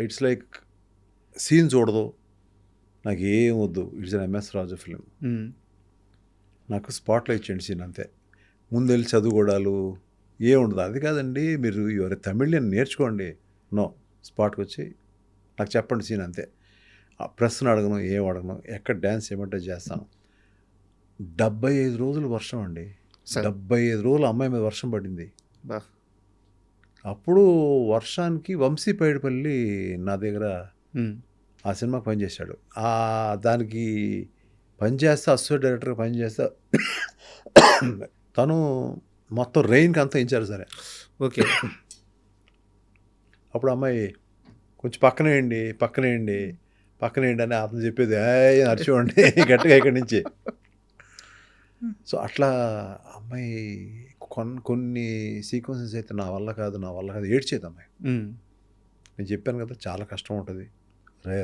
Speaker 3: ఇట్స్ లైక్ సీన్ చూడదు, నాకు ఏం వద్దు, it's an MS Raju film, నాకు స్పాట్లో ఇచ్చేయండి సీన్ అంతే, ముందెళ్ళి చదువుకోవడాలు ఏం ఉండదు. అది కాదండి మీరు ఎవరి తమిళని నేర్చుకోండి, నో స్పాట్కి వచ్చి నాకు చెప్పండి సీన్ అంతే. ఆ ప్రశ్న అడగను, ఏం అడగను, ఎక్కడ డ్యాన్స్ చేయమంటే చేస్తాను. 75 రోజులు వర్షం అండి, 75 రోజులు అమ్మాయి మీద వర్షం పడింది. అప్పుడు వర్షానికి వంశీ పైడిపల్లి నా దగ్గర ఆ సినిమాకి పనిచేశాడు. దానికి పనిచేస్తే అసోసియేట్ డైరెక్టర్గా పనిచేస్తే తను మొత్తం రెయిన్కి అంతా ఇచ్చారు సరే.
Speaker 2: ఓకే.
Speaker 3: అప్పుడు అమ్మాయి కొంచెం పక్కనేయండి అని అతను చెప్పేది నడిచివ్వండి గట్టిగా ఇక్కడి నుంచి. సో అట్లా అమ్మాయి కొన్ని సీక్వెన్సెస్ అయితే నా వల్ల కాదు ఏడ్చేది అమ్మాయి. నేను చెప్పాను కదా చాలా కష్టం ఉంటుంది,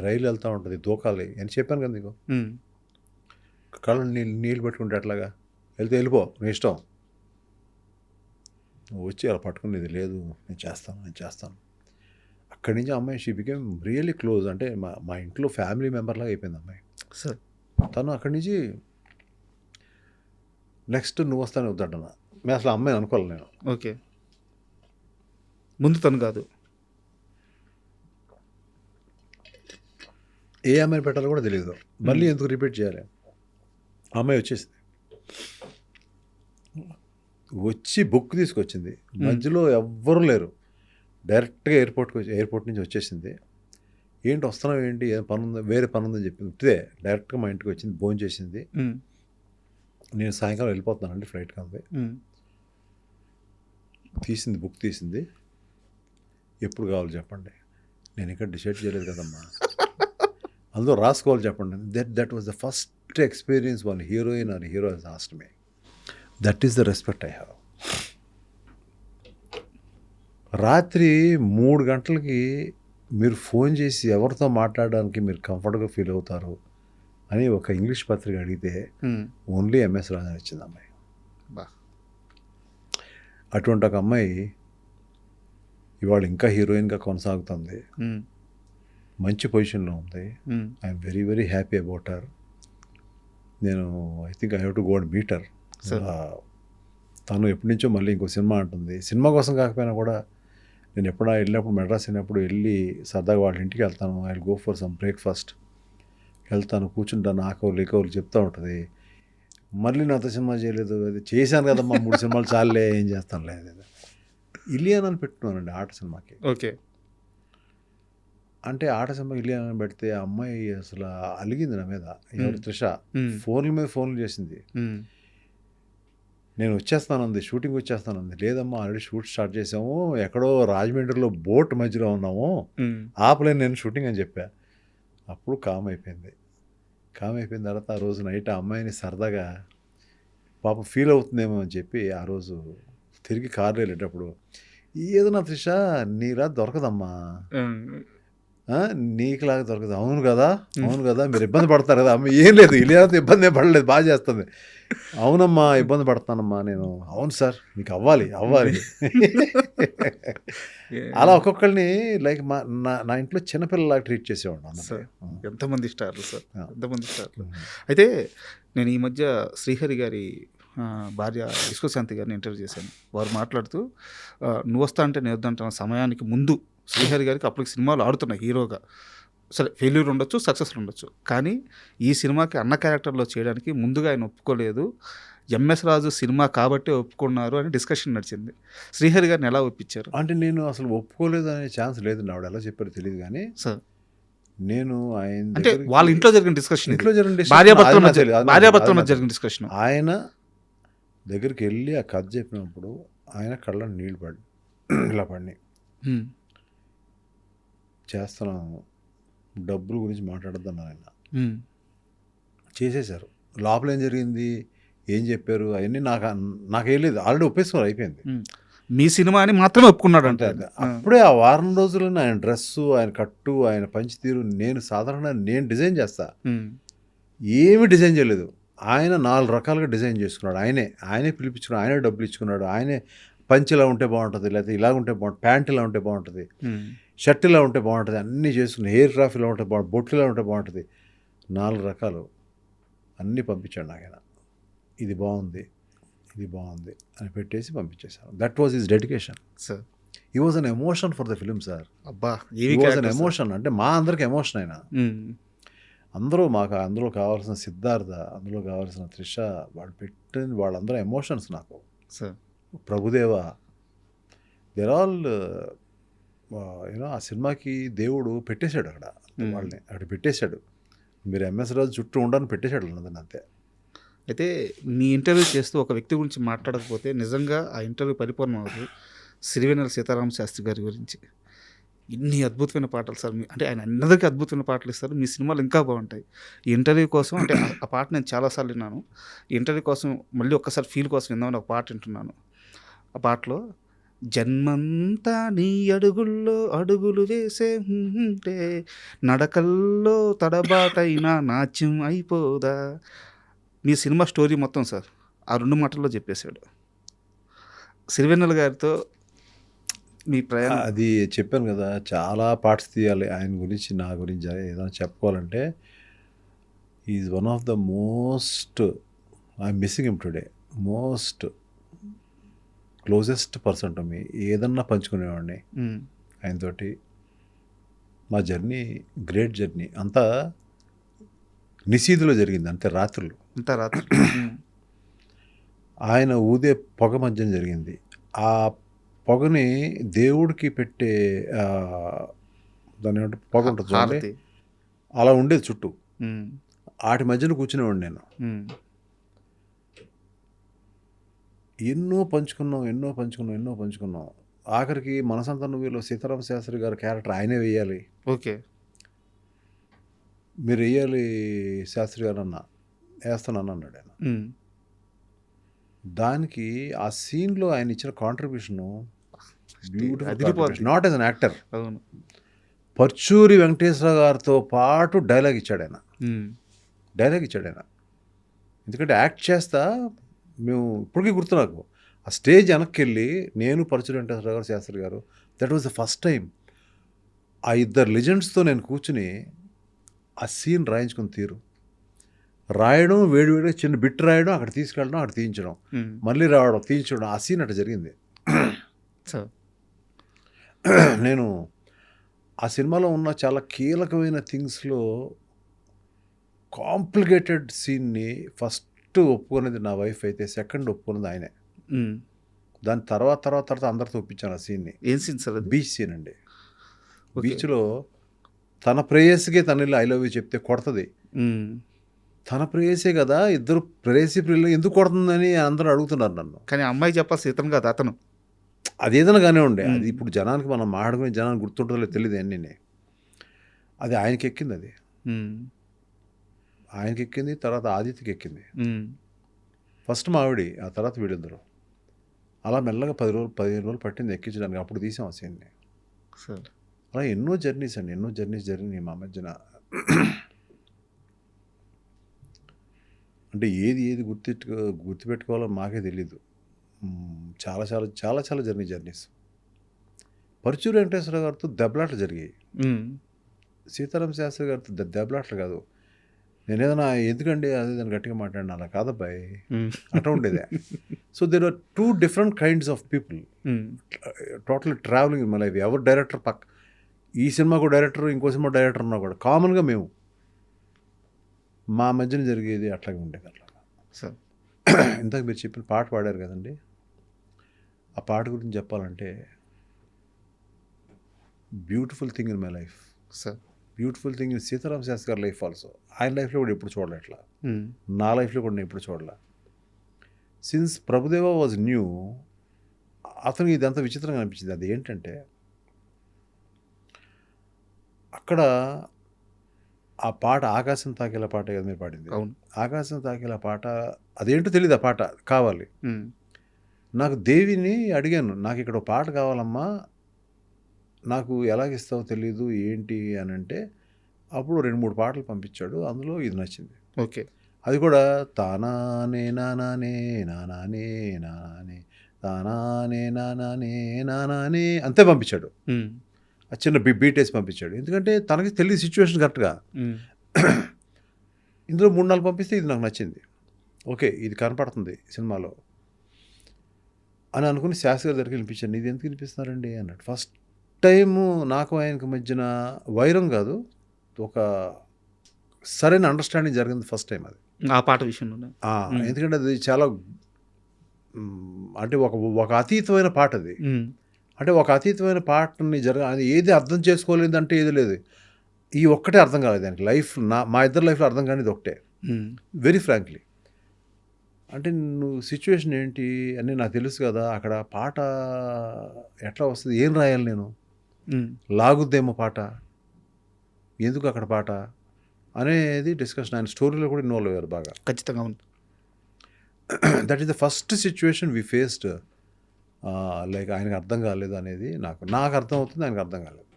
Speaker 3: రైలు వెళ్తూ ఉంటుంది, దూకాలి అని చెప్పాను కదా నీకు. కళ్ళు నీళ్ళు పెట్టుకుంటే అట్లాగా వెళ్ళిపో నీ ఇష్టం, నువ్వు వచ్చి అలా పట్టుకునేది లేదు, నేను చేస్తాను. అక్కడి నుంచి అమ్మాయి షీ బికేమ్ రియల్లీ క్లోజ్. అంటే మా ఇంట్లో ఫ్యామిలీ మెంబర్ లాగా అయిపోయింది అమ్మాయి.
Speaker 2: సార్
Speaker 3: తను అక్కడి నుంచి నెక్స్ట్ నువ్వు వస్తానే వద్దంటనా. మేము అసలు అమ్మాయిని అనుకోవాలి నేను.
Speaker 2: ఓకే. ముందు తను కాదు.
Speaker 3: ఏ అమ్మాయిని పెట్టాలో కూడా తెలియదు. మళ్ళీ ఎందుకు రిపీట్ చేయాలి. అమ్మాయి వచ్చేసింది, వచ్చి బుక్ తీసుకొచ్చింది. మధ్యలో ఎవ్వరూ లేరు, డైరెక్ట్గా ఎయిర్పోర్ట్ నుంచి వచ్చేసింది. ఏంటి వస్తున్నావు ఏంటి, ఏం పని ఉందా, వేరే పని ఉందని చెప్పింది. ఇదే డైరెక్ట్గా మా ఇంటికి వచ్చింది, భోజనం చేసింది. నేను సాయంకాలం వెళ్ళిపోతున్నానండి ఫ్లైట్కి అంది. తీసింది, బుక్ తీసింది. ఎప్పుడు కావాలి చెప్పండి, నేను ఇంకా డిసైడ్ చేయలేదు కదమ్మా, అందులో రాసుకోవాలి చెప్పండి. That was the first experience one heroine or hero has asked me. That is the respect I have. రాత్రి 3 గంటలకి మీరు ఫోన్ చేసి ఎవరితో మాట్లాడడానికి మీరు కంఫర్ట్గా ఫీల్ అవుతారు అని ఒక ఇంగ్లీష్ పత్రిక అడిగితే ఓన్లీ ఎంఎస్ రాజన్ ఇచ్చింది అమ్మాయి. అటువంటి ఒక అమ్మాయి ఇవాళ ఇంకా హీరోయిన్గా కొనసాగుతుంది, మంచి పొజిషన్లో ఉంది. I'm very very happy about her. నేను I think I have to go and meet her. తను ఎప్పటి నుంచో మళ్ళీ ఇంకో సినిమా అంటుంది. సినిమా కోసం కాకపోయినా కూడా నేను ఎప్పుడైనా వెళ్ళినప్పుడు, మెడ్రాస్ వెళ్ళినప్పుడు వెళ్ళి సరదాగా వాళ్ళ ఇంటికి వెళ్తాను. I will go for some breakfast. వెళ్తాను, కూర్చుంటాను, ఆకవులు చెప్తూ ఉంటుంది. మళ్ళీ నాతో సినిమా చేయలేదు, అది చేశాను కదమ్మా 3 సినిమాలు చాలే, ఏం చేస్తాను లేదు. ఇలియానా అని పెట్టుకున్నానండి ఆట సినిమాకి.
Speaker 2: ఓకే.
Speaker 3: అంటే ఆట సినిమా ఇలియానా అని పెడితే ఆ అమ్మాయి అసలు అలిగింది నా మీద. ఎవరు, త్రిష. ఫోన్ల మీద ఫోన్లు చేసింది. నేను వచ్చేస్తానుంది, షూటింగ్ వచ్చేస్తానుంది. లేదమ్మా ఆల్రెడీ షూట్ స్టార్ట్ చేసాము, ఎక్కడో రాజమండ్రిలో బోట్ మధ్యలో ఉన్నాము, ఆపలేను నేను షూటింగ్ అని చెప్పా. అప్పుడు కామ్ అయిపోయింది. కామ్ అయిపోయిన తర్వాత ఆ రోజు నైట్ ఆ అమ్మాయిని సరదాగా పాప ఫీల్ అవుతుందేమో అని చెప్పి ఆ రోజు తిరిగి కారు వెళ్ళేటప్పుడు, ఏదన్నా త్రిష నీలా దొరకదమ్మా, నీకులాగా దొరకదు. అవును కదా మీరు ఇబ్బంది పడతారు కదా. అమ్మ ఏం లేదు, ఇలియానాతో ఇబ్బంది ఏం పడలేదు, బాగా చేస్తుంది. అవునమ్మా ఇబ్బంది పడతానమ్మా నేను. అవును సార్ మీకు అవ్వాలి. అలా ఒక్కొక్కరిని లైక్ నా ఇంట్లో చిన్నపిల్లలాగా ట్రీట్ చేసేవాడు.
Speaker 2: ఎంతమంది స్టార్లు సార్, ఎంతమంది స్టార్లు. అయితే నేను ఈ మధ్య శ్రీహరి గారి భార్య విశ్వశాంతి గారిని ఇంటర్వ్యూ చేశాను. వారు మాట్లాడుతూ నువ్వు వస్తా అంటే నేను వద్దంటున్న సమయానికి ముందు శ్రీహరి గారికి అప్పటికి సినిమాలు ఆడుతున్నాయి హీరోగా. సరే ఫెయిల్యూర్ ఉండొచ్చు, సక్సెస్లు ఉండొచ్చు, కానీ ఈ సినిమాకి అన్న క్యారెక్టర్లో చేయడానికి ముందుగా ఆయన ఒప్పుకోలేదు. ఎంఎస్ రాజు సినిమా కాబట్టే ఒప్పుకున్నారు అని డిస్కషన్ నడిచింది. శ్రీహరి గారిని ఎలా ఒప్పించారు?
Speaker 3: అంటే నేను అసలు ఒప్పుకోలేదు అనే ఛాన్స్ లేదు. ఆవిడ ఎలా చెప్పారో తెలియదు కానీ
Speaker 2: సార్,
Speaker 3: నేను ఆయన
Speaker 2: అంటే వాళ్ళ ఇంట్లో జరిగిన డిస్కషన్,
Speaker 3: ఇంట్లో జరిగిన
Speaker 2: భార్యాభర్తల మధ్య జరిగిన డిస్కషన్.
Speaker 3: ఆయన దగ్గరికి వెళ్ళి ఆ కథ చెప్పినప్పుడు ఆయన కళ్ళ నీళ్ళు ఇలా పడి చేస్తున్నాము, డబ్బుల గురించి మాట్లాడద్దన్నారు ఆయన. చేసేశారు. లోపల ఏం జరిగింది, ఏం చెప్పారు అవన్నీ నాకేం లేదు. ఆల్రెడీ ఒప్పేసుకున్నారు, అయిపోయింది.
Speaker 2: మీ సినిమా అని మాత్రమే ఒప్పుకున్నాడు అంటే
Speaker 3: అప్పుడే ఆ వారం రోజుల్లోనే ఆయన డ్రెస్సు, ఆయన కట్టు, ఆయన పంచితీరు నేను డిజైన్ చేస్తా, ఏమీ డిజైన్ చేయలేదు. ఆయన 4 రకాలుగా డిజైన్ చేసుకున్నాడు. ఆయనే పిలిపించుకున్నాడు, ఆయనే డబ్బులు ఇచ్చుకున్నాడు. ఆయనే పంచి ఇలా ఉంటే బాగుంటుంది, లేకపోతే ఇలా ఉంటే బాగుంటుంది, ప్యాంట్ ఇలా ఉంటే బాగుంటుంది, షర్ట్ ఇలా ఉంటే బాగుంటుంది, అన్నీ చేసుకున్నాడు. హెయిర్ క్రాఫ్ ఇలా ఉంటే బాగుంటుంది, బొట్లు ఇలా ఉంటే బాగుంటుంది, 4 రకాలు అన్నీ పంపించాడు నాకు ఆయన. ఇది బాగుంది అని పెట్టేసి పంపించేశాను. That was his dedication
Speaker 2: sir.
Speaker 3: He was an emotion for the film sir.
Speaker 2: అబ్బా,
Speaker 3: హీ వాజ్ అన్ ఎమోషన్. అంటే మా అందరికి ఎమోషన్ ఆయన. అందులో కావాల్సిన సిద్ధార్థ, అందులో కావాల్సిన త్రిష, వాళ్ళు పెట్టిన వాళ్ళందరూ ఎమోషన్స్ నాకు.
Speaker 2: సార్,
Speaker 3: ప్రభుదేవ, దేర్ ఆల్ ఆ సినిమాకి దేవుడు పెట్టేశాడు అక్కడ, వాళ్ళని అక్కడ పెట్టేశాడు. మీరు ఎంఎస్ రాజు చుట్టూ ఉండని పెట్టేశాడు అన్నది అంతే.
Speaker 2: అయితే మీ ఇంటర్వ్యూ చేస్తూ ఒక వ్యక్తి గురించి మాట్లాడకపోతే నిజంగా ఆ ఇంటర్వ్యూ పరిపూర్ణం అవుతుంది. సిరివెన్నెల సీతారామ శాస్త్రి గారి గురించి ఇన్ని అద్భుతమైన పాటలు సార్. అంటే ఆయన అందరికీ అద్భుతమైన పాటలు ఇస్తారు. మీ సినిమాలు ఇంకా బాగుంటాయి. ఈ ఇంటర్వ్యూ కోసం అంటే ఆ పాట నేను చాలాసార్లు విన్నాను. ఈ ఇంటర్వ్యూ కోసం మళ్ళీ ఒక్కసారి ఫీల్ కోసం విందామని ఒక పాట వింటున్నాను. ఆ పాటలో జన్మంతా నీ అడుగుల్లో అడుగులు వేసే నడకల్లో తడబాటైనా నాట్యం అయిపోదా. మీ సినిమా స్టోరీ మొత్తం సార్ ఆ 2 మాటల్లో చెప్పేశాడు. సిరివెన్నెల గారితో మీ ప్రయాణం,
Speaker 3: అది చెప్పాను కదా, చాలా పార్ట్స్ తీయాలి ఆయన గురించి, నా గురించి ఏదైనా చెప్పుకోవాలంటే is one of the most I'm missing him today most closest person to me. ఏదన్నా పంచుకునేవాడిని ఆయనతోటి. మా జర్నీ గ్రేట్ జర్నీ. అంతా నిశీధిలో జరిగింది, అంతే రాత్రులు.
Speaker 2: అంతా రాత్రి.
Speaker 3: ఆయన ఊదే పొగ మధ్యన జరిగింది. ఆ పొగని దేవుడికి పెట్టే దాని ఏమంటే పొగ ఉంటుంది చూడండి,
Speaker 2: హారతి.
Speaker 3: అలా ఉండేది చుట్టూ.
Speaker 2: ఉమ్.
Speaker 3: వాటి మధ్యన కూర్చునేవాడిని నేను.
Speaker 2: ఉమ్.
Speaker 3: ఎన్నో పంచుకున్నాం. ఆఖరికి మనసంతా నువ్వులో సీతారామ శాస్త్రి గారి క్యారెక్టర్ ఆయనే వేయాలి,
Speaker 2: ఓకే.
Speaker 3: మీరు వేయాలి శాస్త్రి గారు అన్న, వేస్తానని అన్నాడు ఆయన.
Speaker 2: ఉమ్.
Speaker 3: దానికి ఆ సీన్లో ఆయన ఇచ్చిన కాంట్రిబ్యూషను బ్యూటిఫుల్,
Speaker 2: అదిరిపోద్ది.
Speaker 3: Not as an actor.
Speaker 2: అవును.
Speaker 3: పర్చూరి వెంకటేశ్వర గారితో పాటు డైలాగ్ ఇచ్చాడు ఆయన.
Speaker 2: ఉమ్.
Speaker 3: ఎందుకంటే యాక్ట్ చేస్తా మేము ఇప్పటికీ గుర్తు నాకు. ఆ స్టేజ్ వెనక్కి వెళ్ళి నేను పరచూరి వెంకటేశ్వర గారు శాస్త్రి గారు, that was the first time ఆ ఇద్దరు లెజెండ్స్తో నేను కూర్చుని ఆ సీన్ రాయించుకుని తీరు రాయడం, వేడివేడిగా చిన్న బిట్ రాయడం, అక్కడ తీసుకెళ్ళడం, అక్కడ తీయించడం,
Speaker 2: ఉమ్.
Speaker 3: మళ్ళీ రావడం, తీయించడం, ఆ సీన్ అట్లా జరిగింది.
Speaker 2: సో
Speaker 3: నేను ఆ సినిమాలో ఉన్న చాలా కీలకమైన థింగ్స్లో కాంప్లికేటెడ్ సీన్ని ఫస్ట్ ఒప్పుకునేది నా వైఫ్ అయితే, సెకండ్ ఒప్పుకున్నది ఆయనే.
Speaker 2: ఉమ్.
Speaker 3: దాని తర్వాత అందరితో ఒప్పించాను ఆ సీన్ని.
Speaker 2: ఏం సీన్ సార్ అది?
Speaker 3: బీచ్ సీన్ అండి.
Speaker 2: ఓకే.
Speaker 3: బీచ్లో తన ప్రేయస్కే తన ఇల్లు ఐ లవ్ యూ చెప్తే కొడుతుంది.
Speaker 2: ఉమ్.
Speaker 3: తన ప్రేయసే కదా, ఇద్దరు ప్రేయసి ప్రియులు ఎందుకు కొడుతుందని అందరూ అడుగుతున్నారు నన్ను.
Speaker 2: కానీ అమ్మాయి చెప్పాల్సి ఇతను కాదు, అతను.
Speaker 3: అది ఏదైనా కానీ ఉండే, అది ఇప్పుడు జనానికి మనం మాట్లాడుకునే జనానికి గుర్తుంటుందో తెలియదు అన్నీ. అది ఆయనకి ఎక్కింది, అది
Speaker 2: ఉమ్.
Speaker 3: ఆయనకి ఎక్కింది, తర్వాత ఆదిత్యకి ఎక్కింది.
Speaker 2: ఉమ్.
Speaker 3: ఫస్ట్ మా ఆవిడ, ఆ తర్వాత వీళ్ళిద్దరు. అలా మెల్లగా 15 రోజులు పట్టింది ఎక్కించడానికి. అప్పుడు తీసాం ఆ సీన్ని.
Speaker 2: సార్
Speaker 3: అలా ఎన్నో జర్నీస్ జరిగినాయి మా మధ్యన. అంటే ఏది గుర్తుపెట్టుకోవాలో మాకే తెలీదు. చాలా జర్నీస్. పరుచూరి వెంకటేశ్వర గారితో దెబ్బలాట్లు జరిగాయి.
Speaker 2: ఉమ్.
Speaker 3: సీతారామ శాస్త్రి గారితో దెబ్బలాట్లు కాదు. నేను ఏదైనా ఎందుకండి అదే దాన్ని గట్టిగా మాట్లాడినా, అలా కాదబ్బాయి,
Speaker 2: ఉమ్.
Speaker 3: అట్లా ఉండేదే. So there are 2 different kinds of people
Speaker 2: um.
Speaker 3: Totally traveling in my life. ఎవరు డైరెక్టర్ ఈ సినిమాకు డైరెక్టర్, ఇంకో సినిమా డైరెక్టర్ ఉన్నా కూడా కామన్గా మేము మా మధ్యన జరిగేది అట్లాగే ఉండేది. అట్లా
Speaker 2: సార్
Speaker 3: ఇంతకు మీరు చెప్పిన పాట పాడారు కదండి, ఆ పాట గురించి చెప్పాలంటే beautiful thing in my life,
Speaker 2: sir
Speaker 3: beautiful thing in Sitarama Sastri గారి లైఫ్ ఆల్సో. ఆయన లైఫ్లో కూడా ఎప్పుడు చూడలే అట్లా,
Speaker 2: ఉమ్.
Speaker 3: నా లైఫ్లో కూడా నేను ఎప్పుడు చూడలే. సిన్స్ ప్రభుదేవ వాజ్ న్యూ, అతనికి ఇదంతా విచిత్రంగా అనిపించింది. అది ఏంటంటే అక్కడ ఆ పాట ఆకాశం తాకేలా పాట కదా మీరు పాడింది.
Speaker 2: అవును.
Speaker 3: ఆకాశం తాకేలా పాట అదేంటో తెలియదు, ఆ పాట కావాలి.
Speaker 2: ఉమ్.
Speaker 3: నాకు దేవిని అడిగాను, నాకు ఇక్కడ ఒక పాట కావాలమ్మా, నాకు ఎలాగిస్తావో తెలీదు ఏంటి అని అంటే, అప్పుడు 2-3 పాటలు పంపించాడు. అందులో ఇది నచ్చింది.
Speaker 2: ఓకే.
Speaker 3: అది కూడా తానానే నానానే నానానే నానానే తానానే నానానే నానానే అంతే పంపించాడు.
Speaker 2: ఉమ్.
Speaker 3: ఆ చిన్న బీట్ వేసి పంపించాడు. ఎందుకంటే తనకి తెలియదు సిచ్యువేషన్ కరెక్ట్గా.
Speaker 2: ఉమ్.
Speaker 3: ఇందులో 3-4 పంపిస్తే ఇది నాకు నచ్చింది. ఓకే, ఇది కనపడుతుంది సినిమాలో అని అనుకుని శాస్త్రి గారి దగ్గరికి వినిపించాను. ఇది ఎందుకు వినిపిస్తున్నారండి అన్నట్టు. ఫస్ట్ టైము నాకు ఆయనకు మధ్యన వైరం కాదు, ఒక సరైన అండర్స్టాండింగ్ జరిగింది ఫస్ట్ టైం అది,
Speaker 2: ఆ పాట విషయంలో.
Speaker 3: ఎందుకంటే అది చాలా అంటే ఒక అతీతమైన పాట అది. అంటే ఒక అతీతమైన పాటని అది ఏది అర్థం చేసుకోలేదు అంటే ఏది లేదు, ఈ ఒక్కటే అర్థం కాలేదు దానికి. మా ఇద్దరు లైఫ్లో అర్థం కానిది ఒకటే, వెరీ ఫ్రాంక్లీ. అంటే నువ్వు సిచ్యువేషన్ ఏంటి అని నాకు తెలుసు కదా, అక్కడ పాట ఎట్లా వస్తుంది, ఏం రాయాలి నేను, లాగుద్దేమో పాట, ఎందుకు అక్కడ పాట అనేది డిస్కషన్. ఆయన స్టోరీలో కూడా ఇన్వాల్వ్ అయ్యారు బాగా.
Speaker 2: ఖచ్చితంగా ఉంది.
Speaker 3: That is the first situation we faced. Like ఆయనకు అర్థం కాలేదు అనేది నాకు అర్థం అవుతుంది, ఆయనకు అర్థం కాలేదు.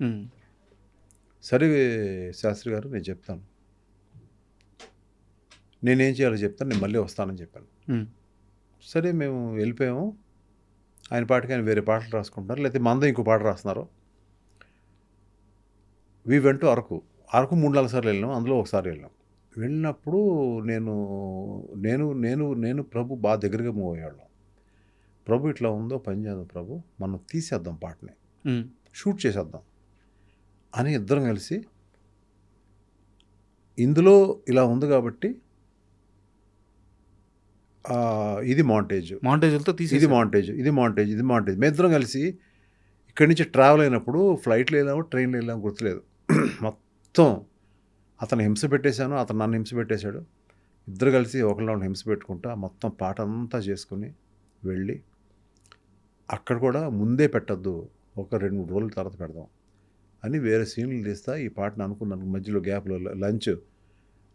Speaker 3: సరే శాస్త్రి గారు, నేను చెప్తాను, నేనేం చేయాలో చెప్తాను, నేను మళ్ళీ వస్తానని చెప్పాను. సరే మేము వెళ్ళిపోయాము. ఆయన పాటకి ఆయన వేరే పాటలు రాసుకుంటున్నారు, లేకపోతే మంద ఇంకో పాట రాస్తున్నారు. వీ వెంట్ టు అరకు 3-4 సార్లు వెళ్ళాం, అందులో ఒకసారి వెళ్ళాం. వెళ్ళినప్పుడు నేను నేను నేను నేను ప్రభు బాగా దగ్గరగా మూవ్ అయ్యాళ్ళం. ప్రభు ఇట్లా ఉందో పని చేద్దాం ప్రభు, మనం తీసేద్దాం పాటని, షూట్ చేసేద్దాం అని ఇద్దరం కలిసి, ఇందులో ఇలా ఉంది కాబట్టి ఇది
Speaker 2: మాంటేజ్లతో
Speaker 3: ఇది మాంటేజ్ మేము ఇద్దరం కలిసి ఇక్కడి నుంచి ట్రావెల్ అయినప్పుడు ఫ్లైట్లో వెళ్ళాము, ట్రైన్లో వెళ్ళాము గుర్తులేదు. మొత్తం అతను హింస పెట్టేశాను, అతను నన్ను హింస పెట్టేశాడు. ఇద్దరు కలిసి ఒకరిలో హింస పెట్టుకుంటా మొత్తం పాట అంతా చేసుకుని వెళ్ళి, అక్కడ కూడా ముందే పెట్టద్దు, ఒక 2-3 రోజుల తర్వాత పెడదాం అని వేరే సీన్లు తీస్తా ఈ పాటను అనుకున్నాను. మధ్యలో గ్యాప్లో లంచ్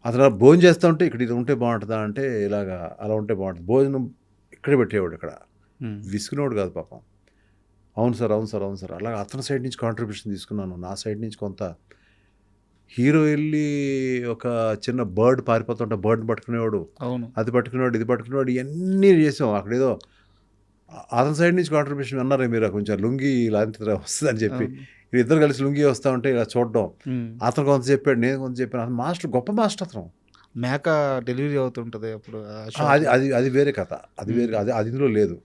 Speaker 3: అతను భోజనం చేస్తూ ఉంటే ఇక్కడ ఇది ఉంటే బాగుంటుందా అంటే ఇలాగా అలా ఉంటే బాగుంటుంది, భోజనం ఇక్కడే పెట్టేవాడు, ఇక్కడ విసుకునేవాడు కాదు పాపం. అవును సార్ అలాగే అతని సైడ్ నుంచి కాంట్రిబ్యూషన్ తీసుకున్నాను, నా సైడ్ నుంచి కొంత. హీరో వెళ్ళి ఒక చిన్న బర్డ్ పారిపోతుంటే బర్డ్ పట్టుకునేవాడు, అది పట్టుకునేవాడు, ఇది పట్టుకునేవాడు, ఇవన్నీ చేసాం. అక్కడ ఏదో అతని సైడ్ నుంచి కాంట్రిబ్యూషన్ అన్నారే మీరు, కొంచెం లుంగి ఇలాంటి వస్తుందని చెప్పి ఇద్దరు కలిసి లుంగి వస్తూ ఉంటే ఇలా చూడడం. అతను కొంత చెప్పాడు, నేను కొంత చెప్పాను. అతను మాస్టర్, గొప్ప మాస్టర్ అతను.
Speaker 2: మేక డెలివరీ అవుతుంటుంది అప్పుడు,
Speaker 3: అది వేరే కథ, అది వేరే, అది ఇందులో లేదు,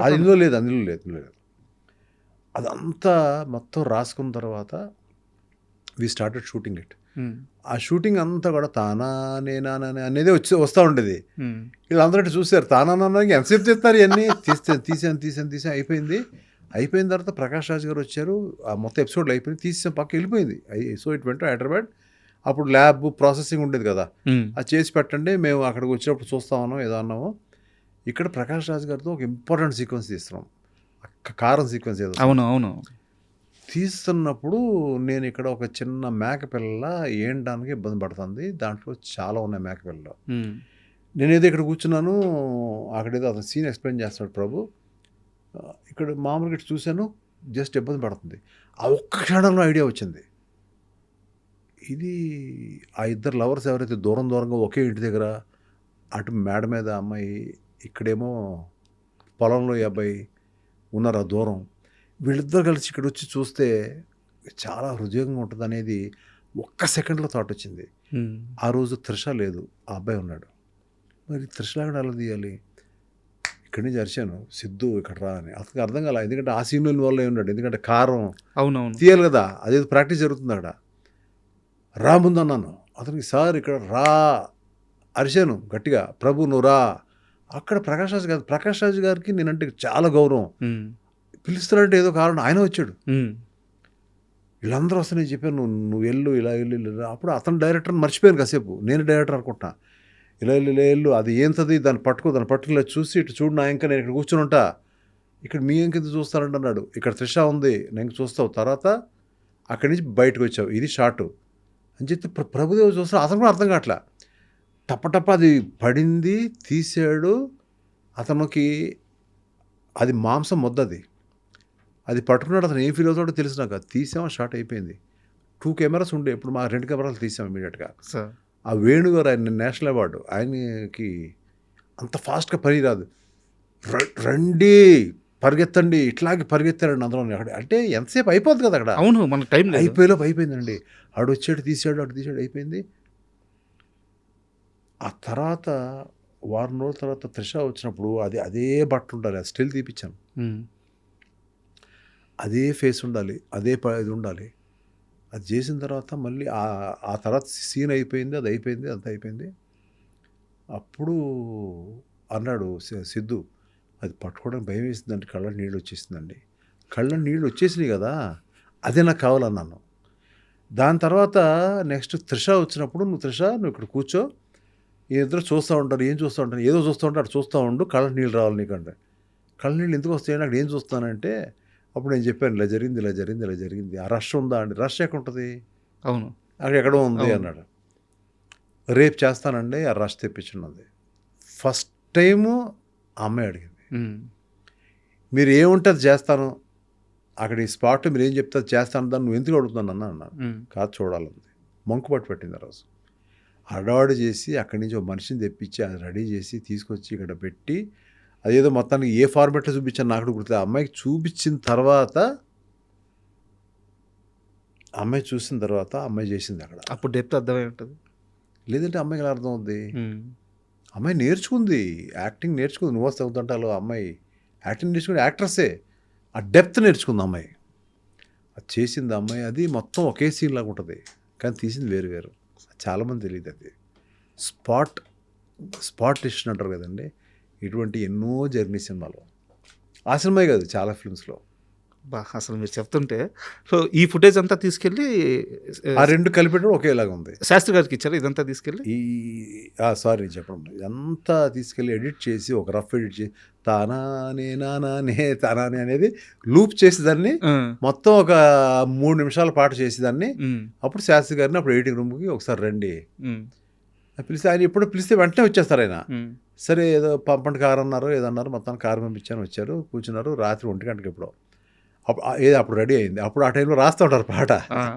Speaker 2: అది
Speaker 3: ఇందులో లేదు. అదంతా మొత్తం రాసుకున్న తర్వాత వి స్టార్టెడ్ షూటింగ్ ఇట్. ఆ షూటింగ్ అంతా కూడా తానా నేనా అనేది వస్తూ ఉండేది. వీళ్ళందరూ చూసారు, తానా ఎంతసేపు చేస్తారు, ఇవన్నీ తీసాను అయిపోయిన తర్వాత ప్రకాష్ రాజ్ గారు వచ్చారు, ఆ మొత్తం ఎపిసోడ్లు అయిపోయింది, తీసాం, పక్క వెళ్ళిపోయింది. So it went Hyderabad. అప్పుడు ల్యాబ్ ప్రాసెసింగ్ ఉండేది కదా, అది చేసి పెట్టండి, మేము అక్కడికి వచ్చినప్పుడు చూస్తామన్నాం, ఏదో అన్నాము. ఇక్కడ ప్రకాష్ రాజ్ గారితో ఒక ఇంపార్టెంట్ సీక్వెన్స్ తీస్తున్నాం, కారం సీక్వెన్స్ ఏదో.
Speaker 2: అవును.
Speaker 3: తీస్తున్నప్పుడు నేను ఇక్కడ ఒక చిన్న మేకపిల్ల ఏంటానికి ఇబ్బంది పడుతుంది, దాంట్లో చాలా ఉన్నాయి మేకపిల్లలు. నేనేదో ఇక్కడ కూర్చున్నాను, అక్కడేదో అతను సీన్ ఎక్స్ప్లెయిన్ చేస్తాడు ప్రభు, ఇక్కడ మామూలుగా చూశాను, జస్ట్ ఇబ్బంది పడుతుంది. ఆ ఒక్క క్షణంలో ఐడియా వచ్చింది, ఇది ఆ ఇద్దరు లవర్స్ ఎవరైతే దూరంగా ఒకే ఇంటి దగ్గర, అటు మేడ మీద అమ్మాయి, ఇక్కడేమో పొలంలో ఈ అబ్బాయి ఉన్నారు ఆ దూరం, వీళ్ళిద్దరు కలిసి ఇక్కడ వచ్చి చూస్తే చాలా హృదయంగా ఉంటుంది అనేది ఒక్క సెకండ్లో థాట్ వచ్చింది. ఆ రోజు త్రిష లేదు, ఆ అబ్బాయి ఉన్నాడు. మరి త్రిషలాగా ఎలా తీయాలి, ఇక్కడి నుంచి అరిచాను, సిద్ధు ఇక్కడ రా అని. అతనికి అర్థం కాల, ఎందుకంటే ఆ సీన్లో ఇన్వాల్వ్ అయి ఉన్నాడు, ఎందుకంటే కారం తీయాలి కదా, అదేదో ప్రాక్టీస్ జరుగుతుంది అక్కడ. రా ముందు అన్నాను అతనికి, సార్ ఇక్కడ రా అరిచాను గట్టిగా, ప్రభు నువ్వు రా. అక్కడ ప్రకాష్ రాజ్ గారికి నేనంటే చాలా గౌరవం, పిలుస్తున్నాడంటే ఏదో కారణం, ఆయన వచ్చాడు. వీళ్ళందరూ వస్తే నేను చెప్పాను, నువ్వు వెళ్ళు ఇలా వెళ్ళు. అప్పుడు అతను డైరెక్టర్ మర్చిపోయాను కాసేపు, నేను డైరెక్టర్ అనుకుంటున్నా. ఇలా వెళ్ళు, అది ఏంటది, దాన్ని పట్టుకుని చూసి ఇటు చూడు నా ఇంకా, నేను ఇక్కడ కూర్చుని ఉంటా, ఇక్కడ మీ ఇంకెంత చూస్తానంటే అన్నాడు. ఇక్కడ త్రిష ఉంది, నేను చూస్తావు, తర్వాత అక్కడి నుంచి బయటకు వచ్చావు, ఇది షార్టు అని చెప్పి ప్రభుదేవ్ చూస్తాడు. అతను కూడా అర్థం కావట్లా, టప్ప అది పడింది, తీసాడు. అతనికి అది మాంసం ముద్దది, అది పట్టుకున్నాడు. అతను ఏం ఫీల్ అవుతాడో తెలుసు నాకు. అది తీసామో షార్ట్ అయిపోయింది. 2 కెమెరాస్ ఉండే, ఇప్పుడు మా 2 కెమెరాలు తీసాం ఇమీడియట్గా. ఆ వేణుగారు, ఆయన నేషనల్ అవార్డు, ఆయనకి అంత ఫాస్ట్గా పని రాదు. రండి పరిగెత్తండి, ఇట్లాగే పరిగెత్తారండి అందరూ. అంటే ఎంతసేపు అయిపోద్ది కదా అక్కడ.
Speaker 2: అవును, మన టైం
Speaker 3: అయిపోయేలోపు అయిపోయిందండి. ఆడు వచ్చాడు, తీసాడు, అయిపోయింది. ఆ తర్వాత వారం రోజుల తర్వాత త్రిష వచ్చినప్పుడు అదే బట్టలు ఉండాలి, అది స్టిల్ తీపిచ్చాను, అదే ఫేస్ ఉండాలి, అదే ఇది ఉండాలి. అది చేసిన తర్వాత మళ్ళీ ఆ తర్వాత సీన్ అయిపోయింది, అది అయిపోయింది, అంత అయిపోయింది. అప్పుడు అన్నాడు సిద్ధు, అది పట్టుకోవడానికి భయం వేసిందంటే కళ్ళ నీళ్ళు వచ్చేసిందండి. కళ్ళ నీళ్ళు వచ్చేసినాయి కదా, అదే నాకు కావాలన్నాను. దాని తర్వాత నెక్స్ట్ త్రిష వచ్చినప్పుడు, నువ్వు ఇక్కడ కూర్చో, ఇద్దరు చూస్తూ ఉంటారు, ఏం చూస్తూ ఉంటారు, ఏదో చూస్తూ ఉంటారు, అటు చూస్తూ ఉండు, కళ్ళ నీళ్ళు రావాలి నీకంటే. కళ్ళ నీళ్ళు ఎందుకు వస్తాయండి, అక్కడ ఏం చూస్తానంటే అప్పుడు నేను చెప్పాను, ఇలా జరిగింది. ఆ రష్ ఉందా అండి, రష్ ఎక్కడ ఉంటుంది,
Speaker 2: అవును
Speaker 3: అక్కడ ఎక్కడో ఉంది అన్నాడు. రేపు చేస్తానండి, ఆ రష్ తెప్పించున్నది. ఫస్ట్ టైము ఆ అమ్మాయి అడిగింది, మీరు ఏముంటుంది చేస్తాను, అక్కడ ఈ స్పాట్ మీరు ఏం చెప్తారు చేస్తాను, దాన్ని నువ్వు ఎందుకు అడుగుతున్నాను అన్నాను. కాదు చూడాలంది. మంకుపట్టు పెట్టింది ఆ రోజు. హడావుడి చేసి అక్కడి నుంచి ఒక మనిషిని తెప్పించి అది రెడీ చేసి తీసుకొచ్చి ఇక్కడ పెట్టి, అదేదో మొత్తానికి ఏ ఫార్మాట్లో చూపించాను నాకు గుర్తు. అమ్మాయికి చూపించిన తర్వాత, అమ్మాయి చూసిన తర్వాత అమ్మాయి చేసింది అక్కడ.
Speaker 2: అప్పుడు డెప్త్ అర్థమై ఉంటుంది.
Speaker 3: లేదంటే అమ్మాయికి ఎలా అర్థం అవుద్ది? అమ్మాయి నేర్చుకుంది, యాక్టింగ్ నేర్చుకుంది. నువ్వు వస్తే అవుతుంటాలో అమ్మాయి యాక్టింగ్ నేర్చుకుని యాక్ట్రస్సే. ఆ డెప్త్ నేర్చుకుంది అమ్మాయి. అది చేసింది అమ్మాయి. అది మొత్తం ఒకే సీన్ లాగా ఉంటుంది, కానీ తీసింది వేరు వేరు. చాలామంది తెలియదు అది. స్పాట్ డిసిషన్ అంటారు కదండి. ఇటువంటి ఎన్నో జర్నీ సినిమాలు, ఆ సినిమా కాదు చాలా ఫిల్మ్స్లో.
Speaker 2: అసలు మీరు చెప్తుంటే సో ఈ ఫుటేజ్ అంతా తీసుకెళ్ళి
Speaker 3: ఆ రెండు కలిపేటప్పుడు ఒకేలాగా ఉంది.
Speaker 2: శాస్త్రి గారికి ఇచ్చారు ఇదంతా తీసుకెళ్ళి.
Speaker 3: సారీ చెప్పడం, ఇదంతా తీసుకెళ్ళి ఎడిట్ చేసి ఒక రఫ్ ఎడిట్ చేసి తానానే అనేది లూప్ చేసి దాన్ని మొత్తం ఒక 3 నిమిషాల పాటు చేసేదాన్ని. అప్పుడు శాస్త్రి గారిని అప్పుడు ఎడిటింగ్ రూమ్కి ఒకసారి రండి పిలిస్తే, ఆయన ఎప్పుడు పిలిస్తే వెంటనే వచ్చేస్తారు ఆయన. సరే ఏదో పంపండి కారు అన్నారు, ఏదన్నారు, మొత్తానికి కారు పంపించాను, వచ్చారు, కూర్చున్నారు. రాత్రి 1 గంటకి ఎప్పుడో అప్పుడు రెడీ అయింది. అప్పుడు ఆ టైంలో రాస్తూ ఉంటారు పాట.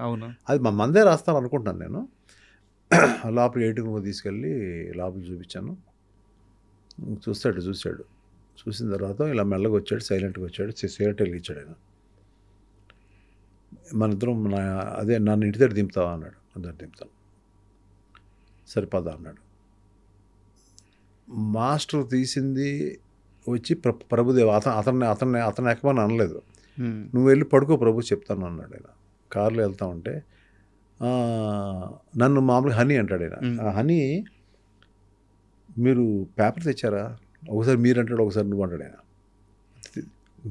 Speaker 2: అవును,
Speaker 3: అది మందే రాస్తాను అనుకుంటున్నాను నేను. లోపల ఎడిటింగ్ రూమ్ తీసుకెళ్ళి లోపల చూపించాను. చూశాడు. చూసిన తర్వాత ఇలా మెల్లగా వచ్చాడు, సైలెంట్గా వచ్చాడు, సిగరెట్ వెలిగించాడు ఆయన. మన ఇద్దరం నన్ను ఇంటి దగ్గర దింపుతావా అన్నాడు. అందరు దింపుతాను. సరిపదా అన్నాడు. మాస్టర్ తీసింది వచ్చి ప్రభుదేవ. అతన్ని ఎక్కమని అనలేదు. నువ్వు వెళ్ళి పడుకో ప్రభు చెప్తాను అన్నాడు ఆయన. కారులో వెళ్తా ఉంటే నన్ను మామూలుగా హనీ అంటాడు ఆయన. ఆ హనీ మీరు పేపర్ తెచ్చారా? ఒకసారి మీరు అంటాడు, ఒకసారి నువ్వు అంటాడు ఆయన.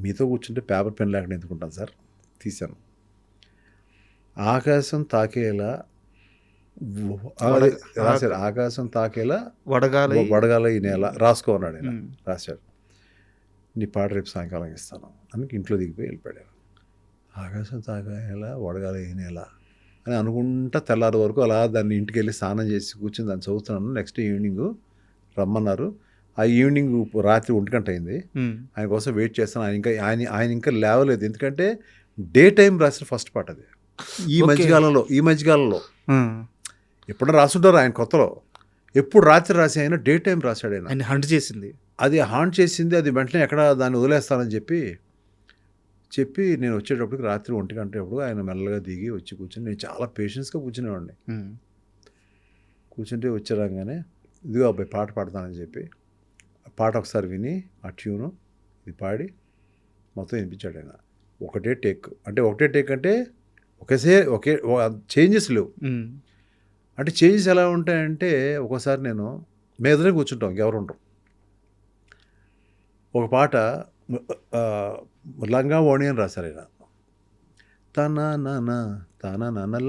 Speaker 3: మీతో కూర్చుంటే పేపర్ పెన్ లేకుండా ఎందుకుంటాను సార్. తీశాను. ఆకాశం తాకేలా రాశాడు. ఆకాశం తాకేలా వడగాల ఈ నేల రాసుకో అన్నాడు ఆయన. రాశాడు. నీ పాట రేపు సాయంకాలం ఇస్తాను అని ఇంట్లో దిగిపోయి వెళ్ళిపోయాడు. ఆకాశం తాకేలా వడగాల ఈ నేల అని అనుకుంటా తెల్లారి వరకు అలా దాన్ని ఇంటికి వెళ్ళి స్నానం చేసి కూర్చొని దాన్ని చదువుతున్నాను. నెక్స్ట్ ఈవినింగ్ రమ్మన్నారు. ఆ ఈవినింగ్ రాత్రి 1 గంట అయింది. ఆయన కోసం వెయిట్ చేస్తాను. ఆయన ఇంకా లేవలేదు. ఎందుకంటే డే టైం రాసిన ఫస్ట్ పాట అది. ఈ మధ్యకాలంలో ఎప్పుడైనా రాసుంటారు ఆయన కొత్తలో. ఎప్పుడు రాత్రి రాసి ఆయన డే టైం రాశాడు ఆయన.
Speaker 2: హంట్ చేసింది
Speaker 3: అది హాంట్ చేసింది. అది వెంటనే ఎక్కడ దాన్ని వదిలేస్తానని చెప్పి నేను వచ్చేటప్పటికి రాత్రి 1 గంట ఎప్పుడు ఆయన మెల్లగా దిగి వచ్చి కూర్చొని, నేను చాలా పేషెన్స్గా కూర్చునేవాడిని. కూర్చుంటే వచ్చేరాగానే ఇదిగో అబ్బాయి పాట పాడతానని చెప్పి పాట ఒకసారి విని ఆ ట్యూను ఇది పాడి మొత్తం వినిపించాడు ఆయన. ఒకటే టేక్ అంటే ఒకే చేంజెస్ లేవు. అంటే చేంజెస్ ఎలా ఉంటాయంటే ఒక్కోసారి మేము ఎదురే కూర్చుంటాం, ఇంకెవరు ఉంటాం. ఒక పాట లంగా ఓణి అని రాశారు ఆయన. తన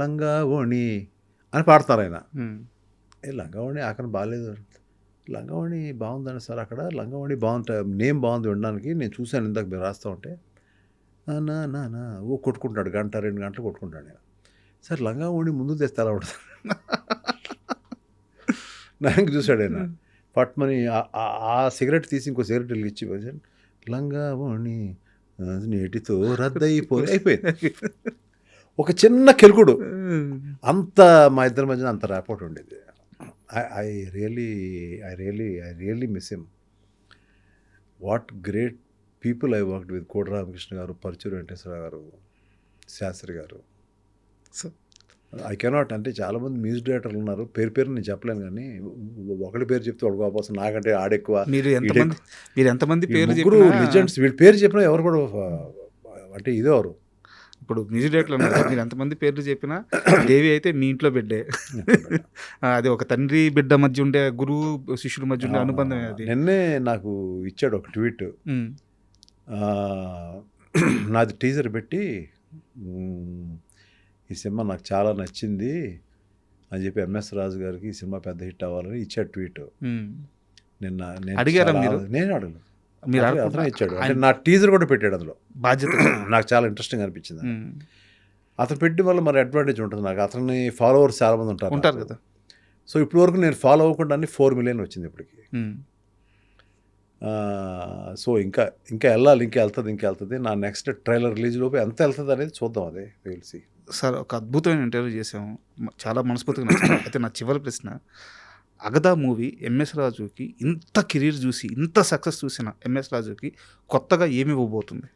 Speaker 3: లంగా ఓణి అని పాడతారు ఆయన. లంగా ఓణి అక్కడ బాగాలేదు. లంగా ఓణి బాగుందని సార్, అక్కడ లంగా ఓణి బాగుంటాయి, నేమ్ బాగుంది వినడానికి, నేను చూశాను ఇందాక మీరు రాస్తూ ఉంటే. కొట్టుకుంటాడు 1-2 గంటలు కొట్టుకుంటాడు ఆయన. సార్ లంగా ఓణి ముందు తెస్తే ఎలా ఉంటుంది నాకు చూశాడు ఆయన. పట్మని ఆ సిగరెట్ తీసి ఇంకో సిగరెట్ వెలిగించి లంగా ఓణి నేటితో అయిపోయింది. ఒక చిన్న కెలుకుడు, అంత మా ఇద్దరి మధ్యన అంత ర్యాపోర్ట్ ఉండేది. I really miss him. What great people I worked with. Kota Ramakrishna garu, Paruchuri Venkateswara గారు, శాస్త్రి గారు. ఐ కెనాట్, అంటే చాలామంది మ్యూజిక్ డైరెక్టర్లు ఉన్నారు, పేరు నేను చెప్పలేను, కానీ ఒకటి పేరు చెప్తే ఒకటి కాకపోతే నాకంటే ఆడెక్కువ.
Speaker 2: మీరు ఎంతమంది పేరు
Speaker 3: లిజెండ్స్, వీళ్ళ పేరు చెప్పినా ఎవరు కూడా అంటే ఇదేవారు.
Speaker 2: ఇప్పుడు మ్యూజిక్ డైరెక్టర్లు ఉన్నారు, మీరు ఎంతమంది పేర్లు చెప్పినా దేవి అయితే మీ ఇంట్లో బిడ్డే. అది ఒక తండ్రి బిడ్డ మధ్య ఉండే, గురువు శిష్యుల మధ్య ఉండే అనుబంధం. అది
Speaker 3: నిన్నే నాకు ఇచ్చాడు ఒక ట్వీట్. నాది టీజర్ పెట్టి ఈ సినిమా నాకు చాలా నచ్చింది అని చెప్పి ఎంఎస్ రాజు గారికి ఈ సినిమా పెద్ద హిట్ అవ్వాలని ఇచ్చాడు ట్వీట్. నిన్న
Speaker 2: అడిగారా మీరు?
Speaker 3: నేను అడగలేదు, అతనే ఇచ్చాడు. అంటే నా టీజర్ కూడా పెట్టాడు అందులో.
Speaker 2: బాధ్యత
Speaker 3: నాకు చాలా ఇంట్రెస్టింగ్ అనిపించింది. అతను పెట్టి వల్ల మరి అడ్వాంటేజ్ ఉంటుంది నాకు. అతని ఫాలోవర్స్ చాలా మంది ఉంటారు
Speaker 2: కదా.
Speaker 3: సో ఇప్పటి వరకు నేను ఫాలో అవ్వకుండా 4 మిలియన్ వచ్చింది ఇప్పటికి. సో ఇంకా వెళ్ళాలి, ఇంకా వెళ్తుంది. నా నెక్స్ట్ ట్రైలర్ రిలీజ్ లోపు ఎంత వెళ్తుంది అనేది చూద్దాం. అదే తెలిసి
Speaker 2: సార్ ఒక అద్భుతమైన ఇంటర్వ్యూ చేసాము, చాలా మనస్ఫూర్తిగా నచ్చింది. అయితే నా చివరి ప్రశ్న, అగదా మూవీ ఎంఎస్ రాజుకి ఇంత కెరీర్ చూసి ఇంత సక్సెస్ చూసిన ఎంఎస్ రాజుకి కొత్తగా ఏమి ఇవ్వబోతుంది,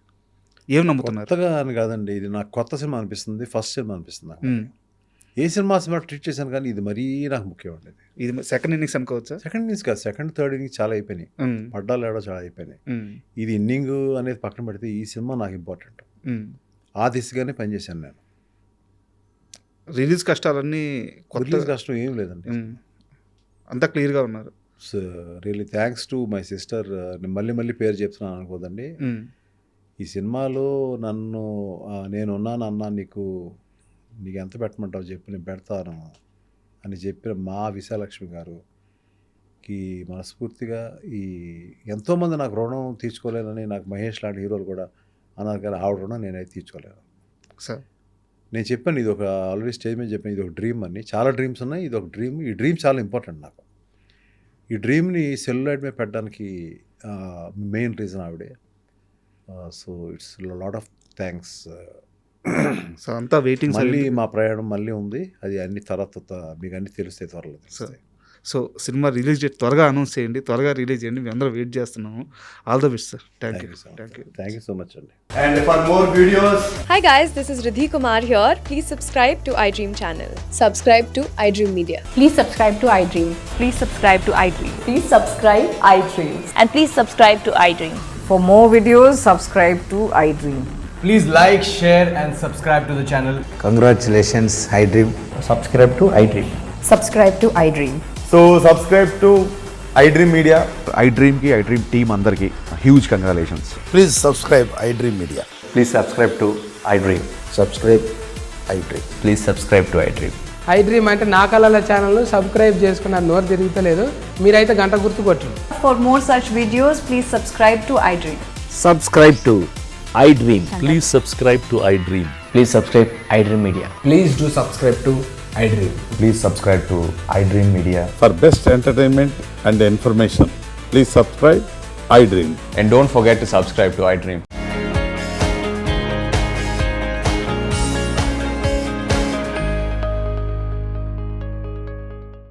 Speaker 2: ఏమి నమ్ముతున్నారు?
Speaker 3: కొత్తగా అని కాదండి, ఇది నాకు కొత్త సినిమా అనిపిస్తుంది, ఫస్ట్ సినిమా అనిపిస్తుంది. ఏ సినిమా ట్రీట్ చేశాను కానీ ఇది మరీ నాకు ముఖ్యం అండి.
Speaker 2: ఇది సెకండ్ ఇన్నింగ్స్ అనుకోవచ్చా?
Speaker 3: సెకండ్ ఇన్నింగ్స్ కాదు, సెకండ్ థర్డ్ ఇన్నింగ్స్ చాలా అయిపోయినాయి, పడ్డాలు ఏడో చాలా అయిపోయినాయి. ఇది ఇన్నింగ్ అనేది పక్కన పెడితే ఈ సినిమా నాకు ఇంపార్టెంట్. ఆ దిశగానే పనిచేశాను నేను.
Speaker 2: రిలీజ్ కష్టాలన్నీ
Speaker 3: రిలీజ్ కష్టం ఏం లేదండి,
Speaker 2: అంతా క్లియర్గా ఉన్నారు.
Speaker 3: So really thanks to my sister. నేను మళ్ళీ పేరు చెప్తున్నాను అనుకోదండి. ఈ సినిమాలో నన్ను నేనున్నాను అన్నా, నీకు ఎంత పెట్టమంటావు చెప్పు, నేను పెడతాను అని చెప్పిన మా విశాలక్ష్మి గారుకి మనస్ఫూర్తిగా ఈ ఎంతోమంది నాకు రుణం తీర్చుకోలేనని, నాకు మహేష్ లాంటి హీరోలు కూడా అన్నారు కానీ ఆవిడ రుణం నేనైతే తీర్చుకోలేను
Speaker 2: సార్.
Speaker 3: నేను చెప్పాను ఇది ఒక ఆల్రెడీ స్టేజ్ మీద చెప్పాను, ఇది ఒక డ్రీమ్ అని. చాలా డ్రీమ్స్ ఉన్నాయి, ఇది ఒక డ్రీమ్. ఈ డ్రీమ్ చాలా ఇంపార్టెంట్ నాకు. ఈ డ్రీమ్ని సెల్యులాయిడ్ మీద పెట్టడానికి మెయిన్ రీజన్ ఆవిడే. So it's lot of thanks.
Speaker 2: So అంతా వెయిటింగ్.
Speaker 3: మళ్ళీ మా ప్రయాణం మళ్ళీ ఉంది, అది అన్ని తర్వాత మీకు అన్ని తెలుస్తాయి త్వరలో.
Speaker 2: సో సినిమా రిలీజ్ డేట్ త్వరగా అనౌన్స్ చేయండి, త్వరగా రిలీజ్ చేయండి, మేము అందరూ వెయిట్ చేస్తున్నాము. All the best sir. Thank you so much అండి.
Speaker 4: And for more videos,
Speaker 5: Hi guys, this is Riddhi Kumar here. Please subscribe to iDream channel. Subscribe to iDream Media.
Speaker 6: Please subscribe to iDream. Please subscribe to iDream.
Speaker 7: Please subscribe iDream.
Speaker 6: And please subscribe to iDream.
Speaker 7: For more videos, subscribe to iDream.
Speaker 4: please like, share and subscribe to the channel.
Speaker 8: Congratulations, iDream. Subscribe to iDream.
Speaker 7: Subscribe to iDream.
Speaker 9: So subscribe to iDream Media. iDream ki iDream team andarki huge congratulations.
Speaker 8: Please subscribe iDream Media.
Speaker 9: Please subscribe to iDream.
Speaker 8: Subscribe iDream.
Speaker 9: Please subscribe to iDream.
Speaker 10: iDream అంటే నా కళల channel subscribe చేసుకున్న నోరు తిరుగుతలేదు, మీరైతే గంట గుర్తు కొట్టండి.
Speaker 7: For more such videos, please subscribe to iDream.
Speaker 8: Subscribe to iDream.
Speaker 11: Please subscribe to iDream.
Speaker 8: Please subscribe iDream Media.
Speaker 4: Please do subscribe to iDream.
Speaker 9: Please subscribe to iDream Media.
Speaker 11: For best entertainment and information, please subscribe iDream.
Speaker 9: And don't forget to subscribe to iDream.